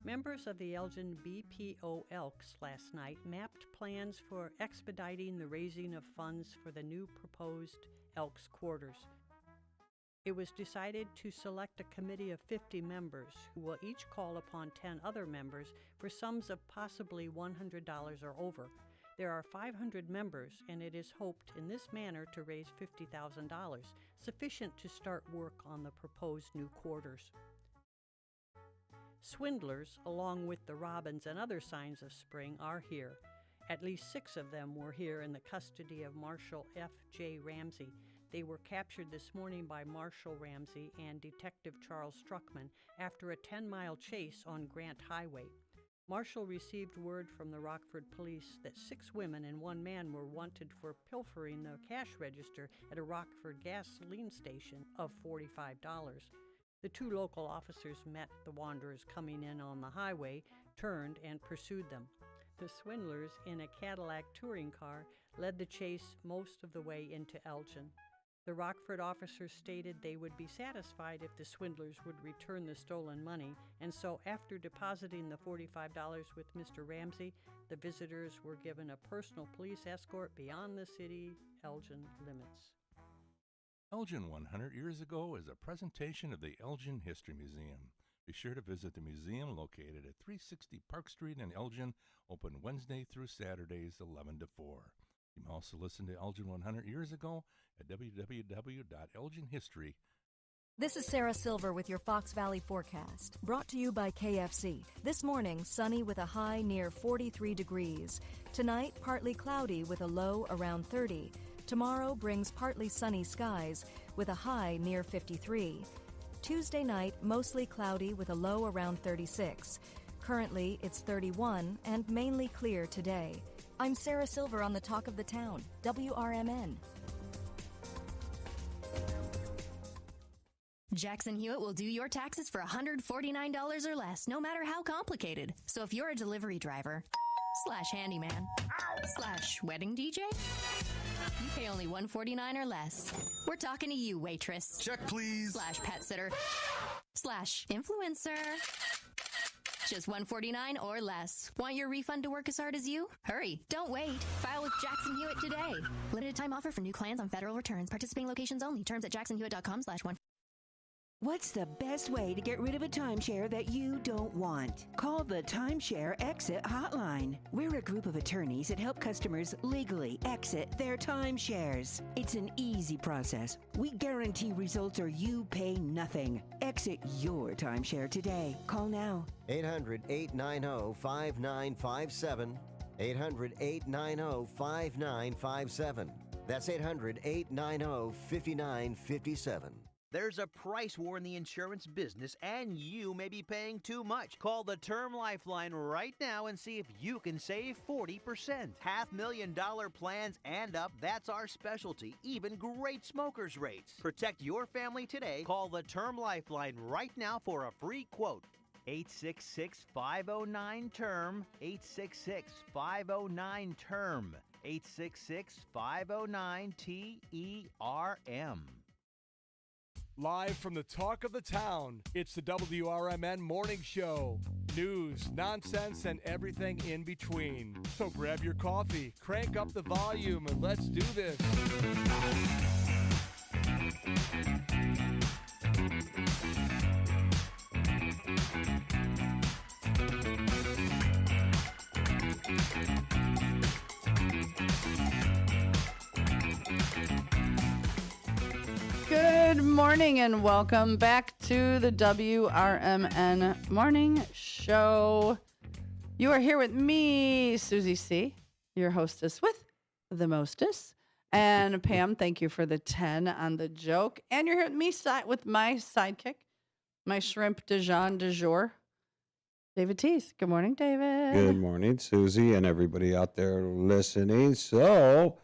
Members of the Elgin BPO Elks last night mapped plans for expediting the raising of funds for the new proposed Elks quarters. It was decided to select a committee of 50 members who will each call upon 10 other members for sums of possibly $100 or over. There are 500 members, and it is hoped in this manner to raise $50,000, sufficient to start work on the proposed new quarters. Swindlers, along with the robins and other signs of spring, are here. At least 6 of them were here in the custody of Marshal F.J. Ramsey. They were captured this morning by Marshal Ramsey and Detective Charles Struckman after a 10-mile chase on Grant Highway. Marshall received word from the Rockford police that 6 women and 1 man were wanted for pilfering the cash register at a Rockford gasoline station of $45. The 2 local officers met the wanderers coming in on the highway, turned, and pursued them. The swindlers, in a Cadillac touring car, led the chase most of the way into Elgin. The Rockford officers stated they would be satisfied if the swindlers would return the stolen money, and so after depositing the $45 with Mr. Ramsey, the visitors were given a personal police escort beyond the city Elgin limits. Elgin 100 years ago is a presentation of the Elgin History Museum. Be sure to visit the museum located at 360 Park Street in Elgin, open Wednesday through Saturdays 11 to 4. You can also listen to Elgin 100 years ago at www.elginhistory.com. This is Sarah Silver with your Fox Valley forecast, brought to you by KFC. This morning, sunny with a high near 43 degrees. Tonight, partly cloudy with a low around 30. Tomorrow brings partly sunny skies with a high near 53. Tuesday night, mostly cloudy with a low around 36. Currently, it's 31 and mainly clear today. I'm Sarah Silver on the Talk of the Town, WRMN. Jackson Hewitt will do your taxes for $149 or less, no matter how complicated. So if you're a delivery driver, / handyman, / wedding DJ, you pay only $149 or less. We're talking to you, waitress. Check, please. / pet sitter, / influencer. Just $149 or less. Want your refund to work as hard as you? Hurry, don't wait. File with Jackson Hewitt today. Limited time offer for new clients on federal returns. Participating locations only. Terms at jacksonhewitt.com/1. What's the best way to get rid of a timeshare that you don't want? Call the Timeshare Exit Hotline. We're a group of attorneys that help customers legally exit their timeshares. It's an easy process. We guarantee results or you pay nothing. Exit your timeshare today. Call now. 800-890-5957. 800-890-5957. That's 800-890-5957. There's a price war in the insurance business, and you may be paying too much. Call the Term Lifeline right now and see if you can save 40%. $500,000 plans and up, that's our specialty. Even great smokers' rates. Protect your family today. Call the Term Lifeline right now for a free quote. 866-509-TERM. 866-509-TERM. 866-509-TERM. Live from the talk of the town, it's the WRMN Morning Show. News, nonsense, and everything in between. So grab your coffee, crank up the volume, and let's do this. Good morning and welcome back to the WRMN Morning Show. You are here with me, Susie C., your hostess with the mostest. And Pam, thank you for the 10 on the joke. And you're here with me with my sidekick, my shrimp Dijon du jour, David Teese. Good morning, David. Good morning, Susie, and everybody out there listening. So,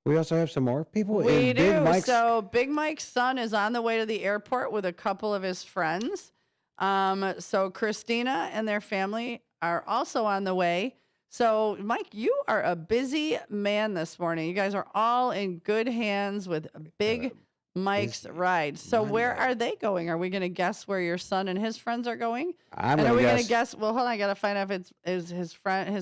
we also have some more people. We do. Big Mike's. So Big Mike's son is on the way to the airport with a couple of his friends. So Christina and their family are also on the way. So Mike, you are a busy man this morning. You guys are all in good hands with Big Mike's ride. So where are they going? Are we going to guess where your son and his friends are going? I'm and are gonna we going to guess- guess? Well, hold on. I got to find out if it's his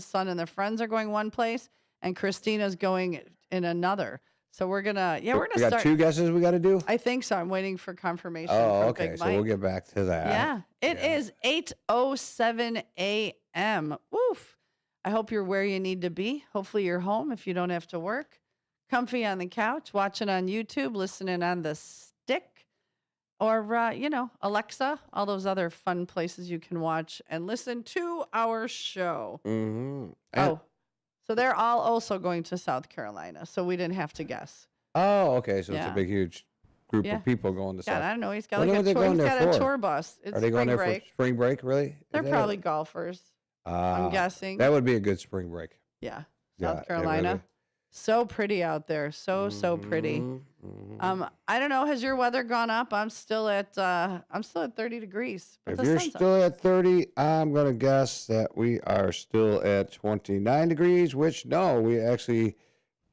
son and their friends are going one place, and Christina's going in another. So we're gonna We got start. two guesses we got to do? I think so. I'm waiting for confirmation. Oh, from okay. Big So Mike. we'll get back to that. Yeah, it is 8:07 a.m. Woof. I hope you're where you need to be. Hopefully you're home if you don't have to work. Comfy on the couch, watching on YouTube, listening on the stick, or Alexa, all those other fun places you can watch and listen to our show. Mm-hmm. So they're all also going to South Carolina. So we didn't have to guess. Oh, okay. So it's Yeah. a big, huge group Yeah. of people going to God, South. I don't know. He's got What like are a they tour. going He's there got a for? tour bus. It's Are they going spring there break. for spring break? Really? Is They're that it? probably golfers. I'm guessing. That would be a good spring break. Yeah. Yeah, South it Carolina. really- So pretty out there. So pretty. Mm-hmm. I don't know. Has your weather gone up? I'm still at 30 degrees. But If the you're sun's up. still at 30, I'm going to guess that we are still at 29 degrees, which, no, we actually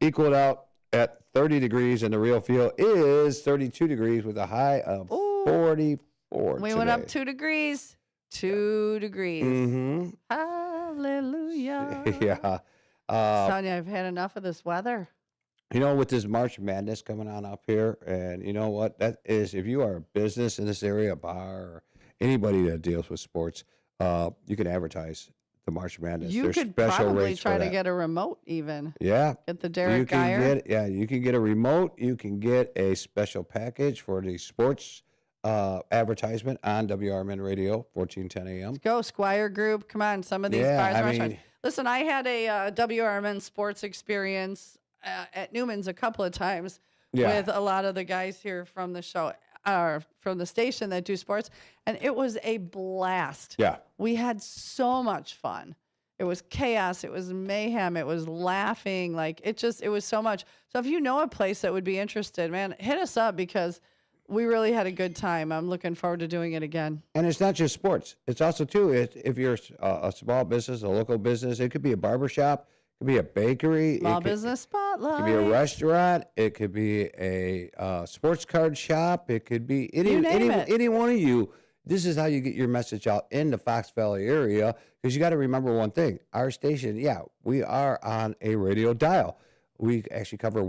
equaled out at 30 degrees, and the real feel is 32 degrees with a high of 44 We went up 2 degrees. 2 degrees. Mm-hmm. Hallelujah. Yeah. Sonia, I've had enough of this weather. With this March Madness coming on up here, and you know what? That is, if you are a business in this area, a bar, or anybody that deals with sports, you can advertise the March Madness. You There's could special probably rates try for to that. get a remote even. Yeah. Get the You Derek can Geyer. you can get a remote. You can get a special package for the sports advertisement on WRMN Radio, 1410 a.m. Go Squire Group. Come on, some of these Yeah, bars and I restaurants. mean- Listen, I had a WRMN sports experience at Newman's a couple of times Yeah. with a lot of the guys here from the show, from the station that do sports, and it was a blast. Yeah. We had so much fun. It was chaos. It was mayhem. It was laughing. It was so much. So if you know a place that would be interested, man, hit us up because we really had a good time. I'm looking forward to doing it again. And it's not just sports. It's also, too, if you're a small business, a local business, it could be a barbershop, it could be a bakery. Small it could, business spotlight. It could be a restaurant. It could be a sports card shop. It could be You name it. any one of you. This is how you get your message out in the Fox Valley area, because you got to remember one thing. Our station, we are on a radio dial. We actually cover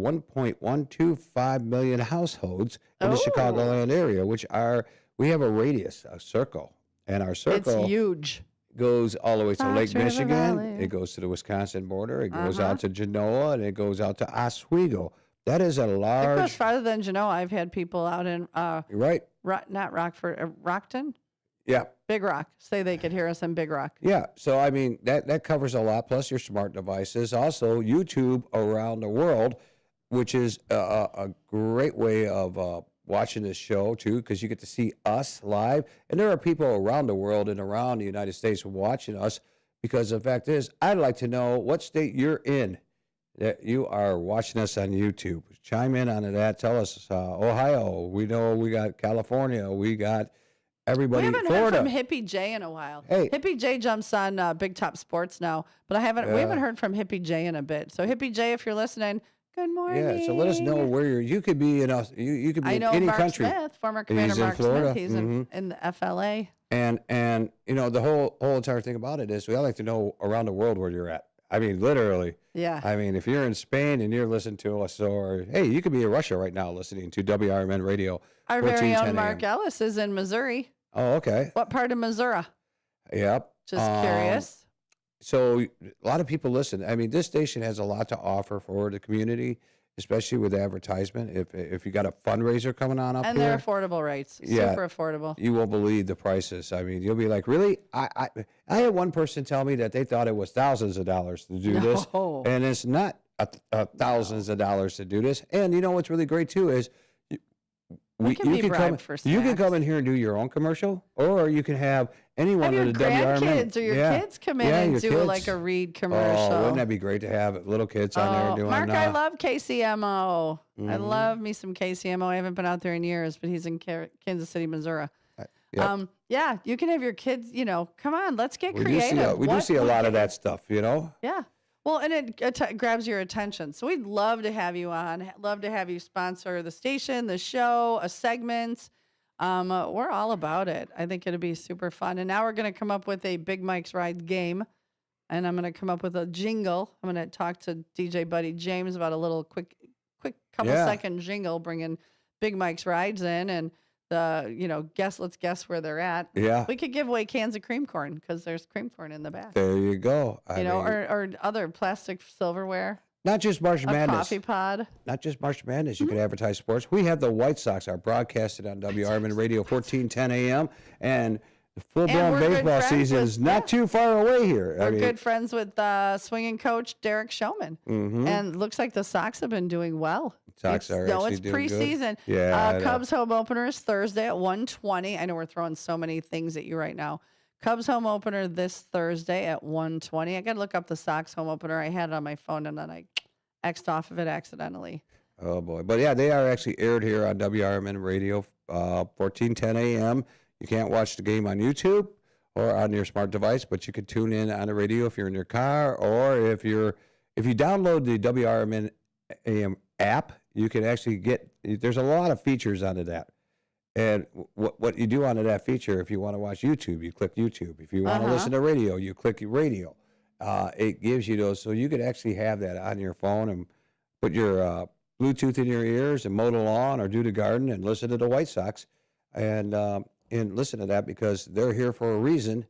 1.125 million households in the Chicagoland area, we have a radius, a circle. And our circle It's huge. goes all the way to Fox Lake River Michigan. Valley. It goes to the Wisconsin border. It goes Uh-huh. out to Genoa, and it goes out to Oswego. That is a It goes large, farther than Genoa. I've had people out in right? not Rockford, Rockton, Yeah. Big Rock. Say they could hear us in Big Rock. Yeah, so I mean that covers a lot. Plus your smart devices, also YouTube around the world, which is a great way of watching this show too, because you get to see us live, and there are people around the world and around the United States watching us. Because the fact is, I'd like to know what state you're in that you are watching us on YouTube. Chime in on that. Tell us Ohio. We know we got California. We got everybody. We haven't Florida. heard from Hippie J in a while. Hey. Hippie J jumps on Big Top Sports now, but we haven't heard from Hippie J in a bit. So Hippie J, if you're listening, Good morning. Yeah, so let us know where you could be in you could be I in know any Mark country. Smith, former Commander He's in Mark Florida. Smith. He's in the FLA. And the whole entire thing about it is we all like to know around the world where you're at. I mean, literally. Yeah. I mean, if you're in Spain and you're listening to us, or hey, you could be in Russia right now listening to WRMN Radio. Our very 1410 own Mark AM. Ellis is in Missouri. Oh, okay. What part of Missouri? Yep. Just curious. So a lot of people listen. I mean, this station has a lot to offer for the community, especially with advertisement. If you got a fundraiser coming on up And here, they're affordable rates. Yeah. Super affordable. you won't believe the prices. I mean, you'll be like, really? I had one person tell me that they thought it was thousands of dollars to do this, No. and it's not thousands of dollars to do this. And you know what's really great too is We can be come. bribed for You can snacks. come in here and do your own commercial, or you can have anyone Have your of the WRMN. grandkids or your kids come in and your do kids. like a read commercial. Oh, wouldn't that be great to have little kids on there doing? Mark, I love KCMO. I Mhm. love me some KCMO. I haven't been out there in years, but he's in Kansas City, Missouri. Yep. Yeah, you can have your kids, come on, let's get we creative. do see a lot of that stuff, Yeah. Well, and it grabs your attention. So we'd love to have you on, love to have you sponsor the station, the show, a segment. We're all about it. I think it'll be super fun. And now we're going to come up with a Big Mike's Ride game. And I'm going to come up with a jingle. I'm going to talk to DJ Buddy James about a little quick couple second jingle, bringing Big Mike's Rides in and let's guess where they're at. Yeah. We could give away cans of cream corn because there's cream corn in the back. There you go. I mean, or other plastic silverware. not just March A Madness. coffee pod. Not just March Madness. You can advertise sports. We have the White Sox are broadcasted on WRMN Radio 1410 AM, and the full-blown we're good baseball friends season with- is not too far away here. We're good friends with swinging coach Derek Showman. Mhm. And looks like the Sox have been doing well. Sox are actually it's doing good. preseason. Yeah, I know. Cubs home opener is Thursday at 1:20. I know we're throwing so many things at you right now. Cubs home opener this Thursday at 1:20. I got to look up the Sox home opener. I had it on my phone and then I X'd off of it accidentally. Oh boy, but yeah, they are actually aired here on WRMN Radio 1410 AM. You can't watch the game on YouTube or on your smart device, but you can tune in on the radio if you're in your car, or if you download the WRMN AM app, you can actually there's a lot of features onto that. And what you do onto that feature, if you want to watch YouTube, you click YouTube. If you want to listen to radio, you click radio. It gives you those, so you could actually have that on your phone and put your Bluetooth in your ears and mow the lawn or do the garden and listen to the White Sox and listen to that because they're here for a reason.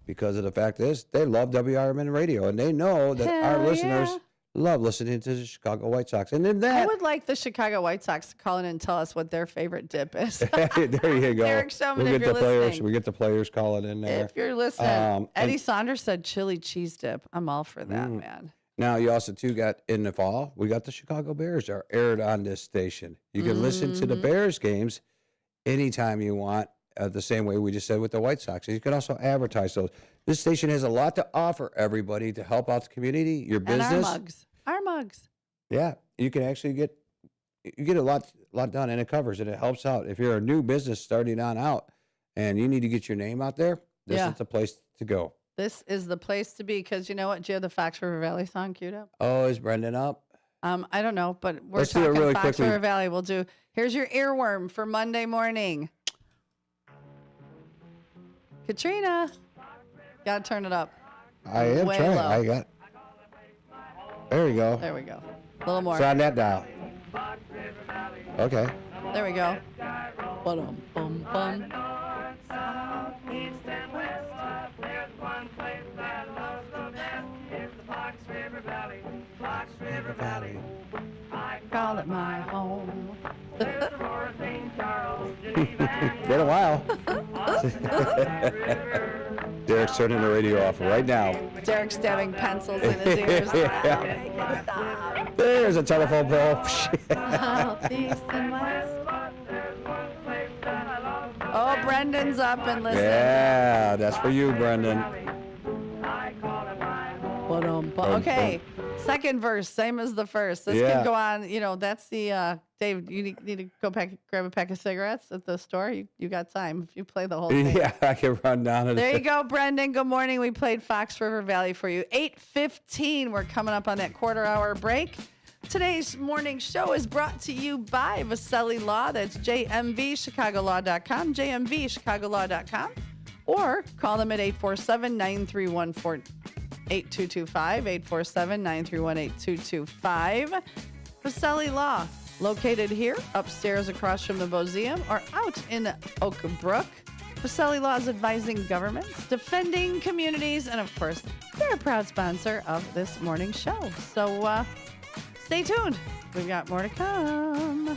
Because of the fact is, they love WRMN Radio and they know that our listeners love listening to the Chicago White Sox. And then I would like the Chicago White Sox to call in and tell us what their favorite dip is. there you go. Derek Showman, we'll if get you're the players. listening. We get the players calling in there. If you're listening, Eddie and Saunders said chili cheese dip. I'm all for that, man. now you also too got in the fall. We got the Chicago Bears are aired on this station. You can listen to the Bears games anytime you want. The same way we just said with the White Sox. You can also advertise those. This station has a lot to offer everybody to help out the community, your business. And our mugs. Yeah, you can actually get a lot done, and it covers and it helps out. If you're a new business starting on out and you need to get your name out there, this is the place to go. This is the place to be because you know what? Do you have the Fox River Valley song queued up? Oh, is Brendan up? I don't know, but we're Let's do it talking really Fox quickly. River Valley. We'll do. Here's your earworm for Monday morning. Katrina, gotta turn it up. I am Way trying. low. I got. There we go. There we go. A little more. It's on that dial. Okay. There we go. Bum bum bum. Call it my home. Been a while. Derek's turning the radio off right now. Derek's stabbing pencils in his ears. There's a telephone pole. South, east, and west. Oh, Brendan's up and listening. Yeah, that's for you, Brendan. Okay, second verse, same as the first. This Yeah. could go on. That's the Dave. You need to go grab a pack of cigarettes at the store. You got time if you play the whole thing. Yeah, I can run down. There you go, Brendan. Good morning. We played Fox River Valley for you. 8:15. We're coming up on that quarter-hour break. Today's morning show is brought to you by Vaselli Law. That's jmvchicagolaw.com, jmvchicagolaw.com. Or call them at 847-931-8225, 847-931-8225. Vaselli Law, located here, upstairs across from the Museum, or out in Oak Brook. Vaselli Law is advising governments, defending communities, and of course, they're a proud sponsor of this morning show. So stay tuned. We've got more to come.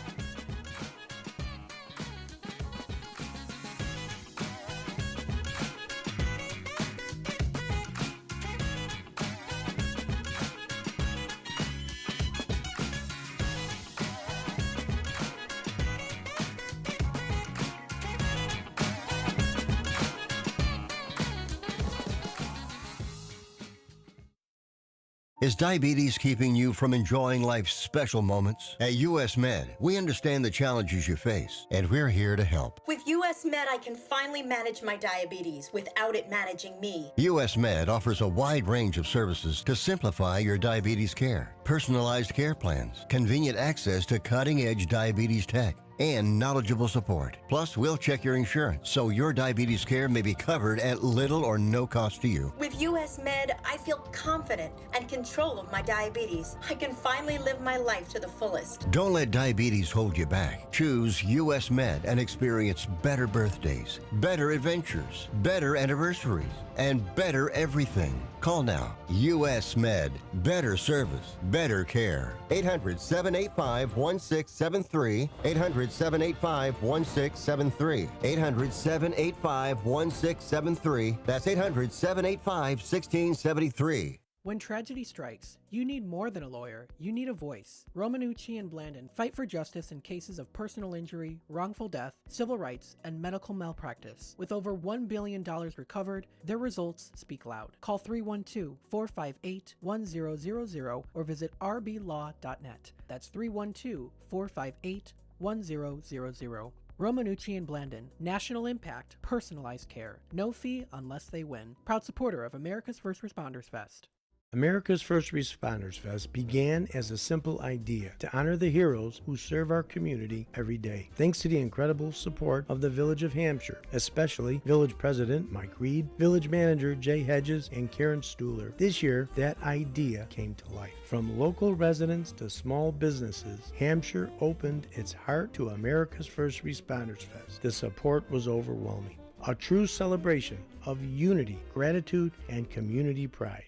Is diabetes keeping you from enjoying life's special moments? At US Med, we understand the challenges you face, and we're here to help. With US Med, I can finally manage my diabetes without it managing me. US Med offers a wide range of services to simplify your diabetes care. Personalized care plans, convenient access to cutting-edge diabetes tech, and knowledgeable support. Plus, we'll check your insurance so your diabetes care may be covered at little or no cost to you. With US Med, I feel confident and control of my diabetes. I can finally live my life to the fullest. Don't let diabetes hold you back. Choose US Med and experience better birthdays, better adventures, better anniversaries, and better everything. Call now. US Med. Better service, better care. 800-785-1673. 800-785-1673. 800-785-1673. That's 800-785-1673. When tragedy strikes, you need more than a lawyer, you need a voice. Romanucci and Blandon fight for justice in cases of personal injury, wrongful death, civil rights, and medical malpractice. With over $1 billion recovered, their results speak loud. Call 312-458-1000 or visit rblaw.net. That's 312-458-1000. Romanucci and Blandon, national impact, personalized care. No fee unless they win. Proud supporter of America's First Responders Fest. America's First Responders Fest began as a simple idea to honor the heroes who serve our community every day. Thanks to the incredible support of the Village of Hampshire, especially Village President Mike Reed, Village Manager Jay Hedges, and Karen Stuhler. This year, that idea came to life. From local residents to small businesses, Hampshire opened its heart to America's First Responders Fest. The support was overwhelming. A true celebration of unity, gratitude, and community pride.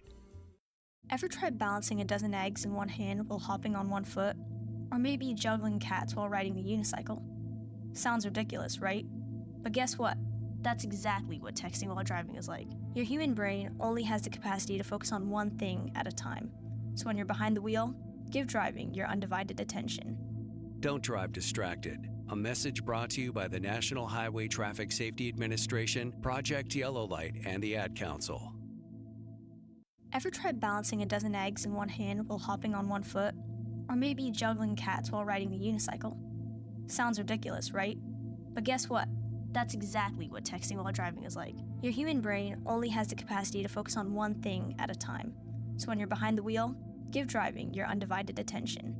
Ever tried balancing a dozen eggs in one hand while hopping on one foot? Or maybe juggling cats while riding the unicycle? Sounds ridiculous, right? But guess what? That's exactly what texting while driving is like. Your human brain only has the capacity to focus on one thing at a time. So when you're behind the wheel, give driving your undivided attention. Don't drive distracted. A message brought to you by the National Highway Traffic Safety Administration, Project Yellow Light, and the Ad Council. Ever tried balancing a dozen eggs in one hand while hopping on one foot? Or maybe juggling cats while riding the unicycle? Sounds ridiculous, right? But guess what? That's exactly what texting while driving is like. Your human brain only has the capacity to focus on one thing at a time. So when you're behind the wheel, give driving your undivided attention.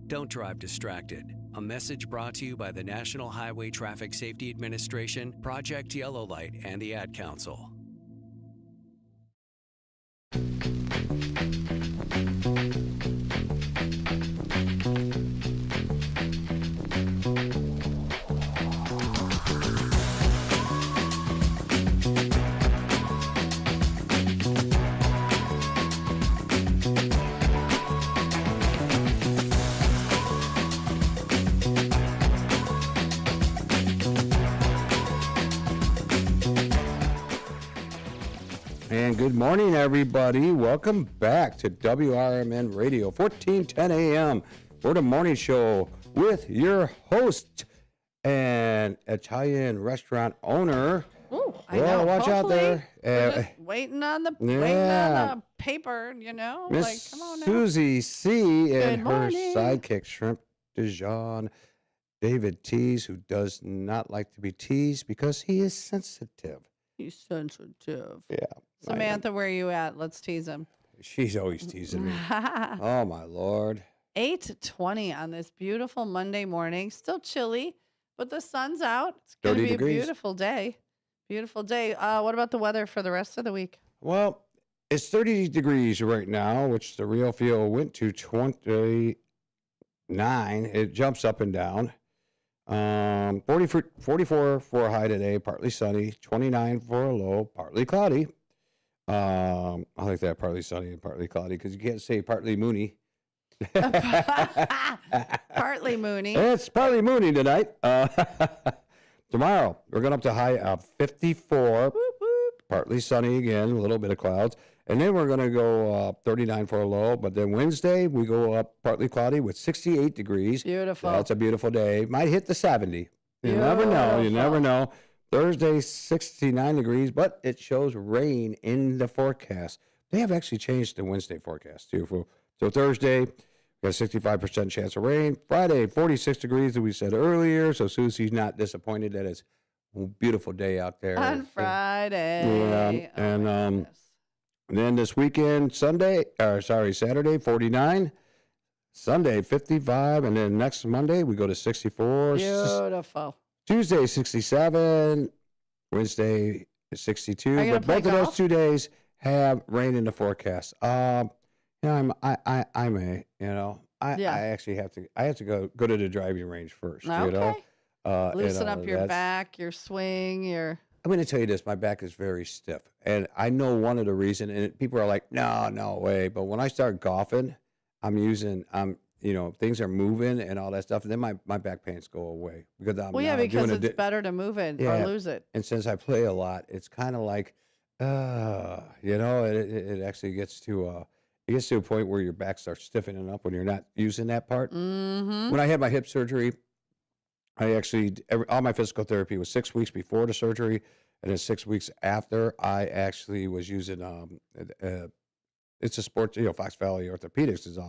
Don't drive distracted. A message brought to you by the National Highway Traffic Safety Administration, Project Yellow Light, and the Ad Council. And good morning, everybody. Welcome back to WRMN Radio, 1410 a.m. We're the morning show with your host and Italian restaurant owner. Ooh, I know. Watch out there. Just waiting on the paper, you know? Miss Like, come on now. Susie C. and Good her morning. sidekick, Shrimp Dijon, David Tease, who does not like to be teased because he is sensitive. He's sensitive. Yeah. Samantha, where are you at? Let's tease him. She's always teasing me. Oh, my Lord. 8:20 on this beautiful Monday morning. Still chilly, but the sun's out. It's going to 30 be degrees. a beautiful day. Beautiful day. What about the weather for the rest of the week? Well, it's 30 degrees right now, which the real feel went to 29. It jumps up and down. 44 for a high today, partly sunny. 29 for a low, partly cloudy. I like that, partly sunny and partly cloudy, because you can't say partly moony. Partly moony. It's partly moony tonight. Tomorrow, we're going up to high of 54. Partly sunny again, a little bit of clouds. And then we're going to go 39 for a low. But then Wednesday, we go up partly cloudy with 68 degrees. Beautiful. That's a beautiful day. Might hit the 70. You never know. You never know. Thursday, 69 degrees, but it shows rain in the forecast. They have actually changed the Wednesday forecast, too. So Thursday, got a 65% chance of rain. Friday, 46 degrees, as we said earlier. So Susie's not disappointed that it's a beautiful day out there. On Friday. Yeah. And then this weekend, Saturday, 49. Sunday, 55. And then next Monday, we go to 64. Beautiful. Tuesday, 67. Wednesday, 62. But both of those 2 days have rain in the forecast. I actually have to go to the driving range first. Okay. Loosen you know, up your back, your swing, your. I'm going to tell you this. My back is very stiff. And I know one of the reasons, and people are like, no way. But when I start golfing, things are moving and all that stuff. And then my back pains go away. Because because it's better to move it or lose it. And since I play a lot, it's kind of like, it actually gets to a point where your back starts stiffening up when you're not using that part. Mm-hmm. When I had my hip surgery, I actually, all my physical therapy was 6 weeks before the surgery, and then 6 weeks after. I actually was using, it's a sport, Fox Valley Orthopedics is a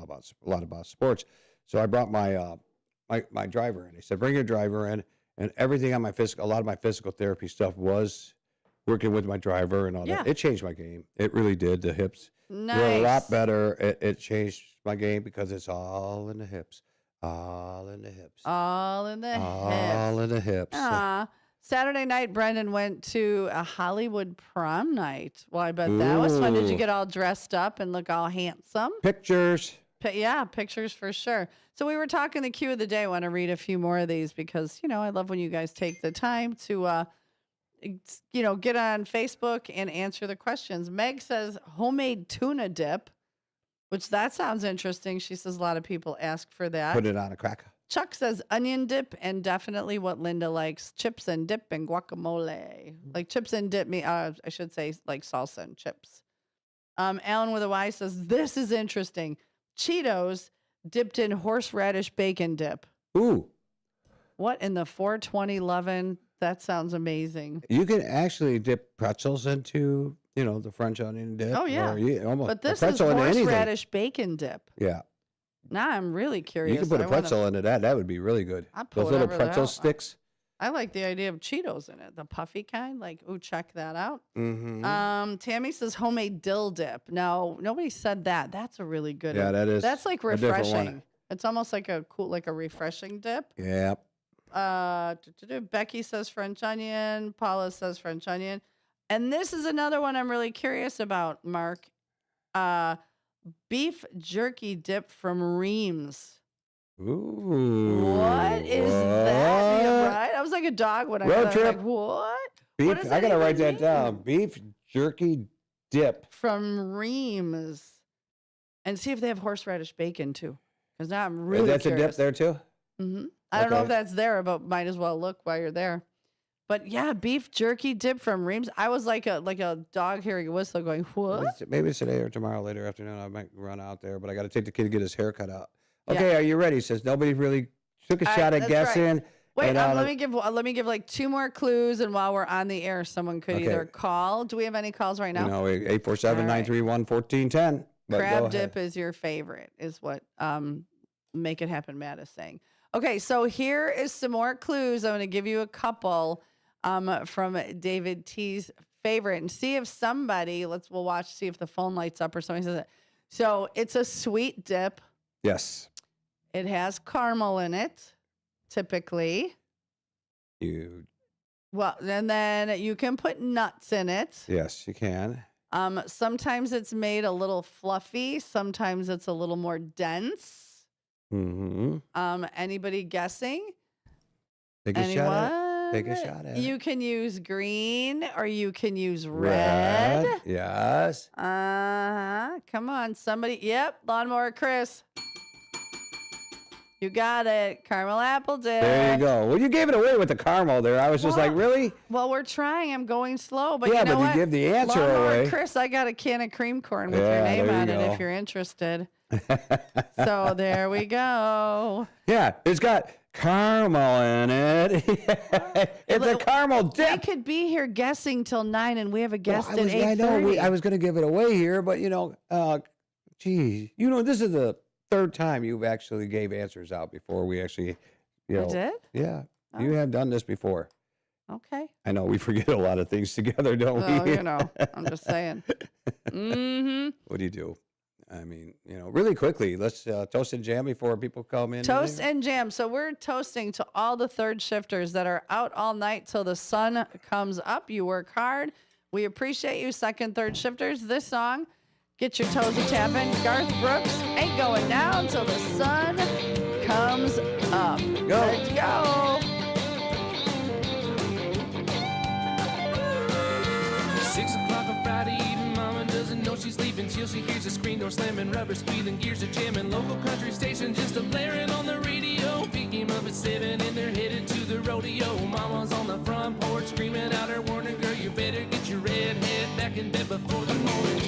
lot about sports. So I brought my my driver in. They said, bring your driver in, and everything on a lot of my physical therapy stuff was working with my driver and all that. It changed my game. It really did. The hips were a lot better. It changed my game because it's all in the hips. All in the hips. All in the hips. All in the hips. Saturday night, Brendan went to a Hollywood prom night. Well, I bet that was fun. Did you get all dressed up and look all handsome? Pictures. Pictures for sure. So we were talking the cue of the day. I want to read a few more of these because, I love when you guys take the time to, get on Facebook and answer the questions. Meg says homemade tuna dip, which that sounds interesting. She says a lot of people ask for that. Put it on a cracker. Chuck says onion dip and definitely what Linda likes, chips and dip and guacamole. Like chips and dip, I should say like salsa and chips. Alan with a Y says, this is interesting. Cheetos dipped in horseradish bacon dip. Ooh. What in the 42011? That sounds amazing. You can actually dip pretzels into, the French onion dip. Oh, yeah. Almost But this a is pretzel into anything. horseradish bacon dip. Yeah. Now I'm really curious. You can put a pretzel into that. That would be really good. Those little pretzel sticks. I like the idea of Cheetos in it, the puffy kind. Like, check that out. Mm-hmm. Tammy says homemade dill dip. No, nobody said that. That's a really good one. That is. That's like a different refreshing. one. It's almost like a refreshing dip. Yeah. Becky says French onion. Paula says French onion. And this is another one I'm really curious about, Mark. Beef jerky dip from Reams. Ooh. What is that? Yeah, right? I was like a dog when I Road was trip. like, what? Beef. What does I got to even write that mean? down. Beef jerky dip. From Reams. And see if they have horseradish bacon too. Because now I'm really That's curious. a dip there too? Mm-hmm. I don't know Okay. if that's there, but might as well look while you're there. But yeah, beef jerky dip from Reams. I was like a dog hearing a whistle going, what? Maybe it's today or tomorrow, later afternoon. I might run out there, but I got to take the kid to get his hair cut out. Okay, Are you ready? Says nobody really took a shot at that's guessing. right. Wait, and, let me give like 2 more clues, and while we're on the air, someone could Okay. either call. Do we have any calls right now? 847-931-1410. But go Crab ahead. dip is your favorite, is what Make It Happen Matt is saying. Okay, so here is some more clues. I'm going to give you a couple from David T's favorite, and see if somebody. See if the phone lights up or somebody says it. So it's a sweet dip. Yes. It has caramel in it, typically. Well, and then you can put nuts in it. Yes, you can. Sometimes it's made a little fluffy. Sometimes it's a little more dense. Mm-hmm. Anybody guessing? Take a shot at it. Take a shot at it. You can use green or you can use red. Yes. Come on, somebody. Yep, Lawnmower Chris. You got it. Caramel apple dip. There you go. Well, you gave it away with the caramel there. I was just like, really? Well, we're trying. I'm going slow, but Yeah, you know but you what? give the answer Lawnmower away. Chris, I got a can of cream corn with Yeah, your name there on you it go. if you're interested. So there we go. Yeah, it's got caramel in it. It's a caramel dip. We could be here guessing till 9, and we have a guest at 8:30. I know. I was going to give it away here, but geez, this is the third time you've actually gave answers out before we actually, I did? Yeah, you have done this before. Okay. I know we forget a lot of things together, don't Oh, we? I'm just saying. Mm-hmm. What do you do? I mean, really quickly, let's toast and jam before people come in. Toast and jam. So we're toasting to all the third shifters that are out all night till the sun comes up. You work hard. We appreciate you, second, third shifters. This song, get your toes a tapping. Garth Brooks, ain't going down till the sun comes up. Go. Let's go. 6 o'clock on Friday evening, mama doesn't know she's leaving till she hears the screen door slamming, rubber squealing, gears are jamming, local country station just a blaring on the radio. Pick him up at 7 and they're headed to the rodeo. Mama's on the front porch screaming out her warning, girl, you better get your red head back in bed before the morning.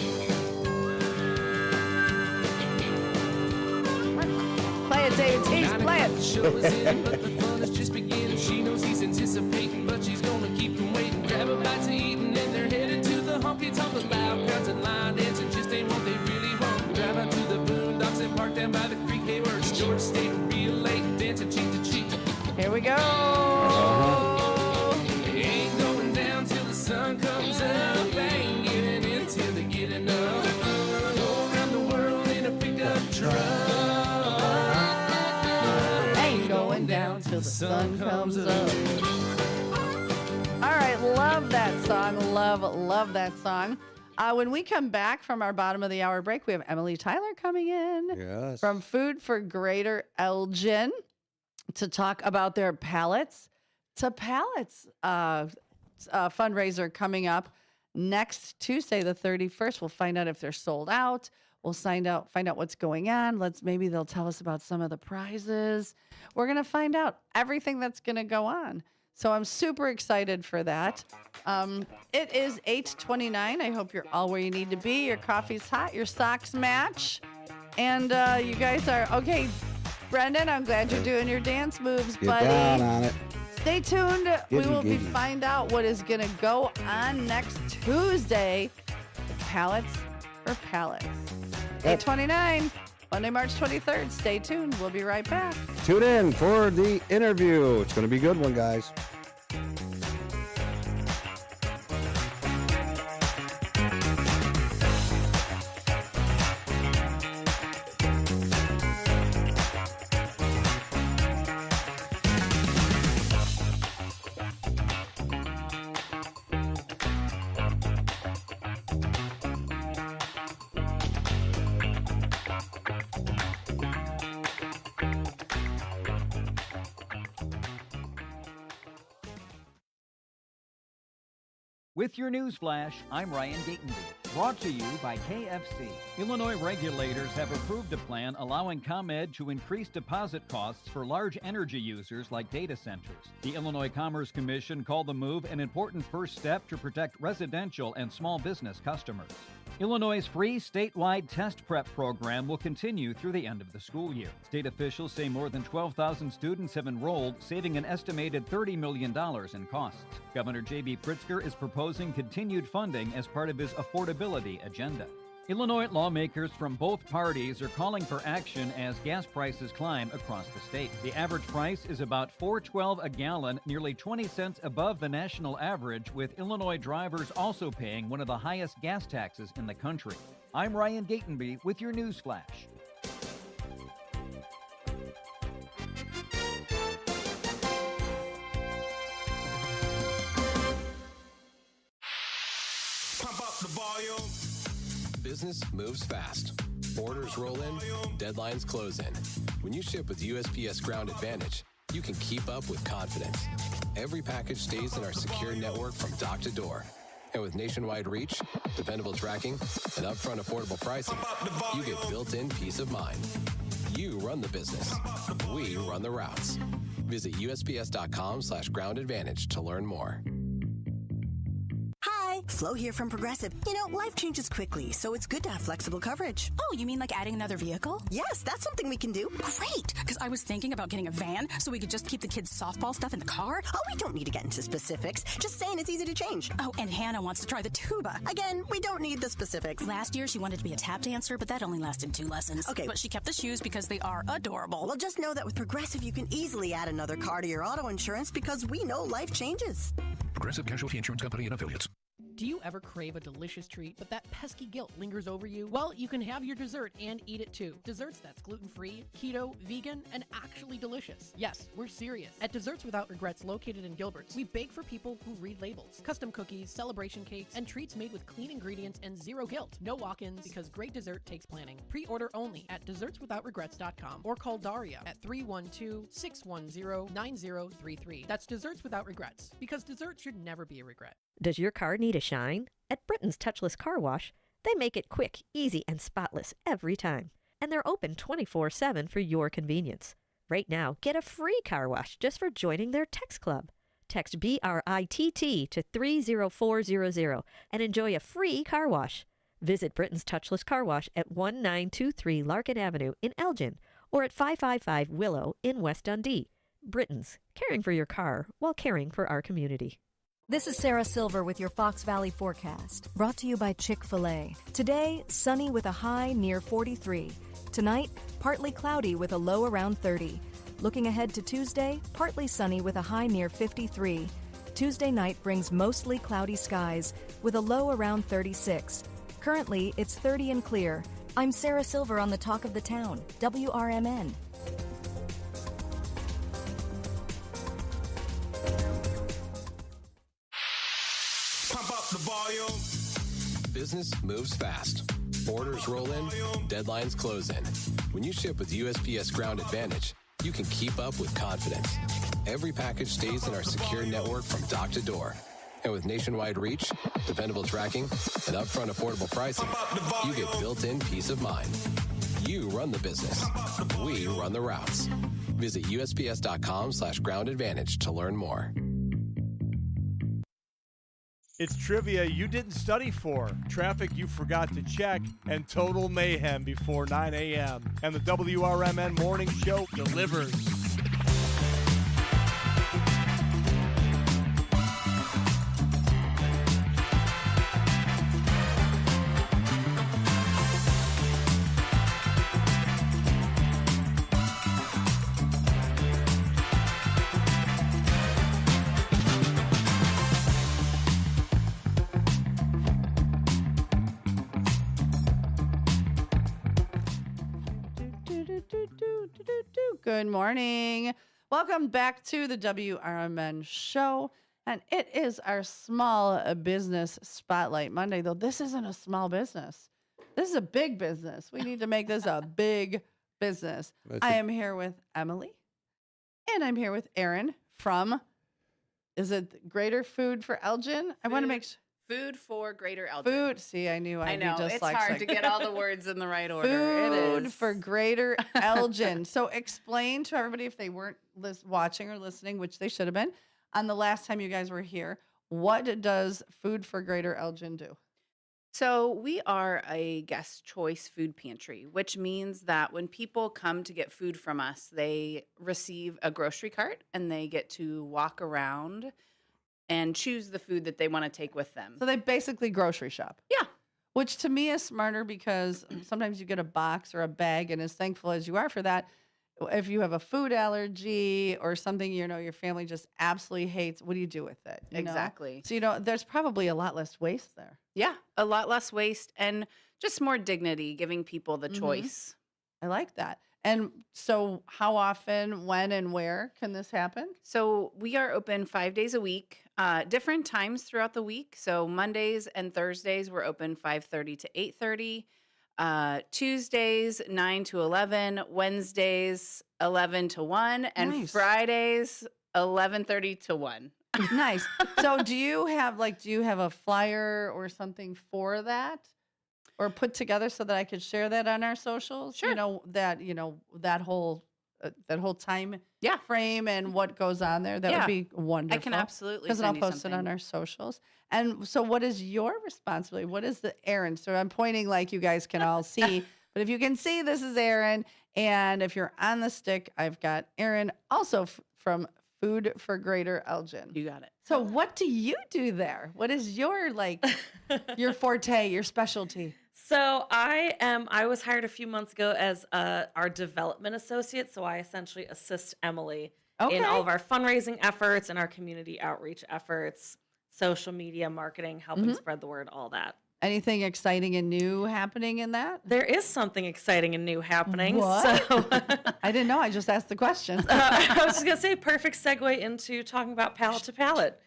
Play it, David Tease, play it. The show is in, but the fun is just beginning. She knows he's anticipating, but she's gonna keep him waiting. Grab a bite to eat and then they're headed to the honky tonk. The loud crowds and line dancing just ain't what they really want. Drive out to the boondocks and park down by the creek. Hey, where's George stayed real late, dancing cheek to cheek. Here we go. Ain't going down till the sun comes up. Ain't giving in till they get enough. Go around the world in a pickup truck. Ain't going down till the sun comes up. All right, love that song. Love that song. When we come back from our bottom of the hour break, we have Emily Tyler coming in from Food for Greater Elgin to talk about their Pallets to Pallets fundraiser coming up next Tuesday, the 31st. We'll find out if they're sold out. We'll find out what's going on. Maybe they'll tell us about some of the prizes. We're going to find out everything that's going to go on. So I'm super excited for that. It is 8:29. I hope you're all where you need to be. Your coffee's hot. Your socks match. And you guys are okay. Brendan, I'm glad you're doing your dance moves, Get buddy. down on it. Stay tuned. We will Giddy. find out what is going to go on next Tuesday. Pallets for Pallets. 8:29, Monday, March 23rd. Stay tuned. We'll be right back. Tune in for the interview. It's going to be a good one, guys. With your news flash, I'm Ryan Gatenby. Brought to you by KFC. Illinois regulators have approved a plan allowing ComEd to increase deposit costs for large energy users like data centers. The Illinois Commerce Commission called the move an important first step to protect residential and small business customers. Illinois' free statewide test prep program will continue through the end of the school year. State officials say more than 12,000 students have enrolled, saving an estimated $30 million in costs. Governor J.B. Pritzker is proposing continued funding as part of his affordability agenda. Illinois lawmakers from both parties are calling for action as gas prices climb across the state. The average price is about $4.12 a gallon, nearly 20 cents above the national average, with Illinois drivers also paying one of the highest gas taxes in the country. I'm Ryan Gatenby with your news flash. Pump up the volume. Business moves fast. Orders roll in, deadlines close in. When you ship with USPS Ground Advantage, you can keep up with confidence. Every package stays in our secure network from dock to door. And with nationwide reach, dependable tracking, and upfront affordable pricing, you get built-in peace of mind. You run the business. We run the routes. Visit USPS.com/Ground Advantage to learn more. Hi, Flo here from Progressive. You know, life changes quickly, so it's good to have flexible coverage. Oh, you mean like adding another vehicle? Yes, that's something we can do. Great, because I was thinking about getting a van so we could just keep the kids' softball stuff in the car. Oh, we don't need to get into specifics. Just saying it's easy to change. Oh, and Hannah wants to try the tuba. Again, we don't need the specifics. Last year, she wanted to be a tap dancer, but that only lasted 2 lessons. Okay. But she kept the shoes because they are adorable. Well, just know that with Progressive, you can easily add another car to your auto insurance because we know life changes. Progressive Casualty Insurance Company and Affiliates. Do you ever crave a delicious treat, but that pesky guilt lingers over you? Well, you can have your dessert and eat it too. Desserts that's gluten-free, keto, vegan, and actually delicious. Yes, we're serious. At Desserts Without Regrets, located in Gilbert's, we bake for people who read labels. Custom cookies, celebration cakes, and treats made with clean ingredients and zero guilt. No walk-ins, because great dessert takes planning. Pre-order only at dessertswithoutregrets.com or call Daria at 312-610-9033. That's Desserts Without Regrets, because dessert should never be a regret. Does your car need a shine? At Britain's Touchless Car Wash, they make it quick, easy, and spotless every time. And they're open 24/7 for your convenience. Right now, get a free car wash just for joining their text club. Text BRITT to 30400 and enjoy a free car wash. Visit Britain's Touchless Car Wash at 1923 Larkin Avenue in Elgin or at 555 Willow in West Dundee. Britain's, caring for your car while caring for our community. This is Sarah Silver with your Fox Valley forecast, brought to you by Chick-fil-A. Today, sunny with a high near 43. Tonight, partly cloudy with a low around 30. Looking ahead to Tuesday, partly sunny with a high near 53. Tuesday night brings mostly cloudy skies with a low around 36. Currently, it's 30 and clear. I'm Sarah Silver on the Talk of the Town, WRMN. Pump up the volume. Business moves fast. Orders roll in, deadlines close in. When you ship with USPS Ground Advantage, you can keep up with confidence. Every package stays in our secure network from dock to door. And with nationwide reach, dependable tracking, and upfront affordable pricing, you get built-in peace of mind. You run the business. We run the routes. Visit USPS.com/Ground Advantage to learn more. It's trivia you didn't study for, traffic you forgot to check, and total mayhem before 9 a.m. And the WRMN Morning Show delivers. Good morning. Welcome back to the WRMN show. And it is our small business spotlight Monday, though this isn't a small business. This is a big business. We need to make this a big business. I am here with Emily, and I'm here with Aaron from, is it Greater Food for Elgin? I want to make sure. Food for Greater Elgin. Food. See, I knew I'd I know. be dyslexic. It's hard to get all the words in the right order. Food It is. for Greater Elgin. So explain to everybody, if they weren't watching or listening, which they should have been, on the last time you guys were here, what does Food for Greater Elgin do? So we are a guest choice food pantry, which means that when people come to get food from us, they receive a grocery cart and they get to walk around and choose the food that they want to take with them. So they basically grocery shop. Yeah. Which to me is smarter because sometimes you get a box or a bag, and as thankful as you are for that, if you have a food allergy or something, your family just absolutely hates, what do you do with it? You know? Exactly. So, there's probably a lot less waste there. Yeah, a lot less waste and just more dignity, giving people the choice. I like that. And so how often, when, and where can this happen? So we are open 5 days a week. Different times throughout the week. So Mondays and Thursdays we're open 5:30 to 8:30. Tuesdays 9 to 11. Wednesdays 11 to 1, and Nice. Fridays 11:30 to 1. Nice. So do you have a flyer or something for that? Or put together so that I could share that on our socials? Sure. That whole time frame and what goes on there. That Yeah. would be wonderful. I can absolutely Because I'll send you post it on something. our socials. And so what is your responsibility? What is the errand? So I'm pointing like you guys can all see. But if you can see, this is Erin. And if you're on the stick, I've got Erin also from Food for Greater Elgin. You got it. So what do you do there? What is your your forte, your specialty? So I was hired a few months ago as our development associate. So I essentially assist Emily in all of our fundraising efforts and our community outreach efforts, social media marketing, helping spread the word, all that. Anything exciting and new happening in that? There is something exciting and new happening. What? So I didn't know. I just asked the question. I was just going to say, perfect segue into talking about Palate to Palate,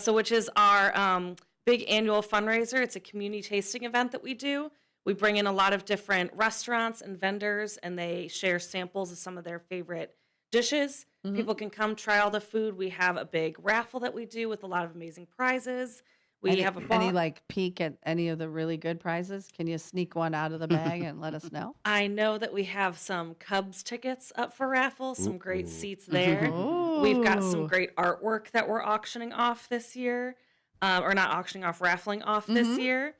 which is our big annual fundraiser. It's a community tasting event that we do. We bring in a lot of different restaurants and vendors, and they share samples of some of their favorite dishes. People can come try all the food. We have a big raffle that we do with a lot of amazing prizes. We have any peek at any of the really good prizes? Can you sneak one out of the bag and let us know? I know that we have some Cubs tickets up for raffle, some great seats there. We've got some great artwork that we're auctioning off this year, or not auctioning off, raffling off this year.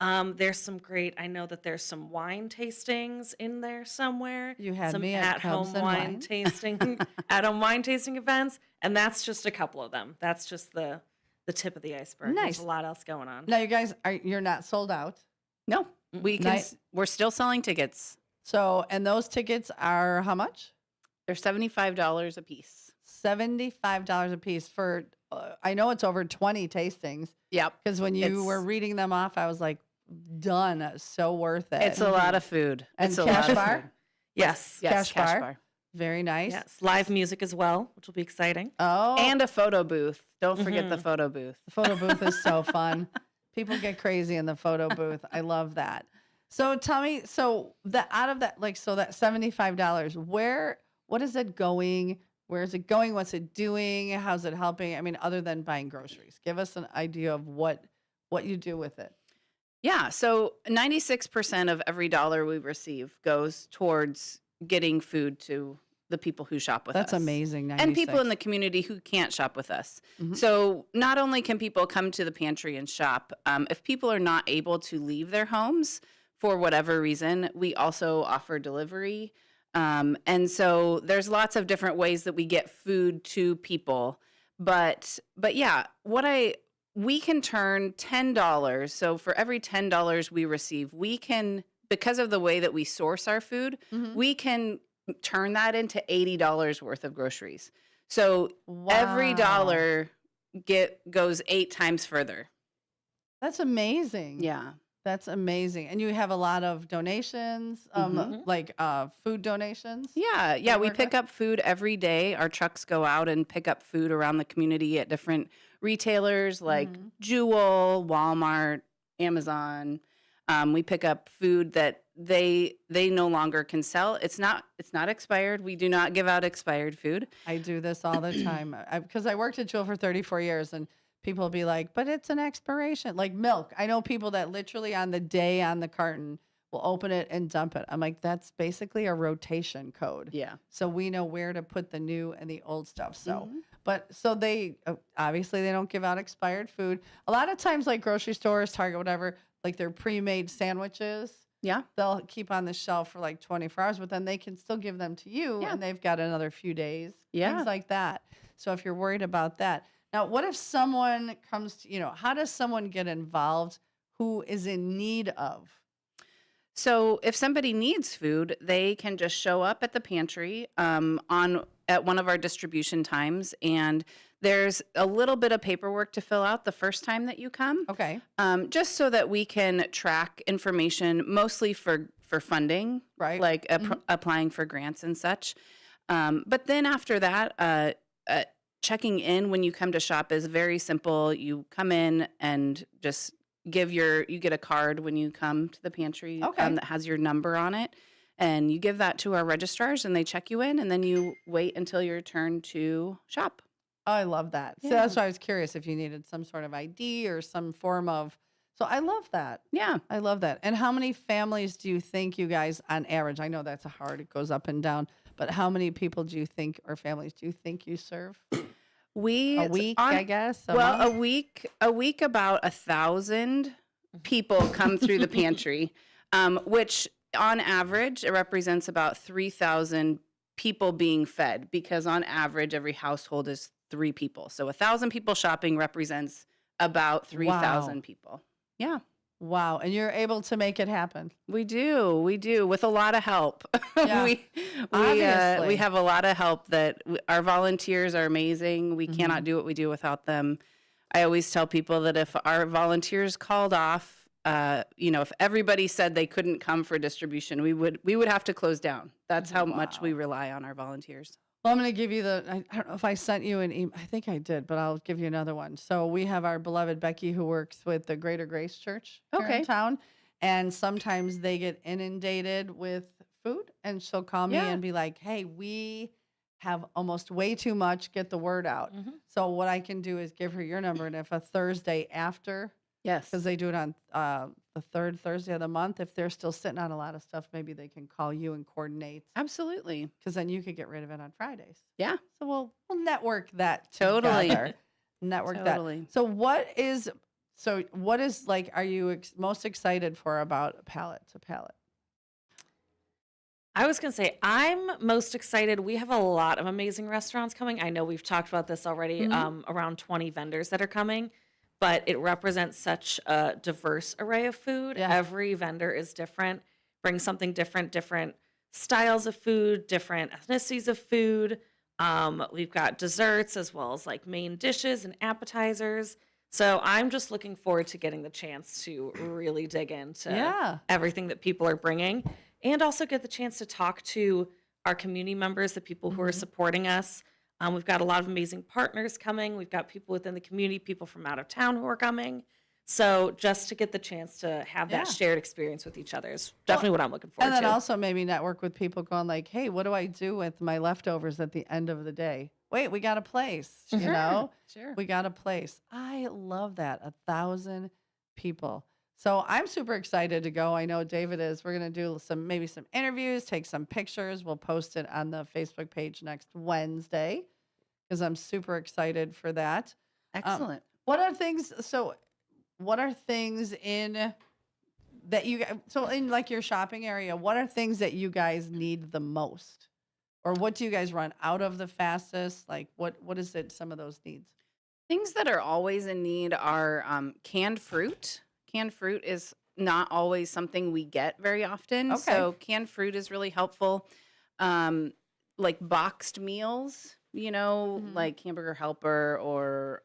There's some great, I know that there's some wine tastings in there somewhere. You had some me at Cubs and wine. tasting, at-home wine tasting events, and that's just a couple of them. That's just the tip of the iceberg. Nice. There's a lot else going on. Now, you guys, you're not sold out. No, we're still selling tickets. So, and those tickets are how much? They're $75 a piece. $75 a piece for, I know it's over 20 tastings. Yep. Because when you were reading them off, I was like, done. So worth it. It's a lot of food. And It's a cash lot of bar? food. Yes. Cash bar. Very nice. Yes. Live music as well, which will be exciting. Oh. And a photo booth. Don't forget the photo booth. The photo booth is so fun. People get crazy in the photo booth. I love that. So tell me, so that $75, what is it going? Where is it going? What's it doing? How's it helping? I mean, other than buying groceries, give us an idea of what you do with it. Yeah. So 96% of every dollar we receive goes towards getting food to the people who shop with us. That's amazing. 96. And people in the community who can't shop with us. So not only can people come to the pantry and shop, if people are not able to leave their homes for whatever reason, we also offer delivery. And so there's lots of different ways that we get food to people. But yeah, we can turn $10. So for every $10 we receive, we can, because of the way that we source our food, we can turn that into $80 worth of groceries. So every dollar goes 8 times further. That's amazing. Yeah. That's amazing. And you have a lot of donations, food donations? Yeah. We pick up food every day. Our trucks go out and pick up food around the community at different retailers like Jewel, Walmart, Amazon. We pick up food that they no longer can sell. It's not expired. We do not give out expired food. I do this all the time because I worked at Jewel for 34 years, and people will be like, but it's an expiration. Like milk. I know people that literally on the day on the carton will open it and dump it. I'm like, that's basically a rotation code. Yeah. So we know where to put the new and the old stuff. So, so they obviously they don't give out expired food. A lot of times, like grocery stores, Target, whatever, like their pre-made sandwiches. Yeah. They'll keep on the shelf for like 24 hours, but then they can still give them to you and they've got another few days. Yeah. Things like that. So if you're worried about that. Now, what if someone comes to, how does someone get involved who is in need of? So if somebody needs food, they can just show up at the pantry at one of our distribution times, and there's a little bit of paperwork to fill out the first time that you come. Okay. Just so that we can track information, mostly for funding, right? Like applying for grants and such. But then after that, checking in when you come to shop is very simple. You come in and just you get a card when you come to the pantry that has your number on it. And you give that to our registrars and they check you in, and then you wait until your turn to shop. Oh, I love that. So that's why I was curious if you needed some sort of ID or some form of. So I love that. Yeah. I love that. And how many families do you think you guys, on average, I know that's hard, it goes up and down, but how many people do you think, or families do you think you serve? A week, I guess. A week, about 1,000 people come through the pantry, which on average, it represents about 3,000 people being fed, because on average, every household is 3 people. So 1,000 people shopping represents about 3,000 people. Yeah. Wow. And you're able to make it happen. We do with a lot of help. Yeah. we have a lot of help our volunteers are amazing. We cannot do what we do without them. I always tell people that if our volunteers called off, if everybody said they couldn't come for distribution, we would have to close down. That's how much we rely on our volunteers. Well, I'm going to give you I don't know if I sent you an email. I think I did, but I'll give you another one. So we have our beloved Becky who works with the Greater Grace Church here in town. And sometimes they get inundated with food. And she'll call me and be like, hey, we have almost way too much. Get the word out. So what I can do is give her your number. And if a Thursday after, because they do it on the third Thursday of the month, if they're still sitting on a lot of stuff, maybe they can call you and coordinate. Absolutely. Because then you could get rid of it on Fridays. Yeah. So we'll network that Totally. together. Network Totally. that. So what is like, are you most excited for about Palate to Palate? I was going to say, I'm most excited. We have a lot of amazing restaurants coming. I know we've talked about this already, around 20 vendors that are coming. But it represents such a diverse array of food. Yeah. Every vendor is different, brings something different styles of food, different ethnicities of food. We've got desserts as well as like main dishes and appetizers. So I'm just looking forward to getting the chance to really dig into everything that people are bringing, and also get the chance to talk to our community members, the people who are supporting us. We've got a lot of amazing partners coming. We've got people within the community, people from out of town who are coming. So just to get the chance to have that shared experience with each other is definitely what I'm looking forward to. And then also maybe network with people going like, hey, what do I do with my leftovers at the end of the day? Wait, we got a place, you know? Sure. We got a place. I love that. 1,000 people. So I'm super excited to go. I know David is. We're going to do maybe some interviews, take some pictures. We'll post it on the Facebook page next Wednesday because I'm super excited for that. Excellent. What are things in that in like your shopping area, what are things that you guys need the most? Or what do you guys run out of the fastest? Like what is it, some of those needs? Things that are always in need are canned fruit. Canned fruit is not always something we get very often. Okay. So canned fruit is really helpful. Like boxed meals, like Hamburger Helper or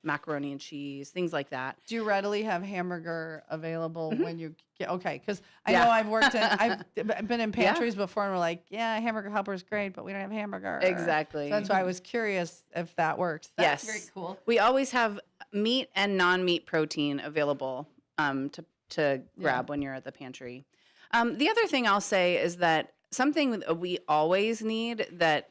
macaroni and cheese, things like that. Do you readily have hamburger available when you get, okay, because I know I've been in pantries before and we're like, yeah, Hamburger Helper is great, but we don't have hamburger. Exactly. So that's why I was curious if that works. That's Yes. very cool. We always have meat and non-meat protein available to grab when you're at the pantry. The other thing I'll say is that something that we always need, that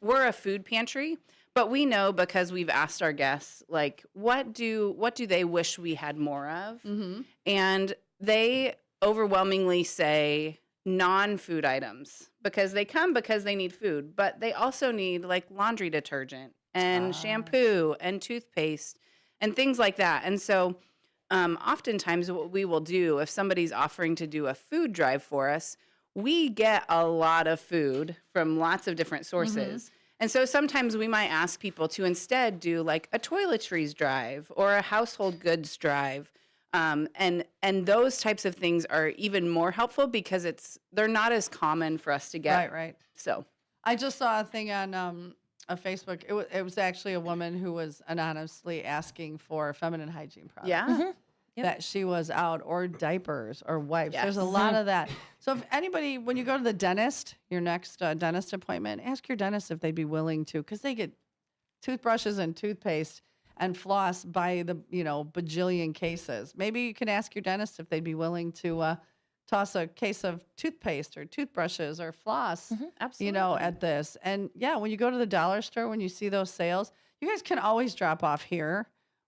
we're a food pantry, but we know because we've asked our guests, like, what do they wish we had more of? And they overwhelmingly say non-food items because they come because they need food, but they also need like laundry detergent and shampoo and toothpaste and things like that. And so oftentimes what we will do, if somebody's offering to do a food drive for us, we get a lot of food from lots of different sources. And so sometimes we might ask people to instead do like a toiletries drive or a household goods drive. And those types of things are even more helpful because they're not as common for us to get. Right. So I just saw a thing on a Facebook. It was actually a woman who was anonymously asking for feminine hygiene products. Yeah. That she was out, or diapers or wipes. Yes. There's a lot of that. So if anybody, when you go to the dentist, your next dentist appointment, ask your dentist if they'd be willing to, because they get toothbrushes and toothpaste and floss by the, bajillion cases. Maybe you can ask your dentist if they'd be willing to toss a case of toothpaste or toothbrushes or floss, Absolutely. at this. And yeah, when you go to the dollar store, when you see those sales, you guys can always drop off here.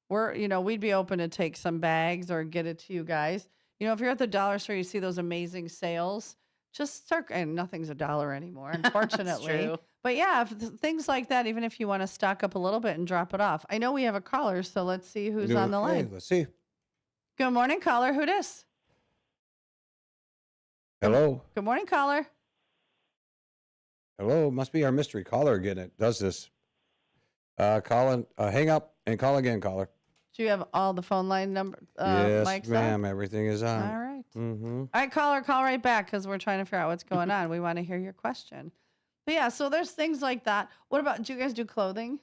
We'd be open to take some bags or get it to you guys. If you're at the dollar store, you see those amazing sales, just start, and nothing's $1 anymore, unfortunately. true. But yeah, things like that, even if you want to stock up a little bit and drop it off. I know we have a caller, so let's see who's on the line. Let's see. Good morning, caller. Who dis? Hello. Good morning, caller. Hello. Must be our mystery caller again. It does this. Call hang up and call again, caller. Do you have all the phone line number? Yes, mics ma'am. up? Everything is on. All right. Mm-hmm. All right, caller, call right back because we're trying to figure out what's going on. We want to hear your question. But yeah, so there's things like that. What about, do you guys do clothing?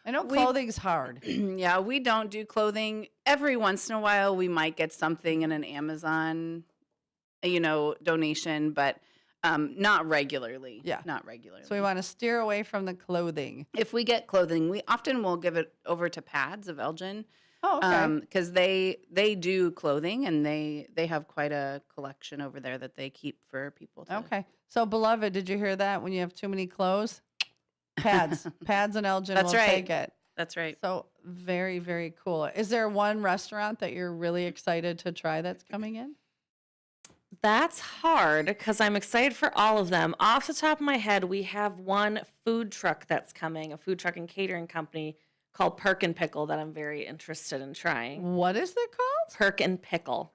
I know clothing's hard. Yeah, we don't do clothing. Every once in a while, we might get something in an Amazon, donation, but not regularly. Yeah. Not regularly. So we want to steer away from the clothing. If we get clothing, we often will give it over to Pads of Elgin. Oh, okay. Because they do clothing, and they have quite a collection over there that they keep for people to. Okay. So, beloved, did you hear that? When you have too many clothes, Pads and Elgin That's will right. take it. That's right. So very, very cool. Is there one restaurant that you're really excited to try that's coming in? That's hard because I'm excited for all of them. Off the top of my head, we have one food truck that's coming, a food truck and catering company called Perk and Pickle that I'm very interested in trying. What is it called? Perk and Pickle,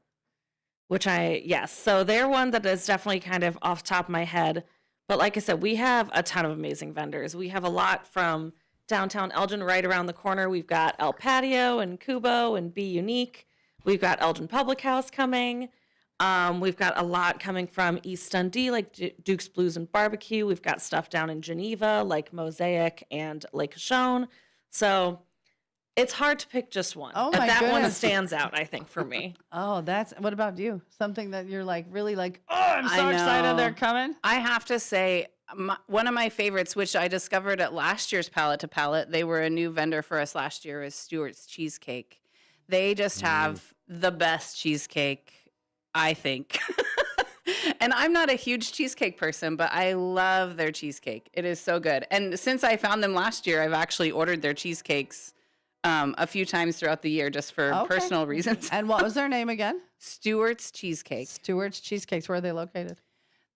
yes. So they're one that is definitely kind of off the top of my head. But like I said, we have a ton of amazing vendors. We have a lot from downtown Elgin right around the corner. We've got El Patio and Kubo and Be Unique. We've got Elgin Public House coming. We've got a lot coming from East Dundee, like Duke's Blues and Barbecue. We've got stuff down in Geneva, like Mosaic and Lake Cochon. So it's hard to pick just one. Oh, And my that one goodness. stands out, I think, for me. Oh, what about you? Something that you're like, really like, oh, I'm so excited they're coming. I have to say, one of my favorites, which I discovered at last year's Palette to Palette, they were a new vendor for us last year, is Stewart's Cheesecake. They just have the best cheesecake, I think. And I'm not a huge cheesecake person, but I love their cheesecake. It is so good. And since I found them last year, I've actually ordered their cheesecakes a few times throughout the year just for personal reasons. And what was their name again? Stewart's Cheesecake. Stewart's Cheesecakes. Where are they located?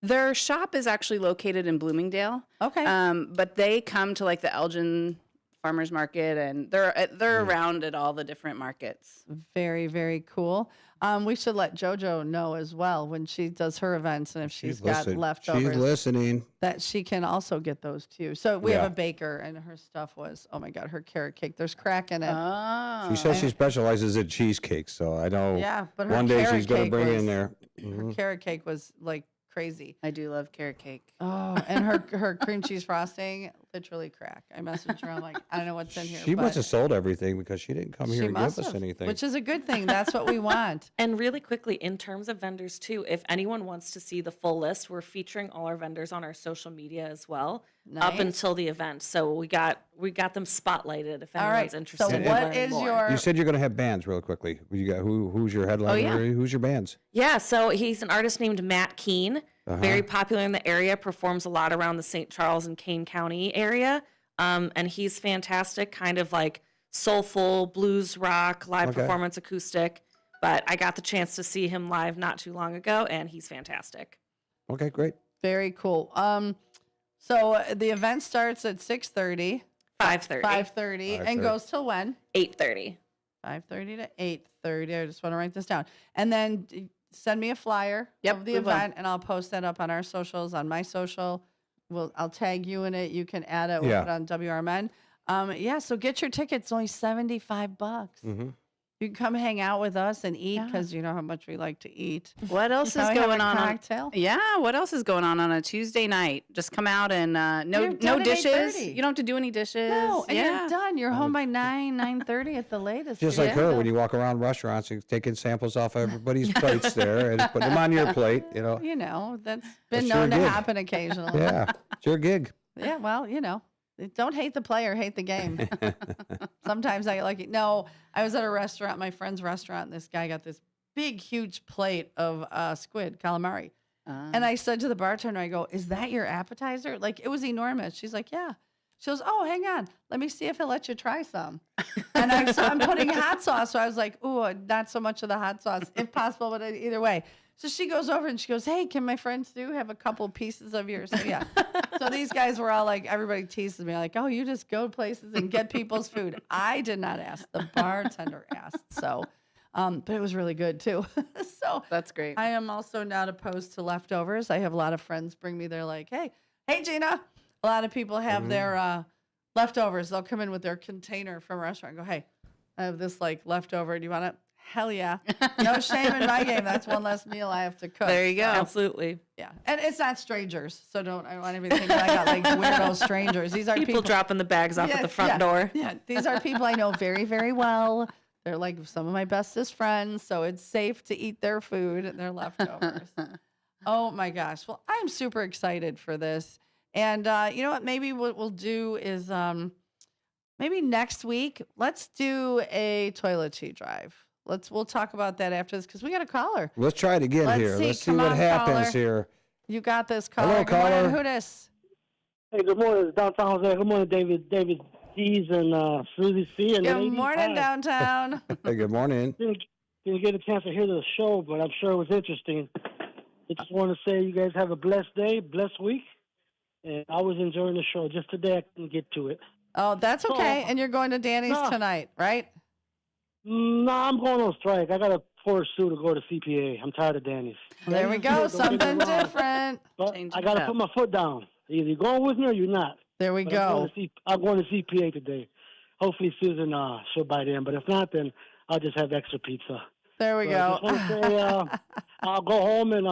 Their shop is actually located in Bloomingdale. Okay. But they come to like the Elgin Farmers Market, and they're around at all the different markets. Very, very cool. We should let JoJo know as well when she does her events, and if she's got leftovers. She's listening. That she can also get those too. So we have a baker, and her stuff was, oh my God, her carrot cake. There's crack in it. Oh. She says she specializes in cheesecake, so I know Yeah, but her one day carrot she's going to cake bring was- in there. Her carrot cake was like crazy. I do love carrot cake. Oh, and her cream cheese frosting, literally crack. I messaged her. I'm like, I don't know what's in here. She but must have sold everything because she didn't come here she and give must us have, anything. which is a good thing. That's what we want. And really quickly, in terms of vendors too, if anyone wants to see the full list, we're featuring all our vendors on our social media as well up Nice. until the event. So we got them spotlighted if All anyone's right. interested. So in what learning is more. your? You said you're going to have bands real quickly. You got who's your headliner? yeah. Who's your bands? Yeah, so he's an artist named Matt Keene, very popular in the area, performs a lot around the St. Charles and Kane County area. And he's fantastic, kind of like soulful blues rock, live performance acoustic. But I got the chance to see him live not too long ago, and he's fantastic. Okay, great. Very cool. So the event starts at 6:30. 5:30. 5:30 and goes till when? 8:30. 5:30 to 8:30. I just want to write this down. And then send me a flyer of the we will. event, and I'll post that up on our socials, on my social. I'll tag you in it. You can add it. We'll Yeah. put it on WRMN. So get your tickets. Only $75. Mm-hmm. You can come hang out with us and eat because you know how much we like to eat. What else is Probably have going a on? cocktail? Yeah, what else is going on a Tuesday night? Just come out and no You're done at dishes. 8:30. You don't have to do any dishes. No, and yeah. you're done. You're home by 9:30 at the latest. Just You're like her, done. when you walk around restaurants, you're taking samples off everybody's plates there and putting them on your plate, you know. You know, that's That's been your known to gig. happen occasionally. Yeah, it's your gig. Yeah, well, you know. Don't hate the player, hate the game. Sometimes I like it. No, I was at a restaurant, my friend's restaurant, and this guy got this big, huge plate of squid, calamari. And I said to the bartender, I go, is that your appetizer? Like, it was enormous. She's like, yeah. She goes, oh, hang on. Let me see if he'll let you try some. And I'm putting hot sauce. So I was like, ooh, not so much of the hot sauce, if possible, but either way. So she goes over and she goes, hey, can my friends have a couple pieces of yours? So yeah. So these guys were all like, everybody teases me like, oh, you just go places and get people's food. I did not ask. The bartender asked. So, but it was really good too. So that's great. I am also not opposed to leftovers. I have a lot of friends bring me, they're like, hey, Gina. A lot of people have their leftovers. They'll come in with their container from a restaurant and go, hey, I have this like leftover. Do you want it? Hell yeah. No shame in my game. That's one less meal I have to cook. There you go. Absolutely. Yeah. And it's not strangers. So I don't want everybody thinking I got like weirdo strangers. These are people dropping the bags off at the front door. Yeah. These are people I know very, very well. They're like some of my bestest friends. So it's safe to eat their food and their leftovers. Oh my gosh. Well, I'm super excited for this. And you know what? Maybe what we'll do is maybe next week, let's do a toiletry drive. We'll talk about that after this because we got a caller. Let's try it again here. Let's see what happens here. You got this, caller. Hello, Good morning. Who dis? Hey, good morning. It's downtown Jose. Good morning, David D's and Susie C. And good morning, downtown. Hey, good morning. Didn't get a chance to hear the show, but I'm sure it was interesting. I just want to say you guys have a blessed day, blessed week. And I was enjoying the show. Just today I couldn't get to it. Oh, that's okay. And you're going to Danny's tonight, right? No, I'm going on strike. I got to pursue to go to CPA. I'm tired of Danny's. There we go. Something different. But I got to put my foot down. Either you're going with me or you're not. There we go. I'm going to CPA today. Hopefully Susan she'll bite in. But if not, then I'll just have extra pizza. There we go. I just want to say I'll go home and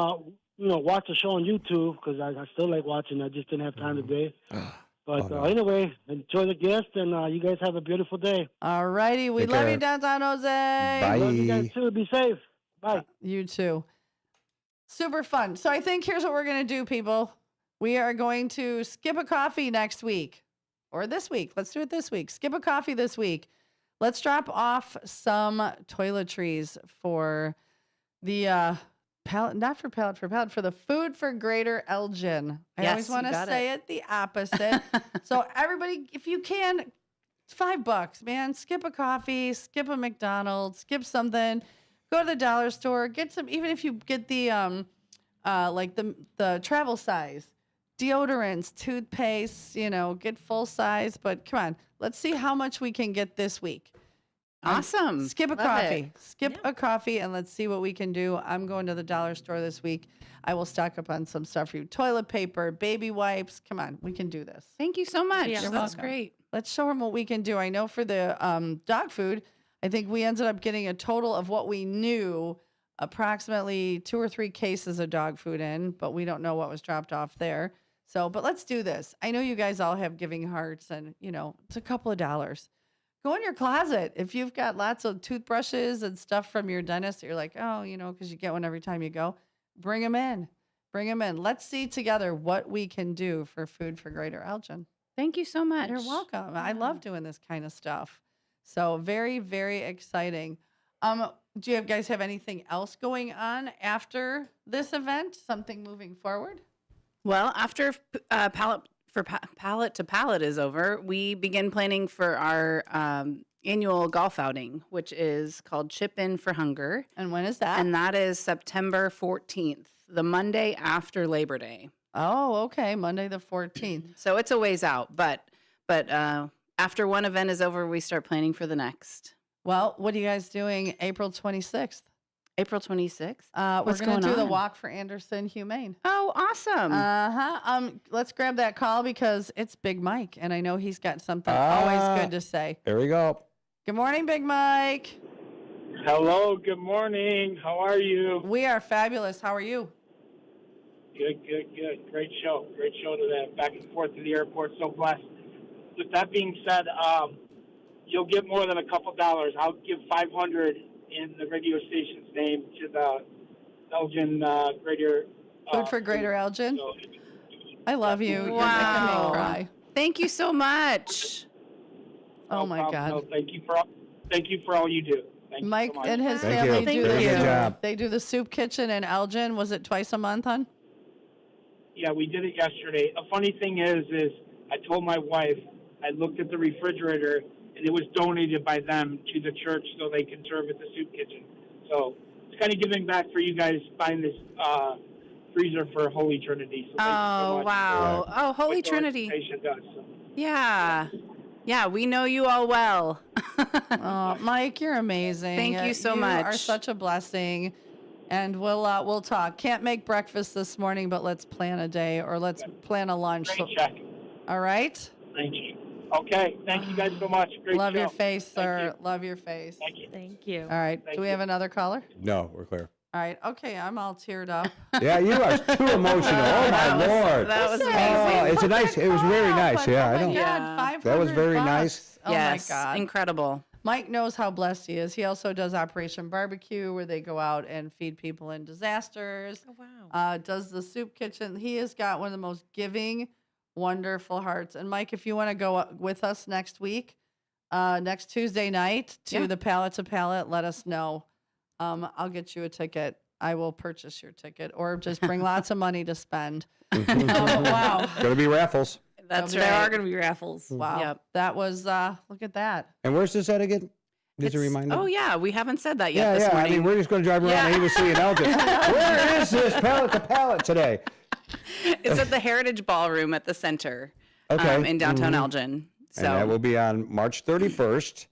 watch the show on YouTube because I still like watching. I just didn't have time today. But anyway, enjoy the guest, and you guys have a beautiful day. All righty. We love you, downtown Jose. Bye. Love you guys too. Be safe. Bye. You too. Super fun. So I think here's what we're going to do, people. We are going to skip a coffee next week or this week. Let's do it this week. Skip a coffee this week. Let's drop off some toiletries for the not for pallet, for the Food for Greater Elgin. I always want to say it the opposite. So everybody, if you can, it's $5, man. Skip a coffee, skip a McDonald's, skip something. Go to the dollar store, get some. Even if you get the like the travel size deodorants, toothpaste, get full size. But come on, let's see how much we can get this week. Awesome. Skip a Love coffee. it. Skip a coffee and let's see what we can do. I'm going to the dollar store this week. I will stock up on some stuff for you. Toilet paper, baby wipes. Come on, we can do this. Thank you so much. You're That's welcome. great. Let's show them what we can do. I know for the dog food, I think we ended up getting a total of what we knew, approximately 2 or 3 cases of dog food in, but we don't know what was dropped off there. So, but let's do this. I know you guys all have giving hearts and, it's a couple of dollars. Go in your closet. If you've got lots of toothbrushes and stuff from your dentist that you're like, oh, because you get one every time you go, bring them in. Bring them in. Let's see together what we can do for Food for Greater Elgin. Thank you so much. You're welcome. I love doing this kind of stuff. So very, very exciting. Do you guys have anything else going on after this event? Something moving forward? Well, after Pallet to Pallet is over, we begin planning for our annual golf outing, which is called Chip In for Hunger. And when is that? And that is September 14th, the Monday after Labor Day. Oh, okay. Monday the 14th. So it's a ways out, but after one event is over, we start planning for the next. Well, what are you guys doing April 26th? April 26th? We're going to do the Walk for Anderson Humane. Oh, awesome. Let's grab that call because it's Big Mike, and I know he's got something always good to say. There we go. Good morning, Big Mike. Hello, good morning. How are you? We are fabulous. How are you? Good. Great show today. Back and forth to the airport. So blessed. With that being said, you'll get more than a couple dollars. I'll give $500 in the radio station's name to the Elgin Greater Food for Greater Elgin. So, I love you. You're making me cry. Thank you so much. Oh my God. No, thank you for all you do. Thank Mike you so much. and his Thank family you. do Very good job. They do the soup kitchen in Elgin. Was it twice a month, hon? Yeah, we did it yesterday. A funny thing is I told my wife, I looked at the refrigerator, and it was donated by them to the church so they can serve at the soup kitchen. So it's kind of giving back for you guys buying this freezer for Holy Trinity. So thank you so much wow. for Oh, Holy what the Trinity. organization does. So. Yeah. Yeah, we know you all well. Oh, Mike, you're amazing. Thank you so much. You are such a blessing. And we'll talk. Can't make breakfast this morning, but let's plan a day or let's plan a lunch. Great check. All right? Thank you. Okay, thank you guys so much. Great Love show. your face, Thank sir. you. Love your face. Thank you. Thank you. All right. Thank Do we you. have another caller? No, we're clear. All right. Okay, I'm all teared up. Yeah, you are too emotional. Oh my Lord. That was Listen, It was very nice. Yeah, I Oh know. my Yeah. God, That was very $500. nice. Oh Yes, my God. incredible. Mike knows how blessed he is. He also does Operation Barbecue, where they go out and feed people in disasters. Oh, wow. Does the soup kitchen. He has got one of the most giving, wonderful hearts. And Mike, if you want to go with us next week, next Tuesday night to the Pallet to Pallet, let us know. I'll get you a ticket. I will purchase your ticket, or just bring lots of money to spend. Wow. Gonna be raffles. That's There are right. going to be raffles. Wow. Yep. That was, look at that. And where's this at again? Just a It's- reminder. Oh, yeah, we haven't said that yet yeah, this yeah. morning. I mean, we're just gonna drive around and see an Elgin. Where is this Pallet to Pallet today? It's at the Heritage Ballroom at the center Okay. in downtown Mhm. Elgin. So And that will be on March 31st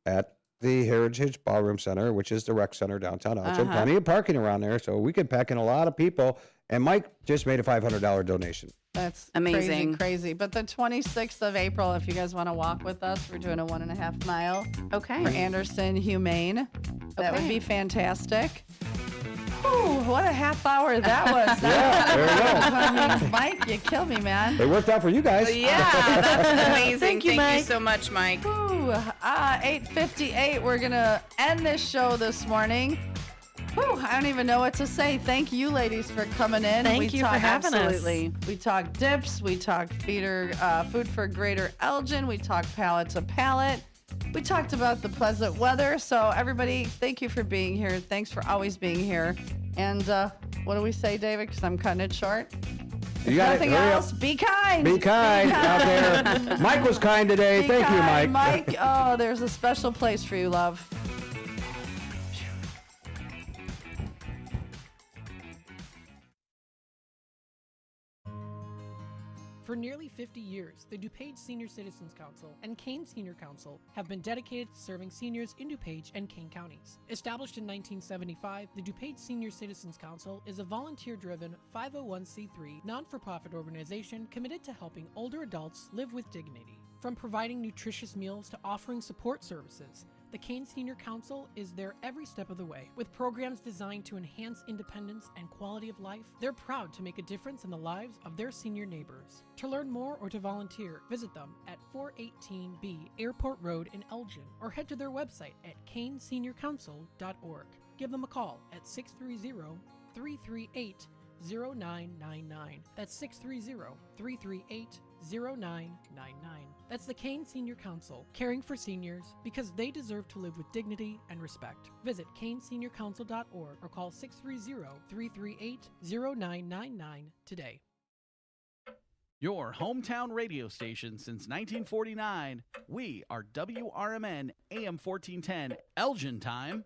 at the Heritage Ballroom Center, which is the rec center downtown Elgin. Plenty of parking around there, so we could pack in a lot of people. And Mike just made a $500 donation. That's Amazing. crazy. But the 26th of April, if you guys want to walk with us, we're doing a 1.5 mile okay. for Anderson Humane. That would Okay. be fantastic. Ooh, what a half hour that was. Yeah, there you go. I mean, Mike, you kill me, man. It worked out for you guys. Yeah, that's amazing. Thank you, Mike. so much, Mike. Ooh, 8:58. We're going to end this show this morning. Whew, I don't even know what to say. Thank you, ladies, for coming in. Thank you for having us. Absolutely. We talked dips. We talked food for Greater Elgin. We talked Pallet to Pallet. We talked about the pleasant weather. So, everybody, thank you for being here. Thanks for always being here. And what do we say, David? Because I'm cutting it short. You If got nothing it. Hurry else, up. be kind. Be kind out there. Mike was kind today. Be Thank kind, you, Mike. Mike, oh, there's a special place for you, love. For nearly 50 years, the DuPage Senior Citizens Council and Kane Senior Council have been dedicated to serving seniors in DuPage and Kane counties. Established in 1975, the DuPage Senior Citizens Council is a volunteer-driven 501c3 non-for-profit organization committed to helping older adults live with dignity. From providing nutritious meals to offering support services, the Kane Senior Council is there every step of the way. With programs designed to enhance independence and quality of life, they're proud to make a difference in the lives of their senior neighbors. To learn more or to volunteer, visit them at 418B Airport Road in Elgin or head to their website at caneseniorcouncil.org. Give them a call at 630-338-0999. That's 630-338-0999. That's the Kane Senior Council, caring for seniors because they deserve to live with dignity and respect. Visit caneseniorcouncil.org or call 630-338-0999 today. Your hometown radio station since 1949. We are WRMN AM 1410 Elgin Time.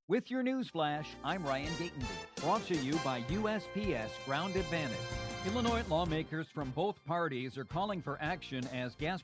With your news flash, I'm Ryan Gatenby, brought to you by USPS Ground Advantage. Illinois lawmakers from both parties are calling for action as gas